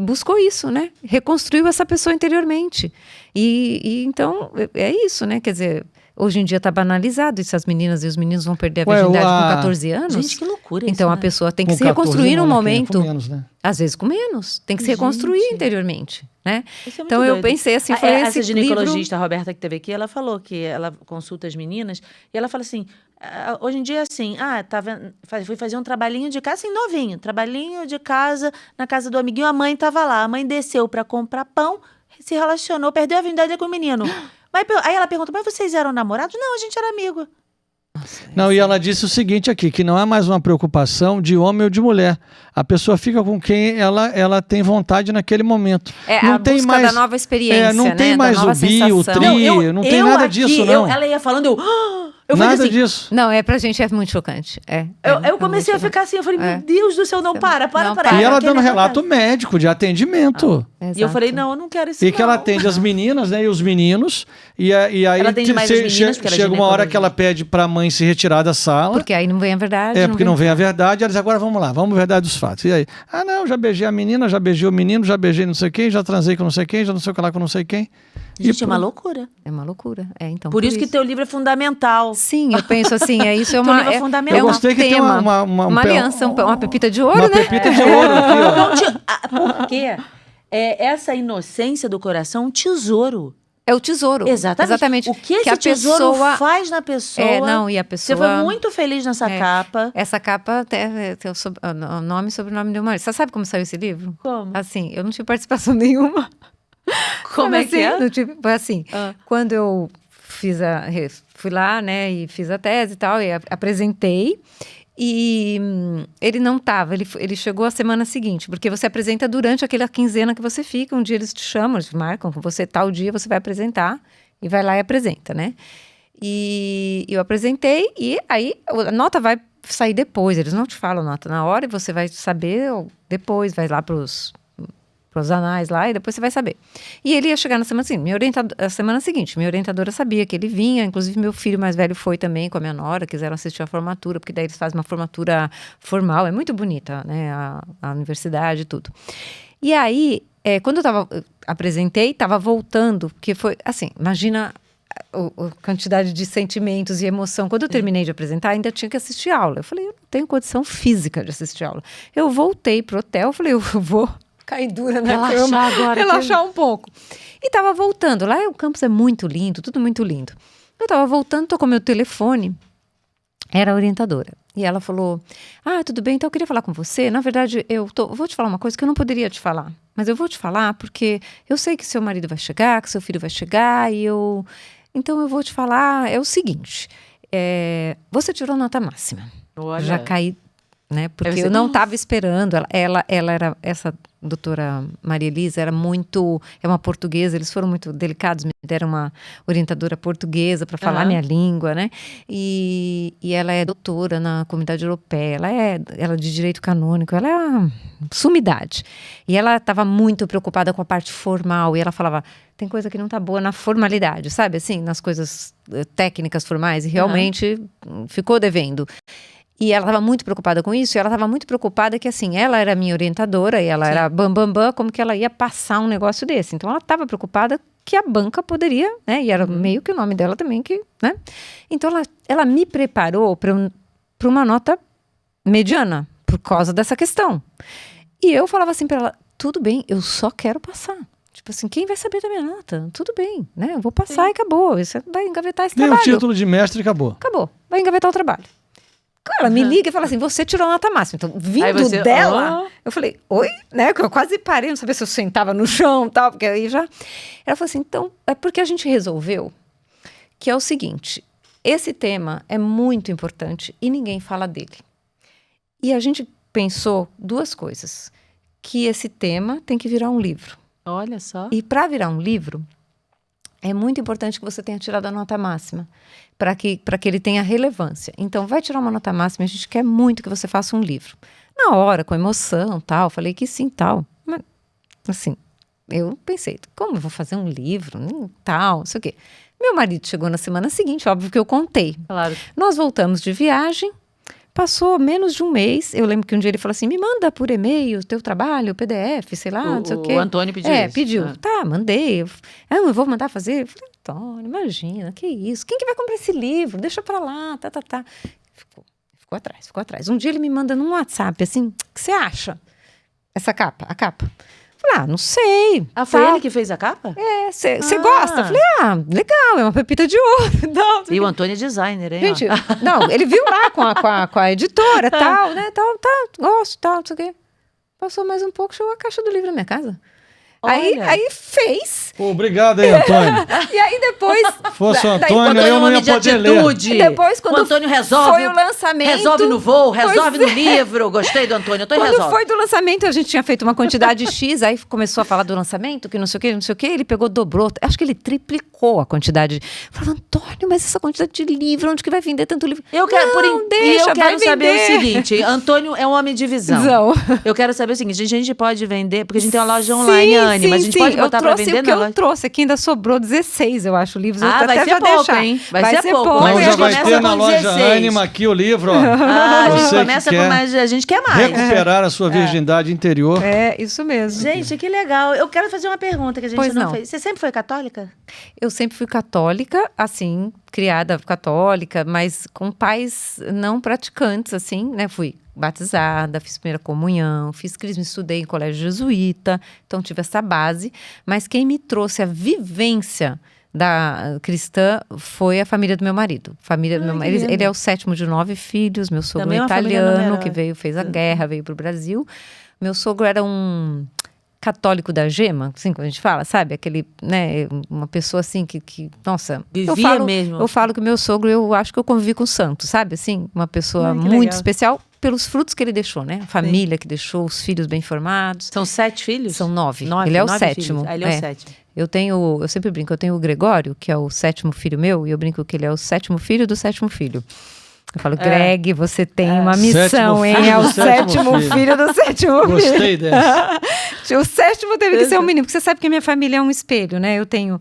buscou isso, né? Reconstruiu essa pessoa interiormente. E então, é isso, né? Quer dizer... Hoje em dia tá banalizado, e se as meninas e os meninos vão perder a Ué, virgindade a- com 14 anos... Gente, que loucura isso, Então, a né? pessoa tem que Com se 14 reconstruir não, num né? momento... Com menos, né? Às vezes com menos. Tem que se reconstruir Gente. interiormente, né? Isso é muito Então, eu doido. pensei assim, Ah, foi essa esse ginecologista, a Roberta, que teve aqui, ela falou que ela consulta as meninas e ela fala assim, hoje em dia é assim, fui fazer um trabalhinho de casa, assim, novinho, trabalhinho de casa, na casa do amiguinho, a mãe tava lá, a mãe desceu pra comprar pão, se relacionou, perdeu a virgindade com o menino. Aí ela perguntou, mas vocês eram namorados? Não, a gente era amigo. Não, e ela disse o seguinte aqui, que não é mais uma preocupação de homem ou de mulher. A pessoa fica com quem ela tem vontade naquele momento. É não a tem busca mais, da nova experiência, não né? tem Da mais nova o bi, o sensação. tri, não tem nada disso, não. Ela ia falando, eu falei Nada assim, disso. Não, pra gente é muito chocante. eu comecei a ficar assim, eu falei, meu Deus do céu, não para. Não, E ela aquele dando relato negócio. médico, de atendimento. E eu falei, não, eu não quero isso E que ela não. atende as meninas, né, e os meninos. E aí Ela atende mais as meninas, porque ela é chega uma hora ginecologia. que ela pede pra mãe se retirar da sala. Porque aí não vem a verdade. Porque não vem a verdade. Ela diz, agora vamos lá, vamos à verdade dos fatos. E aí? Ah, não, já beijei a menina, já beijei o menino, já beijei não sei quem, já transei com não sei quem, já não sei o que lá com não sei quem. Gente, é uma loucura. É uma loucura. Então, Por isso que teu livro é fundamental. Sim, eu penso assim, isso é Teu uma... livro é fundamental. Eu gostei que tem tema, uma aliança, uma pepita de ouro, uma né? pepita de ouro aqui, ó. Por quê? Essa inocência do coração é um tesouro. É o tesouro. Exatamente. O que esse a tesouro pessoa... faz na pessoa. e a pessoa... Você foi muito feliz nessa capa. Essa capa tem o nome e sobrenome do meu marido. Você sabe como saiu esse livro? Como? Assim, eu não tive participação nenhuma. Como é que é? Não tive, foi assim, quando eu fui lá, né, e fiz a tese e tal, e apresentei, e ele não estava, ele chegou a semana seguinte, porque você apresenta durante aquela quinzena que você fica, um dia eles te chamam, eles marcam com você, tal dia você vai apresentar, e vai lá e apresenta, né? E eu apresentei, e aí a nota vai sair depois, eles não te falam nota na hora, e você vai saber depois, vai lá pros anais lá, e depois você vai saber. E ele ia chegar na semana seguinte, a semana seguinte, minha orientadora sabia que ele vinha, inclusive meu filho mais velho foi também com a minha nora, quiseram assistir a formatura, porque daí eles fazem uma formatura formal, é muito bonita, né, a universidade e tudo. E aí, quando eu apresentei, estava voltando, porque foi, assim, imagina a quantidade de sentimentos e emoção. Quando eu terminei de apresentar, ainda tinha que assistir aula. Eu falei, eu não tenho condição física de assistir aula. Eu voltei pro hotel, falei, eu vou cair dura na cama, agora. relaxar um pouco. E tava voltando. Lá o campus é muito lindo, tudo muito lindo. Eu tava voltando, tocou meu telefone, era a orientadora. E ela falou, tudo bem, então eu queria falar com você. Na verdade, eu vou te falar uma coisa que eu não poderia te falar. Mas eu vou te falar porque eu sei que seu marido vai chegar, que seu filho vai chegar, então eu vou te falar, é o seguinte, você tirou nota máxima. Olha. Já caí, né? Porque eu não estava esperando. Ela era, essa doutora Maria Elisa é uma portuguesa, eles foram muito delicados, me deram uma orientadora portuguesa para falar minha língua, né? E ela é doutora na Comunidade Europeia, ela é de direito canônico, ela é uma sumidade. E ela estava muito preocupada com a parte formal, e ela falava, tem coisa que não tá boa na formalidade, sabe? Assim, nas coisas técnicas formais, e realmente ficou devendo. E ela estava muito preocupada com isso, e ela estava muito preocupada que, assim, ela era minha orientadora, e ela era bambambam, como que ela ia passar um negócio desse. Então, ela estava preocupada que a banca poderia, né? E era meio que o nome dela também, né? Então, ela me preparou para uma nota mediana, por causa dessa questão. E eu falava assim para ela, tudo bem, eu só quero passar. Tipo assim, quem vai saber da minha nota? Tudo bem, né? Eu vou passar e acabou. Você vai engavetar esse trabalho. Tem o título de mestre e acabou. Acabou, vai engavetar o trabalho. Ela me liga e fala assim, você tirou a nota máxima. Então, vindo dela, eu falei, oi? Né? Eu quase parei, não sabia se eu sentava no chão e tal, porque aí já... Ela falou assim, então, é porque a gente resolveu que é o seguinte, esse tema é muito importante e ninguém fala dele. E a gente pensou duas coisas, que esse tema tem que virar um livro. Olha só. E para virar um livro, é muito importante que você tenha tirado a nota máxima, para que ele tenha relevância. Então, vai tirar uma nota máxima, a gente quer muito que você faça um livro. Na hora, com emoção, tal, falei que sim, tal. Mas, assim, eu pensei, como eu vou fazer um livro, tal, não sei o quê. Meu marido chegou na semana seguinte, óbvio que eu contei. Claro. Nós voltamos de viagem, passou menos de um mês, eu lembro que um dia ele falou assim, me manda por e-mail o teu trabalho, o PDF, sei lá, não sei o quê. O Antônio pediu isso. Pediu. Tá, mandei. Eu vou mandar fazer. Eu falei, Antônio, imagina, que isso? Quem que vai comprar esse livro? Deixa pra lá, tá. Ficou atrás. Um dia ele me manda num WhatsApp, assim, o que você acha? Essa capa, a capa. Falei, não sei. Foi ele que fez a capa? Você gosta? Falei, legal, é uma pepita de ouro. Não, E o Antônio é designer, hein? gente, não, ele viu lá com a editora, tal, né, gosto, tal, não sei o quê. Passou mais um pouco, chegou a caixa do livro na minha casa. Aí fez. Pô, obrigado aí, Antônio. E aí depois... Fosse o Quando Antônio, é eu um não homem ia de poder ler. atitude. E depois, quando o Antônio resolve. foi o lançamento... Resolve no voo, resolve Pois no livro. Gostei do Antônio, Antônio Quando resolve. foi do lançamento, a gente tinha feito uma quantidade X, aí começou a falar do lançamento, que não sei o que, ele pegou, dobrou, acho que ele triplicou a quantidade. Falava, Antônio, mas essa quantidade de livro, onde que vai vender tanto livro? Eu quero, deixa, eu quero vai saber vender. o seguinte, Antônio é um homem de visão. Visão. Eu quero saber o seguinte, a gente pode vender, porque a gente tem uma loja online, Anne, mas a gente pode botar pra vender na loja. Eu trouxe aqui, ainda sobrou 16, eu acho, livros. Eu vai até ser já pouco, deixar. hein? Vai ser pouco. Então Mas já a gente vai começa ter na com loja 16. Anima aqui o livro, ó. A gente Você que começa com quer mais, a gente quer mais. recuperar a sua virgindade interior. É, isso mesmo. Gente, que legal. Eu quero fazer uma pergunta que a gente Pois não não. fez. Você sempre foi católica? Eu sempre fui católica, assim, criada católica, mas com pais não praticantes, assim, né? Fui batizada, fiz primeira comunhão, fiz crisma, estudei em colégio jesuíta, então tive essa base. Mas quem me trouxe a vivência da cristã foi a família do meu marido. Família do meu marido. Ele é o 7º de 9 filhos, meu sogro Também é uma família italiano, que numerosa. fez a guerra, veio para o Brasil. Meu sogro era um católico da gema, assim como a gente fala, sabe? Aquele, né, uma pessoa assim que nossa, Vivia mesmo. Eu falo que meu sogro, eu acho que eu convivi com o santo, sabe? Assim, uma pessoa Que muito legal. especial pelos frutos que ele deixou, né? A família que deixou, os filhos bem formados. São 7 filhos? São 9. 9, Ele é o 9 7º. filhos. Ah, ele é o 7º. Eu sempre brinco, eu tenho o Gregório, que é o 7º filho meu, e eu brinco que ele é o 7º filho do 7º filho. Eu falo, Greg, você tem uma missão, 7º hein? filho É do o 7º 7º filho do 7º filho. Gostei dessa. O 7º teve que ser um menino, porque você sabe que a minha família é um espelho, né? Eu tenho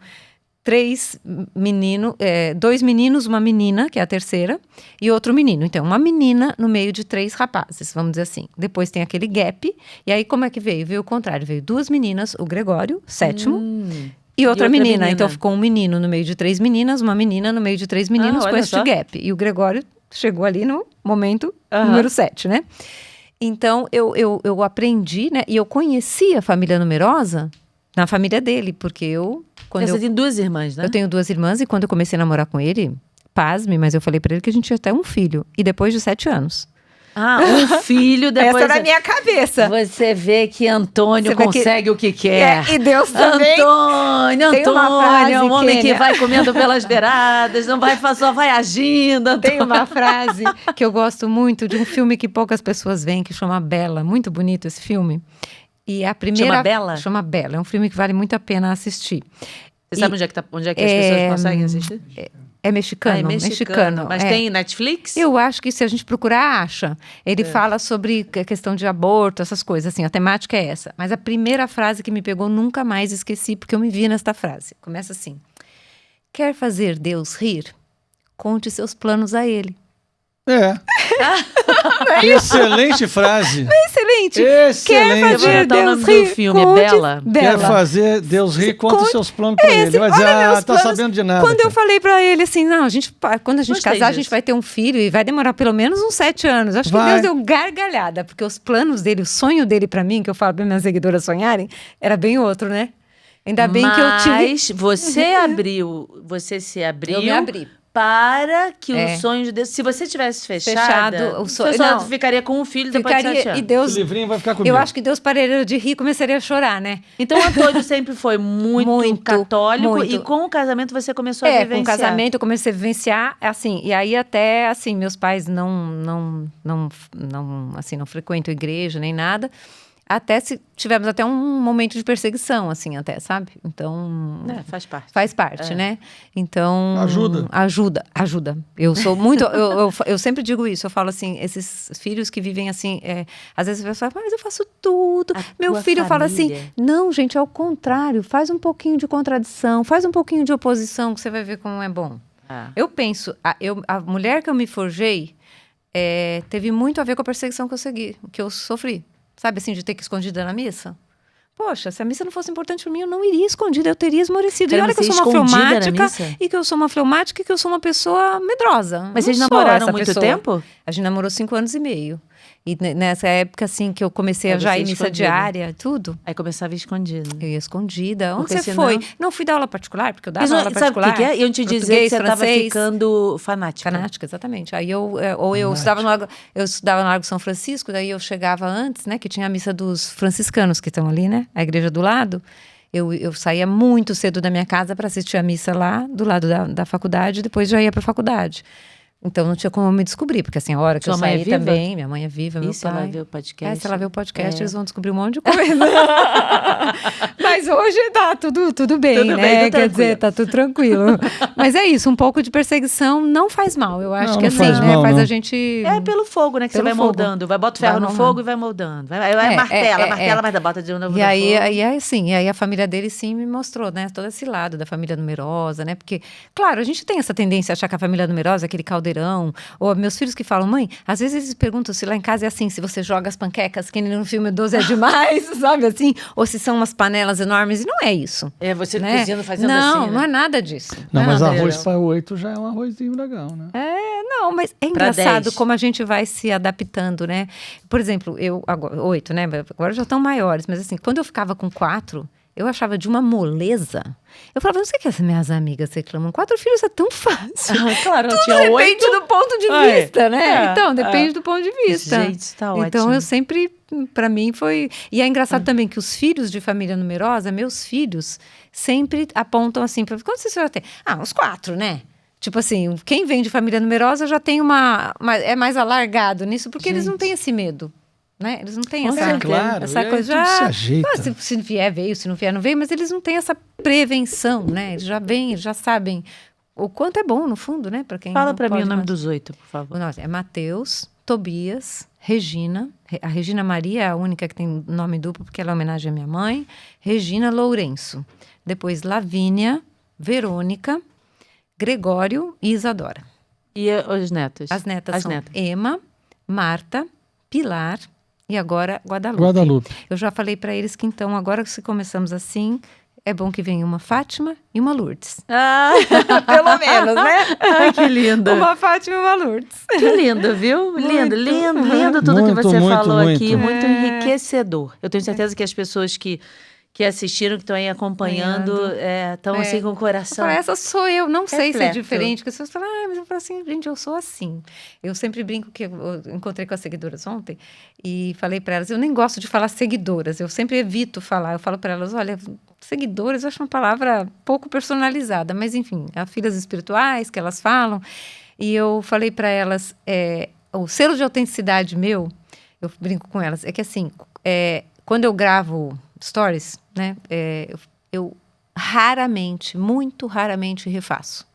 3 meninos, 2 meninos, uma menina, que é a terceira, e outro menino. Então, uma menina no meio de 3 rapazes, vamos dizer assim. Depois tem aquele gap, e aí como é que veio? Veio o contrário, veio 2 meninas, o Gregório, 7º, e outra menina. Então, ficou um menino no meio de 3 meninas, uma menina no meio de 3 meninos com olha este só. gap. E o Gregório chegou ali no momento número 7, né? Então, eu aprendi, né? E eu conheci a família numerosa na família dele, porque Você tem 2 irmãs, né? eu tenho 2 irmãs e quando eu comecei a namorar com ele, pasme, mas eu falei pra ele que a gente tinha até um filho. E depois de 7 anos. Um filho, depois... Essa era a minha cabeça. Você vê que Antônio Você vê que- consegue o que quer. E Deus também. Antônio Tem uma frase, é um homem que Kênia. vai comendo pelas beiradas, não vai, só vai agindo. Antônio. Tem uma frase que eu gosto muito de um filme que poucas pessoas veem, que chama Bela. Muito bonito esse filme. E a primeira... Chama Bela? Chama Bela. É um filme que vale muito a pena assistir. Você sabe onde é que as pessoas conseguem assistir? É mexicano. É mexicano. Mas é. tem Netflix? Eu acho que se a gente procurar, acha. Ele fala sobre a questão de aborto, essas coisas, assim, a temática é essa. Mas a primeira frase que me pegou, nunca mais esqueci, porque eu me vi nesta frase. Começa assim: quer fazer Deus rir? Conte seus planos a ele. Excelente frase. Excelente! Excelente. Quer Eu vou fazer anotar o Deus nome do rir? filme, Conte... Bela. Quer fazer Deus rir, conta os seus planos pra ele. Ele vai dizer, meus tá planos. sabendo de nada. Quando eu cara. falei pra ele assim, não, quando a gente Gostei casar, a disso. gente vai ter um filho e vai demorar pelo menos uns 7 anos. Acho que Vai. Deus deu gargalhada, porque os planos dele, o sonho dele pra mim, que eu falo pra minhas seguidoras sonharem, era bem outro, né? Ainda bem que eu tive... Mas você se abriu Eu me abri. para que É. o sonho de Deus... Se você tivesse fechado, Fechado, o sonho só ficaria com um filho depois de 7 Ficaria, anos. e Deus... Esse livrinho vai ficar comigo. Eu acho que Deus pararia de rir e começaria a chorar, né? Então, o Antônio sempre foi muito católico muito. e com o casamento você começou a vivenciar. Com o casamento eu comecei a vivenciar, assim, e aí até, assim, meus pais não frequentam igreja nem nada, até se tivemos até um momento de perseguição, assim, até, sabe? Então... Faz parte. Faz parte, né? Então... Ajuda. Eu sou muito... eu sempre digo isso. Eu falo assim, esses filhos que vivem assim... às vezes a pessoa fala, mas eu faço tudo. Meu tua filho fala família. assim, não, gente, é o contrário. Faz um pouquinho de contradição. Faz um pouquinho de oposição que você vai ver como é bom. Eu penso... A mulher que eu me forjei teve muito a ver com a perseguição que eu sofri. Sabe assim, de ter que ir escondida na missa? Poxa, se a missa não fosse importante para mim, eu não iria escondida, eu teria esmorecido. Pra E olha que eu você sou uma escondida na fleumática, missa? e que eu sou uma fleumática e que eu sou uma pessoa medrosa. Mas vocês Não sou namoraram essa muito pessoa. tempo? A gente namorou 5 anos e meio. E nessa época, assim, que eu comecei a Aí já você ir missa escondida. diária, tudo. Aí começava a ir escondido. Eu ia escondida. Onde Porque você senão- foi? Não, fui dar aula particular, porque eu dava Mas aula sabe o particular. que é? Eu te dizer que português, você estava francês. ficando fanática. Fanática, exatamente. Aí eu estudava eu estudava no Largo São Francisco, daí eu chegava antes, né, que tinha a missa dos franciscanos que estão ali, né, a igreja do lado. Eu saía muito cedo da minha casa para assistir a missa lá, do lado da faculdade, e depois já ia para a faculdade. Então não tinha como eu me descobrir, porque assim, a hora que Sua eu mãe é saí viva? também, minha mãe é viva, meu E se ela pai. vê o podcast? Se ela ver o podcast, É. eles vão descobrir um monte de coisa. Mas hoje tá tudo bem, Tudo né? bem, Quer tudo tranquilo. dizer, tá tudo tranquilo. Mas é isso, um pouco de perseguição não faz mal. Eu acho Não, que não assim, faz né? mal, faz não. a gente. É pelo fogo, né? Que Pelo você vai fogo. moldando. Vai, bota o ferro Vai no moldando. fogo e vai moldando. Vai martela, martela, mas bota de novo E no fogo. aí, assim, e aí a família dele sim me mostrou, né? Todo esse lado da família numerosa, né? Porque, claro, a gente tem essa tendência a achar que a família numerosa é aquele caldeirão. Ou meus filhos que falam, mãe, às vezes eles perguntam se lá em casa é assim, se você joga as panquecas, que nem no filme 12 é demais, sabe assim? Ou se são umas panelas enormes, e não é isso. É, você Né? cozinhando, fazendo não, assim, né? não é nada disso. Não, mas André, arroz não. para 8 já é um arrozinho legal, né? Não, mas é Pra engraçado 10. como a gente vai se adaptando, né? Por exemplo, eu agora 8, né? Agora já estão maiores, mas assim, quando eu ficava com 4, eu achava de uma moleza. Eu falava, não sei o que as minhas amigas reclamam. 4 filhos é tão fácil. Claro, não Tudo tinha depende 8. do ponto de É. vista, né? É, Então, depende é. do ponto de vista. Gente, tá Então, ótimo. eu sempre, pra mim, foi... E é engraçado também que os filhos de família numerosa, meus filhos, sempre apontam assim, quantos vocês já tem? Uns 4, né? Tipo assim, quem vem de família numerosa já tem é mais alargado nisso, porque eles não têm esse medo. Né? Eles não têm Com essa, certeza. Claro, essa e aí coisa. tudo se ajeita. Se vier, veio, se não vier, não veio, mas eles não têm essa prevenção, né? Eles já vêm, eles já sabem o quanto é bom, no fundo, né? Para quem Fala não pra mim pode o nome mais. dos 8, por favor. Nossa, é Mateus, Tobias, Regina. A Regina Maria é a única que tem nome duplo, porque ela é homenagem à minha mãe. Regina Lourenço. Depois Lavínia, Verônica, Gregório e Isadora. E os netos? As netas As são netas. Emma, Marta, Pilar e agora Guadalupe. Guadalupe. Eu já falei para eles que então, agora que começamos assim, é bom que venha uma Fátima e uma Lourdes. Ah, Pelo menos, né? ai, que lindo. Uma Fátima e uma Lourdes. Que lindo, viu? Lindo, lindo tudo que Muito, você muito, falou muito. aqui. Muito É. enriquecedor. Eu tenho certeza que as pessoas que assistiram, que estão aí acompanhando, estão assim com o Eu coração. falo, essa sou eu, não sei se é Repleto. diferente. Porque as pessoas falam, mas eu falo assim, gente, eu sou assim. Eu sempre brinco que eu encontrei com as seguidoras ontem e falei para elas, eu nem gosto de falar seguidoras, eu sempre evito falar. Eu falo para elas, olha, seguidoras eu acho uma palavra pouco personalizada, mas enfim, há filhas espirituais que elas falam. E eu falei para elas, o selo de autenticidade meu, eu brinco com elas, é que assim, quando eu gravo stories, né, eu raramente, muito raramente refaço.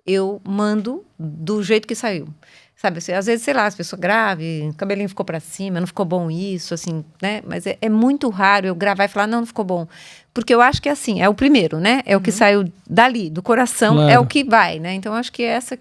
Eu mando do jeito que saiu. Sabe, assim, às vezes, sei lá, as pessoas gravam, o cabelinho ficou pra cima, não ficou bom isso, assim, né? Mas é muito raro eu gravar e falar, não ficou bom. Porque eu acho que é assim, é o primeiro, né? É o que saiu dali, do coração, Claro. é o que vai, né? Então, eu acho que essa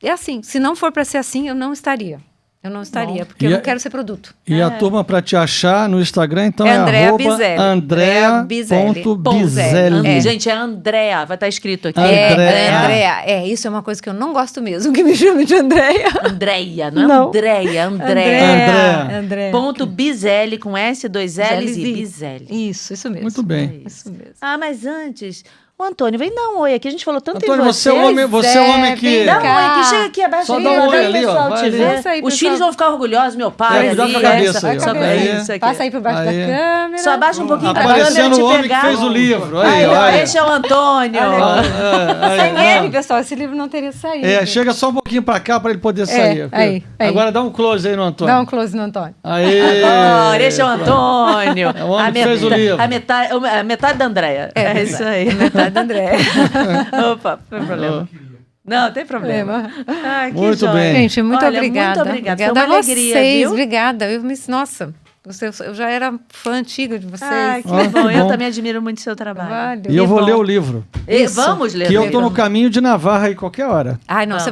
é assim, se não for pra ser assim, eu não estaria. Eu não estaria, porque eu não quero ser produto. E a turma para te achar no Instagram, então é Andréa arroba Bizelli. Andréa.bizelli. Gente, é Andréa, vai estar escrito aqui. Andréa. Isso é uma coisa que eu não gosto mesmo, que me chame de Andréa. Andréia, não é Não. Andréia, Andréa. Andréa. Ponto Bizelli com S, 2 L's e Bizelli. Isso mesmo. Muito bem. Isso mesmo. Ah, mas antes, o Antônio, vem dar um oi aqui. A gente falou tanto Antônio, em você é vocês. o homem, você é o homem que... vem Dá um cá. oi aqui, chega aqui, abaixa Só aí, dá um pra oi o ali, ó, pessoal vai te ali. ver. Passa aí, Os pessoal. filhos vão ficar orgulhosos, meu pai. Cuidado ali, com a cabeça essa, aí, ó. só pra Aí. isso aqui. Passa aí por baixo Aí. da câmera. Só abaixa um pouquinho pra Aparecendo câmera te o homem pegar. que fez o livro. Aí, Aí, ó, olha. esse é o Antônio. Sem ele, não. pessoal, esse livro não teria saído. Chega só um pouquinho para cá para ele poder sair. aqui. aí. Agora dá um close aí no Antônio. Dá um close no Antônio. Aí. Agora, esse é o Antônio. É o homem que fez o livro. A metade da Andréia. É isso aí. Metade da André. Opa, não tem problema. Não, tem problema. Ai, que Muito joia. bem. Gente, muito Olha, obrigada. Muito obrigada. Foi Obrigada uma a alegria, vocês. viu? Obrigada. Nossa, eu já era fã antiga de vocês. Ai, que Ó, que bom. Eu bom. também admiro muito o seu trabalho. Valeu. E eu vou bom. ler o livro. Vamos ler. Que eu tô no caminho de Navarra aí qualquer hora. Ai, não, Vamos. você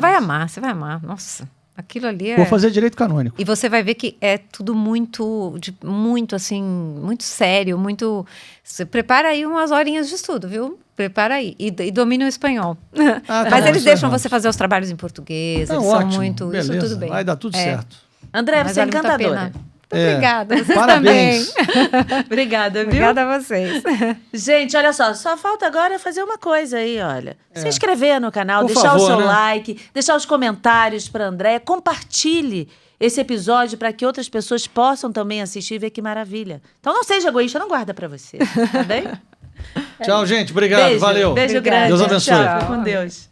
vai amar. Nossa. Aquilo ali é... Vou fazer direito canônico. E você vai ver que é tudo muito assim, muito sério, muito... Você prepara aí umas horinhas de estudo, viu? Prepara aí. E domine o espanhol. Tá Mas bom, eles isso é deixam bom. você fazer os trabalhos em português, Não, eles ótimo, são muito... beleza, Isso tudo bem. vai dar tudo certo. André, Mas você é vale muito a encantadora. pena. Muito obrigada, vocês Parabéns. também. Obrigada, viu? Obrigada a vocês. Gente, olha só falta agora fazer uma coisa aí, olha. Se inscrever no canal, Por deixar favor, o seu né? like, deixar os comentários para André, compartilhe esse episódio para que outras pessoas possam também assistir e ver que maravilha. Então não seja egoísta, não guarda para você, tá bem? Tchau, gente. Obrigado. Beijo, Valeu. Beijo Obrigada. grande. Deus abençoe. Tchau, fica com Deus.